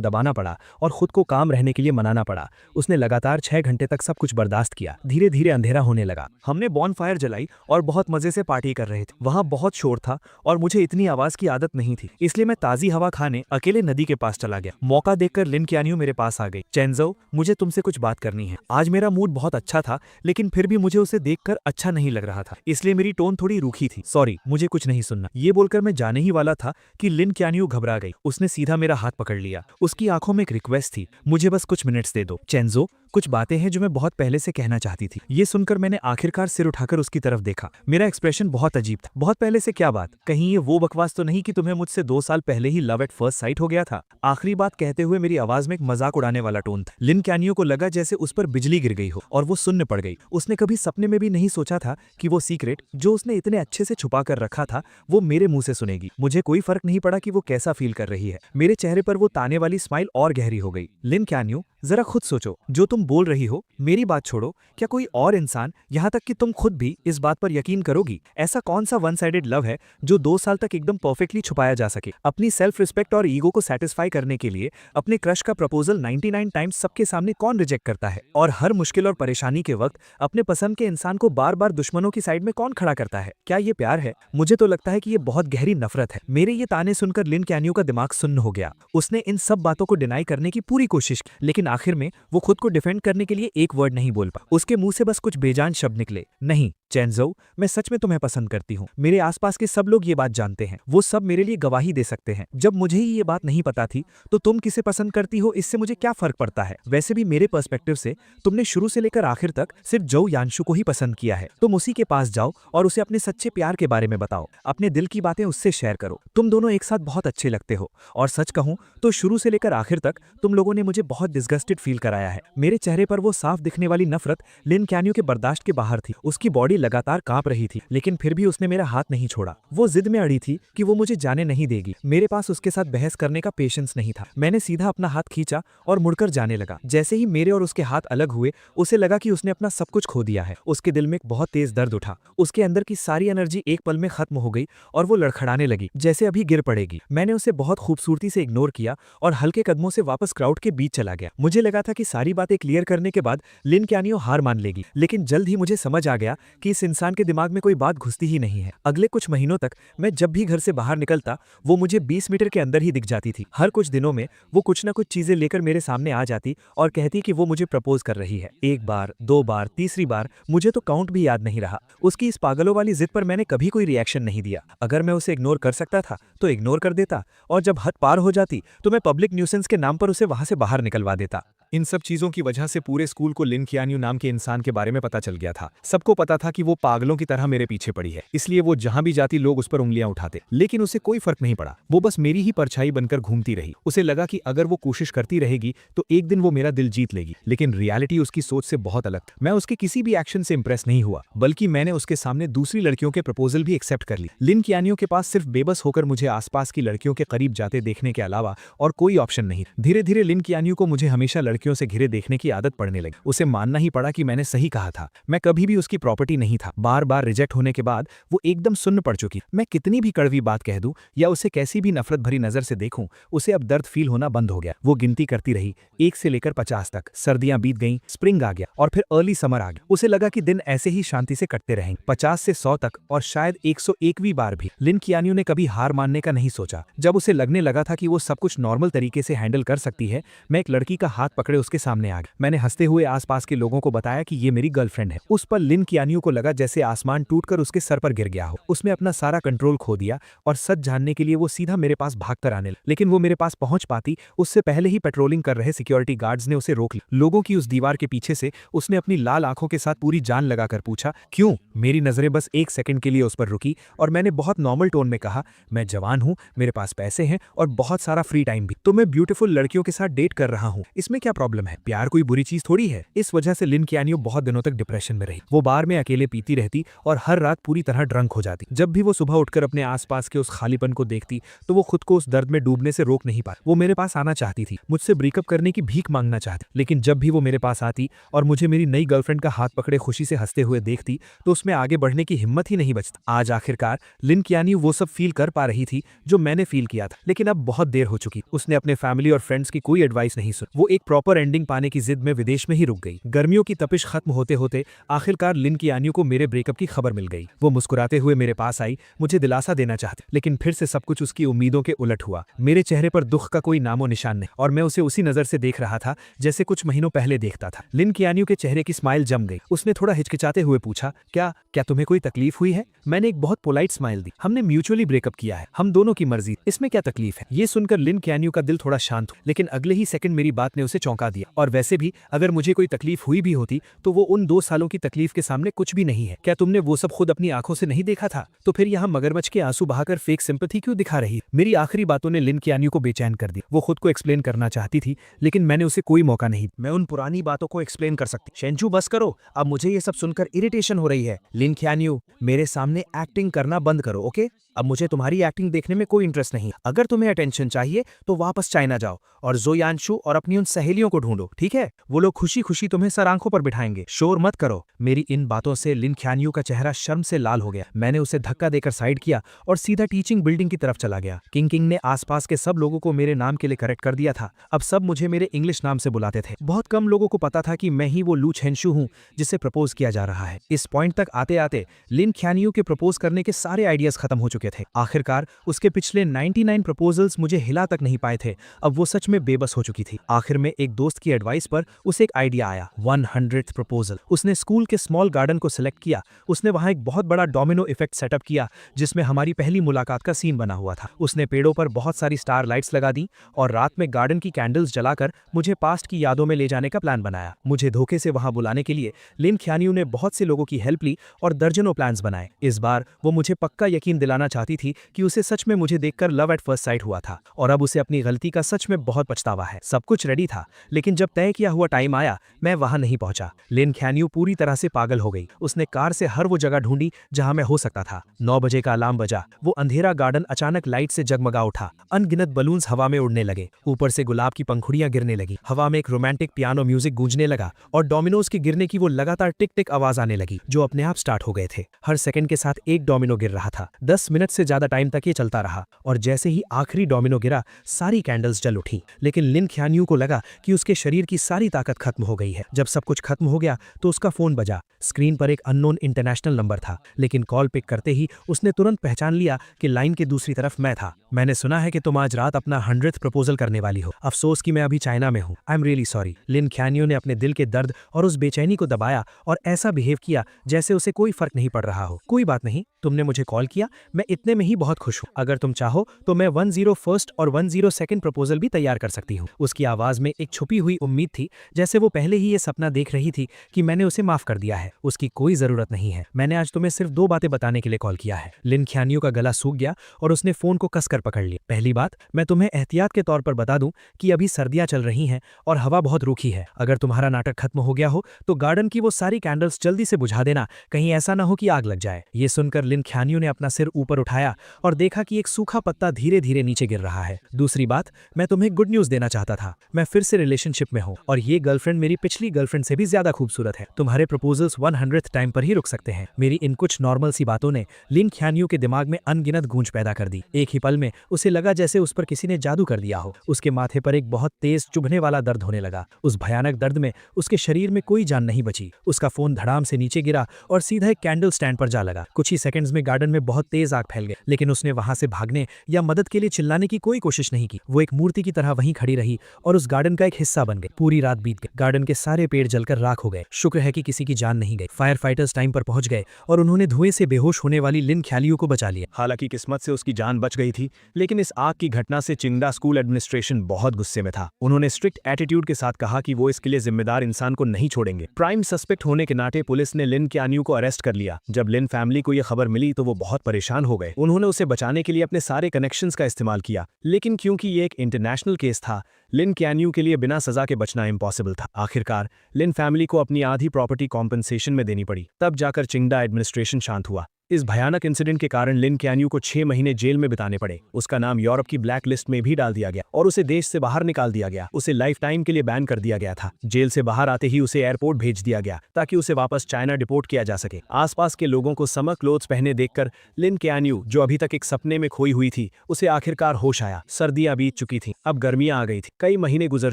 दबाना पड़ा और खुद को काम रहने के लिए मनाना पड़ा। उसने लगातार 6 घंटे तक सब कुछ बर्दाश्त किया। धीरे धीरे अंधेरा होने लगा। हमने बॉनफायर जलाई और बहुत मजे से पार्टी कर रहे थे। वहां बहुत शोर था और मुझे इतनी आवाज की आदत नहीं थी, इसलिए मैं ताजी हवा खाने अकेले नदी के पास चला गया। मौका देखकर लिन क्यानियो मेरे पास आ गई। चेंजो, मुझे तुमसे कुछ बात करनी है। आज मेरा मूड बहुत अच्छा था, लेकिन फिर भी मुझे उसे देखकर अच्छा नहीं लग रहा था, इसलिए मेरी टोन थोड़ी रूखी थी। सॉरी, मुझे कुछ नहीं सुनना। ये बोलकर मैं जाने ही वाला था कि लिन क्यानियो घबरा गई। उसने सीधा मेरा हाथ पकड़ लिया। उसकी आंखों में एक रिक्वेस्ट थी, मुझे बस कुछ मिनट्स दे दो। चेंजो, कुछ बातें हैं जो मैं बहुत पहले से कहना चाहती थी। ये सुनकर मैंने आखिरकार सिर उठाकर उसकी तरफ देखा। मेरा एक्सप्रेशन बहुत अजीब था। बहुत पहले से क्या बात? कहीं ये वो बकवास तो नहीं कि तुम्हें मुझसे 2 साल पहले ही लव एट फर्स्ट साइट हो गया था? आखिरी बात कहते हुए मेरी आवाज में एक मजाक उड़ाने वाला टोन था। लिन क्यानियो को लगा जैसे उस पर बिजली गिर गई हो और वो सुन्न पड़ गई। उसने कभी सपने में भी नहीं सोचा था कि वो सीक्रेट जो उसने इतने अच्छे से छुपा कर रखा था वो मेरे मुंह से सुनेगी। मुझे कोई फर्क नहीं पड़ा कि वो कैसा फील कर रही है। मेरे चेहरे पर वो ताने वाली स्माइल और गहरी हो गई। लिन क्यानियो, जरा खुद सोचो, जो तुम बोल रही हो, मेरी बात छोड़ो, क्या कोई और इंसान, यहाँ तक कि तुम खुद भी इस बात पर यकीन करोगी? ऐसा कौन सा वन साइडेड लव है जो 2 साल तक एकदम परफेक्टली छुपाया जा सके? अपनी सेल्फ रिस्पेक्ट और ईगो को सेटिस्फाई करने के लिए अपने क्रश का प्रपोजल 99 टाइम्स सबके सामने कौन रिजेक्ट करता है? और हर मुश्किल और परेशानी के वक्त अपने पसंद के इंसान को बार बार दुश्मनों की साइड में कौन खड़ा करता है? क्या ये प्यार है? मुझे तो लगता है कि ये बहुत गहरी नफरत है। मेरे ये ताने सुनकर लिन क्यानियो का दिमाग सुन्न हो गया। उसने इन सब बातों को डिनाई करने की पूरी कोशिश की, लेकिन आखिर में वो खुद को डिफेंड करने के लिए एक वर्ड नहीं बोल पा। उसके मुंह से बस कुछ बेजान शब्द निकले, नहीं चेंजो, मैं सच में तुम्हें पसंद करती हूँ। मेरे आसपास के सब लोग ये बात जानते हैं, वो सब मेरे लिए गवाही दे सकते हैं। जब मुझे ही ये बात नहीं पता थी तो तुम किसे पसंद करती हो इससे मुझे क्या फर्क पड़ता है? वैसे भी मेरे पर्सपेक्टिव से तुमने शुरू से लेकर आखिर तक सिर्फ जो यानशु को ही पसंद किया है। तुम उसी के पास जाओ और उसे अपने सच्चे प्यार के बारे में बताओ, अपने दिल की बातें उससे शेयर करो। तुम दोनों एक साथ बहुत अच्छे लगते हो और सच कहूं तो शुरू से लेकर आखिर तक तुम लोगों ने मुझे बहुत डिस्गस्टेड फील कराया है। मेरे चेहरे पर वो साफ दिखने वाली नफरत लिन क्यानियो के बर्दाश्त के बाहर थी। उसकी बॉडी लगातार कांप रही थी, लेकिन फिर भी उसने मेरा हाथ नहीं छोड़ा। वो जिद में अड़ी थी कि वो मुझे जाने नहीं देगी। मेरे पास उसके साथ बहस करने का पेशेंस नहीं था। मैंने सीधा अपना हाथ खींचा और मुड़कर जाने लगा। जैसे ही मेरे और उसके हाथ अलग हुए, उसे लगा कि उसने अपना सब कुछ खो दिया है। उसके दिल में एक बहुत तेज दर्द उठा। उसके अंदर की सारी एनर्जी एक पल में खत्म हो गई और वो लड़खड़ाने लगी जैसे अभी गिर पड़ेगी। मैंने उसे बहुत खूबसूरती से इग्नोर किया और हल्के कदमों से वापस क्राउड के बीच चला गया। मुझे लगा था कि सारी बातें क्लियर करने के बाद लिन क्यानियो हार मान लेगी, लेकिन जल्द ही मुझे समझ आ गया कि इस इंसान के दिमाग में कोई बात घुसती ही नहीं है। अगले कुछ महीनों तक मैं जब भी घर से बाहर निकलता वो मुझे 20 मीटर के अंदर ही दिख जाती थी। हर कुछ दिनों में वो कुछ ना कुछ चीजें लेकर मेरे सामने आ जाती और कहती कि वो मुझे प्रपोज कर रही है। 1 बार, 2 बार, तीसरी बार, मुझे तो काउंट भी याद नहीं रहा। उसकी इस पागलों वाली जिद पर मैंने कभी कोई रिएक्शन नहीं दिया। अगर मैं उसे इग्नोर कर सकता था तो इग्नोर कर देता, और जब हद पार हो जाती तो मैं पब्लिक न्यूसेंस के नाम पर उसे वहां से बाहर निकलवा देता। इन सब चीजों की वजह से पूरे स्कूल को लिन क्यानियो नाम के इंसान के बारे में पता चल गया था। सबको पता था कि वो पागलों की तरह मेरे पीछे पड़ी है, इसलिए वो जहां भी जाती लोग उस पर उंगलियां उठाते, लेकिन उसे कोई फर्क नहीं पड़ा। वो बस मेरी ही परछाई बनकर घूमती रही। उसे लगा कि अगर वो कोशिश करती रहेगी तो एक दिन वो मेरा दिल जीत लेगी, लेकिन रियलिटी उसकी सोच से बहुत अलग था। मैं उसके किसी भी एक्शन से इंप्रेस नहीं हुआ, बल्कि मैंने उसके सामने दूसरी लड़कियों के प्रपोजल भी एक्सेप्ट कर ली। लिन क्यानियो के पास सिर्फ बेबस होकर मुझे आसपास की लड़कियों के करीब जाते देखने के अलावा और कोई ऑप्शन नहीं। धीरे धीरे लिन क्यानियो को मुझे हमेशा लड़की लड़कियों से घिरे देखने की आदत पड़ने लगी। उसे मानना ही पड़ा कि मैंने सही कहा था, मैं कभी भी उसकी प्रॉपर्टी नहीं था। बार बार रिजेक्ट होने के बाद वो एकदम सुन्न पड़ चुकी। मैं कितनी भी कड़वी बात कह दूं या उसे कैसी भी नफरत भरी नजर से देखूं, उसे अब दर्द फील होना बंद हो गया। वो गिनती करती रही 1 से लेकर 50 तक। सर्दियां बीत गईं, स्प्रिंग आ गया और फिर अर्ली समर आ गया। उसे लगा कि दिन ऐसे ही शांति से कटते रहेंगे, 50 से 100 तक और शायद 101वीं बार भी। लिन कियानियो ने कभी हार मानने का नहीं सोचा। जब उसे लगने लगा था कि वो सब कुछ नॉर्मल तरीके से हैंडल कर सकती है, मैं एक लड़की का हाथ पकड़े उसके सामने आ गया। मैंने हंसते हुए आसपास के लोगों को बताया कि ये मेरी गर्लफ्रेंड है। उस पर लिन कियानियो को लगा जैसे आसमान टूटकर उसके सर पर गिर गया हो। उसने अपना सारा कंट्रोल खो दिया और सच जानने के लिए वो सीधा मेरे पास भागकर आने लगी। लेकिन वो मेरे पास पहुंच पाती उससे पहले ही पेट्रोलिंग कर रहे सिक्योरिटी गार्ड्स ने उसे रोक लिया। लोगों की उस दीवार के पीछे से उसने अपनी लाल आंखों के साथ पूरी जान लगाकर पूछा, क्यों? मेरी नजरें बस 1 सेकंड के लिए उस पर रुकी और मैंने बहुत नॉर्मल टोन में कहा, मैं जवान हूं, मेरे पास पैसे हैं और बहुत सारा फ्री टाइम भी, तो मैं ब्यूटीफुल लड़कियों के साथ डेट कर रहा हूं। इसमें क्या प्रॉब्लम है? प्यार कोई बुरी चीज थोड़ी है। इस वजह से लिन कियानियो बहुत दिनों तक डिप्रेशन में रही। वो बार में अकेले पीती रहती और हर रात पूरी तरह ड्रंक हो जाती। जब भी वो सुबह उठकर अपने आसपास के उस खालीपन को देखती तो वो खुद को उस दर्द में डूबने से रोक नहीं पाती। वो मेरे पास आना चाहती थी, मुझसे ब्रेकअप करने की भीख मांगना चाहती, लेकिन जब भी वो मेरे पास आती और मुझे मेरी नई गर्लफ्रेंड का हाथ पकड़े खुशी से हंसते हुए देखती तो उसमें आगे बढ़ने की हिम्मत ही नहीं बचती। आज आखिरकार लिन कियानियो वो सब फील कर पा रही थी जो मैंने फील किया था, लेकिन अब बहुत देर हो चुकी। उसने अपने फैमिली और फ्रेंड्स की कोई एडवाइस नहीं सुनी। वो एक प्रॉपर एंडिंग पाने की जिद में विदेश में ही रुक गई। गर्मियों की तपिश खत्म होते होते आखिरकार लिन कियानियो को मेरे ब्रेकअप की खबर मिल गई। वो मुस्कुराते हुए मेरे पास आई, मुझे दिलासा देना चाहती, लेकिन फिर से सब कुछ उसकी उम्मीदों के उलट हुआ। मेरे चेहरे पर दुख का कोई नामो निशान नहीं और मैं उसे उसी नजर से देख रहा था जैसे कुछ महीनों पहले देखता था। लिन कियानियो के चेहरे की स्माइल जम गई। उसने थोड़ा हिचकिचाते हुए पूछा, क्या तुम्हें कोई तकलीफ हुई है? मैंने एक बहुत पोलाइट स्माइल दी। हमने म्यूचुअली ब्रेकअप किया है, हम दोनों की मर्जी, इसमें क्या तकलीफ है? ये सुनकर लिन कियानियो का दिल थोड़ा शांत हुआ, लेकिन अगले ही सेकंड मेरी बात ने उसे चौंका दिया। और वैसे भी अगर मुझे कोई तकलीफ हुई भी होती तो वो उन 2 सालों की तकलीफ के सामने कुछ भी नहीं है। क्या तुमने वो सब खुद अपनी आंखों से नहीं देखा था? तो फिर यहाँ मगरमच्छ के आंसू बहाकर फेक सिंपैथी क्यों दिखा रही? मेरी आखिरी बातों ने लिन कियानियो को बेचैन कर दी। वो खुद को एक्सप्लेन करना चाहती थी, लेकिन मैंने उसे कोई मौका नहीं। मैं उन पुरानी बातों को एक्सप्लेन कर सकती। शेंचू बस करो, अब मुझे ये सब सुनकर इरिटेशन हो रही है। लिन कियानियो, मेरे सामने एक्टिंग करना बंद करो, ओके? अब मुझे तुम्हारी एक्टिंग देखने में कोई इंटरेस्ट नहीं। अगर तुम्हें अटेंशन चाहिए तो वापस चाइना जाओ और जो यानशु और अपनी उन सहेलियों को ढूंढो, ठीक है? वो लोग खुशी खुशी तुम्हें सर आंखों पर बिठाएंगे। शोर मत करो। मेरी इन बातों से लिन कियानियो का चेहरा शर्म से लाल हो गया। मैंने उसे धक्का देकर साइड किया और सीधा टीचिंग बिल्डिंग की तरफ चला गया। किंग ने आसपास के सब लोगों को मेरे नाम के लिए करेक्ट कर दिया था। अब सब मुझे मेरे इंग्लिश नाम से बुलाते थे। बहुत कम लोगों को पता था कि मैं ही वो लू चेंशु हूं जिसे प्रपोज किया जा रहा है। इस पॉइंट तक आते आते लिन कियानियो के प्रपोज करने के सारे आइडियाज खत्म हो चुके थे। आखिरकार उसके पिछले 99 प्रपोजल्स मुझे हिला तक नहीं पाए थे। अब वो सच में बेबस हो चुकी थी। आखिर में एक दोस्त की एडवाइस पर उसे एक आइडिया आया, 100th प्रपोजल। उसने स्कूल के स्मॉल गार्डन को सिलेक्ट किया। उसने वहां एक बहुत बड़ा डोमिनो इफेक्ट सेटअप किया जिसमें हमारी पहली मुलाकात का सीन बना हुआ था। उसने पेड़ों पर बहुत सारी स्टार लाइट्स लगा दी और रात में गार्डन की कैंडल्स जलाकर मुझे पास्ट की यादों में ले जाने का प्लान बनाया। मुझे धोखे से वहां बुलाने के लिए लिन कियानियो ने बहुत से लोगों की हेल्प ली और दर्जनों प्लान्स बनाए। इस बार वो मुझे पक्का यकीन दिलाना चाहती थी कि उसे सच में मुझे देखकर लव एट फर्स्ट साइट हुआ था और अब उसे अपनी गलती का सच में बहुत पछतावा है। सब कुछ रेडी था, लेकिन जब तय किया हुआ टाइम आया मैं वहां नहीं पहुंचा। लिन कियानियो पूरी तरह से पागल हो गई। उसने कार से हर वो जगह ढूंढी जहां मैं हो सकता था। 9 बजे का अलार्म बजा। वो अंधेरा गार्डन अचानक लाइट से जगमगा उठा। अनगिनत बलून्स हवा में उड़ने लगे। ऊपर से गुलाब की पंखुड़ियां गिरने लगी। हवा में एक रोमांटिक पियानो म्यूजिक गूंजने लगा और डोमिनोज के गिरने की वो लगातार टिक टिक आवाज आने लगी जो अपने आप स्टार्ट हो गए थे। हर सेकंड के साथ एक डोमिनो गिर रहा था। 10 मिनट से ज्यादा टाइम तक ये चलता रहा और जैसे ही आखिरी डोमिनो गिरा सारी कैंडल्स जल उठी। लेकिन लिन कियानियो को लगा कि उसके शरीर की सारी ताकत खत्म हो गई है। जब सब कुछ खत्म हो गया तो उसका फोन बजा। स्क्रीन पर एक अननोन इंटरनेशनल नंबर था, लेकिन कॉल पिक करते ही उसने तुरंत पहचान लिया कि लाइन के दूसरी तरफ मैं था। मैंने सुना है कि तुम आज रात अपना 100th प्रपोजल करने वाली हो। अफसोस कि मैं अभी चाइना में हूँ। I am really sorry. Lin कियानियो ने अपने दिल के दर्द और उस बेचैनी को दबाया और ऐसा बिहेव किया जैसे उसे कोई फर्क नहीं पड़ रहा हो। कोई बात नहीं, तुमने मुझे कॉल किया, मैं इतने में ही बहुत खुश हूँ। अगर तुम चाहो तो मैं 101st और 102nd प्रपोजल भी तैयार कर सकती हूँ। उसकी आवाज में एक छुपी हुई उम्मीद थी, जैसे वो पहले ही ये सपना देख रही थी कि मैंने उसे माफ कर दिया है। उसकी कोई जरूरत नहीं है। मैंने आज तुम्हें सिर्फ 2 बातें बताने के लिए कॉल किया है। लिन कियानियो का गला सूख गया और उसने फोन को कसकर कर पकड़ लिया। पहली बात, मैं तुम्हें एहतियात के तौर पर बता दूं कि अभी सर्दियां चल रही हैं और हवा बहुत रूखी है। अगर तुम्हारा नाटक खत्म हो गया हो तो गार्डन की वो सारी कैंडल्स जल्दी से बुझा देना, कहीं ऐसा ना हो कि आग लग जाए। ये सुनकर लिन ख्यानियो ने अपना सिर ऊपर उठाया और देखा कि एक सूखा पत्ता धीरे धीरे नीचे गिर रहा है। दूसरी बात, मैं तुम्हें गुड न्यूज देना चाहता था। मैं फिर से रिलेशनशिप में हूँ और ये गर्लफ्रेंड मेरी पिछली गर्लफ्रेंड से भी ज्यादा खूबसूरत है। तुम्हारे प्रपोजल्स 100th टाइम पर ही रुक सकते हैं। मेरी इन कुछ नॉर्मल सी बातों ने लिन ख्यानियो के दिमाग में अनगिनत गूंज पैदा कर दी। एक ही पल में उसे लगा जैसे उस पर किसी ने जादू कर दिया हो। उसके माथे पर एक बहुत तेज चुभने वाला दर्द होने लगा। उस भयानक दर्द में उसके शरीर में कोई जान नहीं बची। उसका फोन धड़ाम से नीचे गिरा और सीधा एक कैंडल स्टैंड पर जा लगा। कुछ ही सेकंड्स में गार्डन में बहुत तेज आग फैल गई, लेकिन उसने वहां से भागने या मदद के लिए चिल्लाने की कोई कोशिश नहीं की। वो एक मूर्ति की तरह वहीं खड़ी रही और उस गार्डन का एक हिस्सा बन गई। पूरी रात बीत गई। गार्डन के सारे पेड़ जलकर राख हो गए। शुक्र है कि किसी की जान नहीं गई। फायर फाइटर्स टाइम पर पहुंच गए और उन्होंने धुएं से बेहोश होने वाली लिन ख्यालियो को बचा लिया। हालांकि किस्मत से उसकी जान बच गई थी, लेकिन इस आग की घटना से चिंगडा स्कूल एडमिनिस्ट्रेशन बहुत गुस्से में था। उन्होंने स्ट्रिक्ट एटीट्यूड के साथ कहा कि वो इसके लिए जिम्मेदार इंसान को नहीं छोड़ेंगे। प्राइम सस्पेक्ट होने के नाते पुलिस ने लिन ख्यानियो को अरेस्ट कर लिया। जब लिन फैमिली को यह खबर मिली तो वो बहुत परेशान हो गए। उन्होंने उसे बचाने के लिए अपने सारे कनेक्शंस का इस्तेमाल किया, लेकिन क्योंकि ये एक इंटरनेशनल केस था, लिन ख्यानियो के लिए बिना सजा के बचना इम्पॉसिबल था। आखिरकार लिन फैमिली को अपनी आधी प्रॉपर्टी कॉम्पनसेशन में देनी पड़ी। तब जाकर चिंगडा एडमिनिस्ट्रेशन शांत हुआ। इस भयानक इंसिडेंट के कारण लिन ख्यानियो को 6 महीने जेल में बिताने पड़े। उसका नाम यूरोप की ब्लैक लिस्ट में भी डाल दिया गया और उसे देश से बाहर निकाल दिया गया। उसे लाइफ टाइम के लिए बैन कर दिया गया था। जेल से बाहर आते ही उसे एयरपोर्ट भेज दिया गया ताकि उसे वापस चाइना डिपोर्ट किया जा सके। आसपास के लोगों को समर क्लोथ्स पहने देखकर लिन ख्यानियो, जो अभी तक एक सपने में खोई हुई थी, उसे आखिरकार होश आया। सर्दियां बीत चुकी थीं, अब गर्मियां आ गई थी। कई महीने गुजर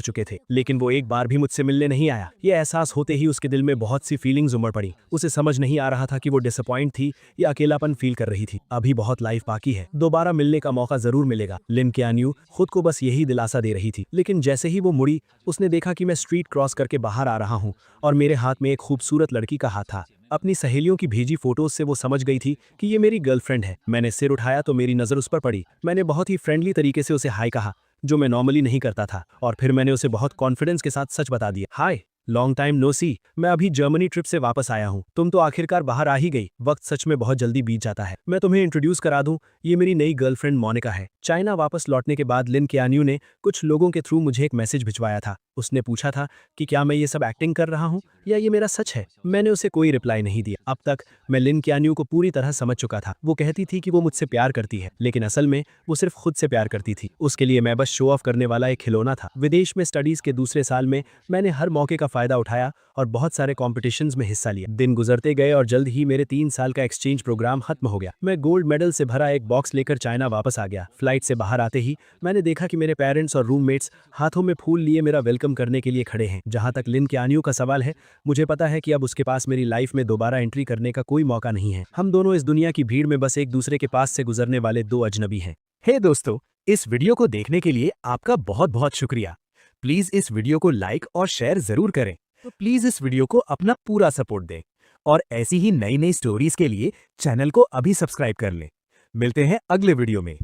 चुके थे, लेकिन वो एक बार भी मुझसे मिलने नहीं आया। ये एहसास होते ही उसके दिल में बहुत सी फीलिंग्स उमड़ पड़ी। उसे समझ नहीं आ रहा था कि वो डिसअपॉइंट थी या अकेलापन फील कर रही थी। अभी बहुत लाइफ बाकी है, दोबारा मिलने का मौका जरूर मिलेगा। लिन ख्यानियो खुद को बस यही दिलासा दे रही थी। लेकिन जैसे ही वो मुड़ी, उसने देखा कि मैं स्ट्रीट क्रॉस करके बाहर आ रहा हूँ और मेरे हाथ में एक खूबसूरत लड़की का हाथ था। अपनी सहेलियों की भेजी फोटोज से वो समझ गई थी कि ये मेरी गर्लफ्रेंड है। मैंने सिर उठाया तो मेरी नजर उस पर पड़ी। मैंने बहुत ही फ्रेंडली तरीके से उसे हाय कहा, जो मैं नॉर्मली नहीं करता था, और फिर मैंने उसे बहुत कॉन्फिडेंस के साथ सच बता दिया। हाय, लॉन्ग टाइम नो सी, मैं अभी जर्मनी ट्रिप से वापस आया हूँ। तुम तो आखिरकार बाहर आ ही गई। वक्त सच में बहुत जल्दी बीत जाता है। मैं तुम्हें इंट्रोड्यूस करा दूं, ये मेरी नई गर्लफ्रेंड मोनिका है। चाइना वापस लौटने के बाद लिन ख्यानियो ने कुछ लोगों के थ्रू मुझे एक मैसेज भिजवाया था। उसने पूछा था कि क्या मैं ये सब एक्टिंग कर रहा हूँ या ये मेरा सच है। मैंने उसे कोई रिप्लाई नहीं दिया। अब तक मैं लिन ख्यानियो को पूरी तरह समझ चुका था। वो कहती थी कि वो मुझसे प्यार करती है, लेकिन असल में वो सिर्फ खुद से प्यार करती थी। उसके लिए मैं बस शो ऑफ करने वाला एक खिलौना था। विदेश में स्टडीज के दूसरे साल में मैंने हर मौके का फायदा उठाया और बहुत सारे कॉम्पिटिशन्स में हिस्सा लिया। दिन गुजरते गए और जल्द ही मेरे 3 साल का एक्सचेंज प्रोग्राम खत्म हो गया। मैं गोल्ड मेडल से भरा एक बॉक्स लेकर चाइना वापस आ गया। फ्लाइट से बाहर आते ही मैंने देखा कि मेरे पेरेंट्स और रूममेट्स हाथों में फूल लिए मेरा वेलकम करने के लिए खड़े हैं। जहां तक लिन ख्यानियो का सवाल है, मुझे पता है कि अब उसके पास मेरी लाइफ में दोबारा एंट्री करने का कोई मौका नहीं है। हम दोनों इस दुनिया की भीड़ में बस एक दूसरे के पास से गुजरने वाले 2 अजनबी हैं। हे दोस्तों, इस वीडियो को देखने के लिए आपका बहुत बहुत शुक्रिया। प्लीज इस वीडियो को लाइक और शेयर जरूर करें। तो प्लीज इस वीडियो को अपना पूरा सपोर्ट दें और ऐसी ही नई नई स्टोरीज के लिए चैनल को अभी सब्सक्राइब कर लें। मिलते हैं अगले वीडियो में।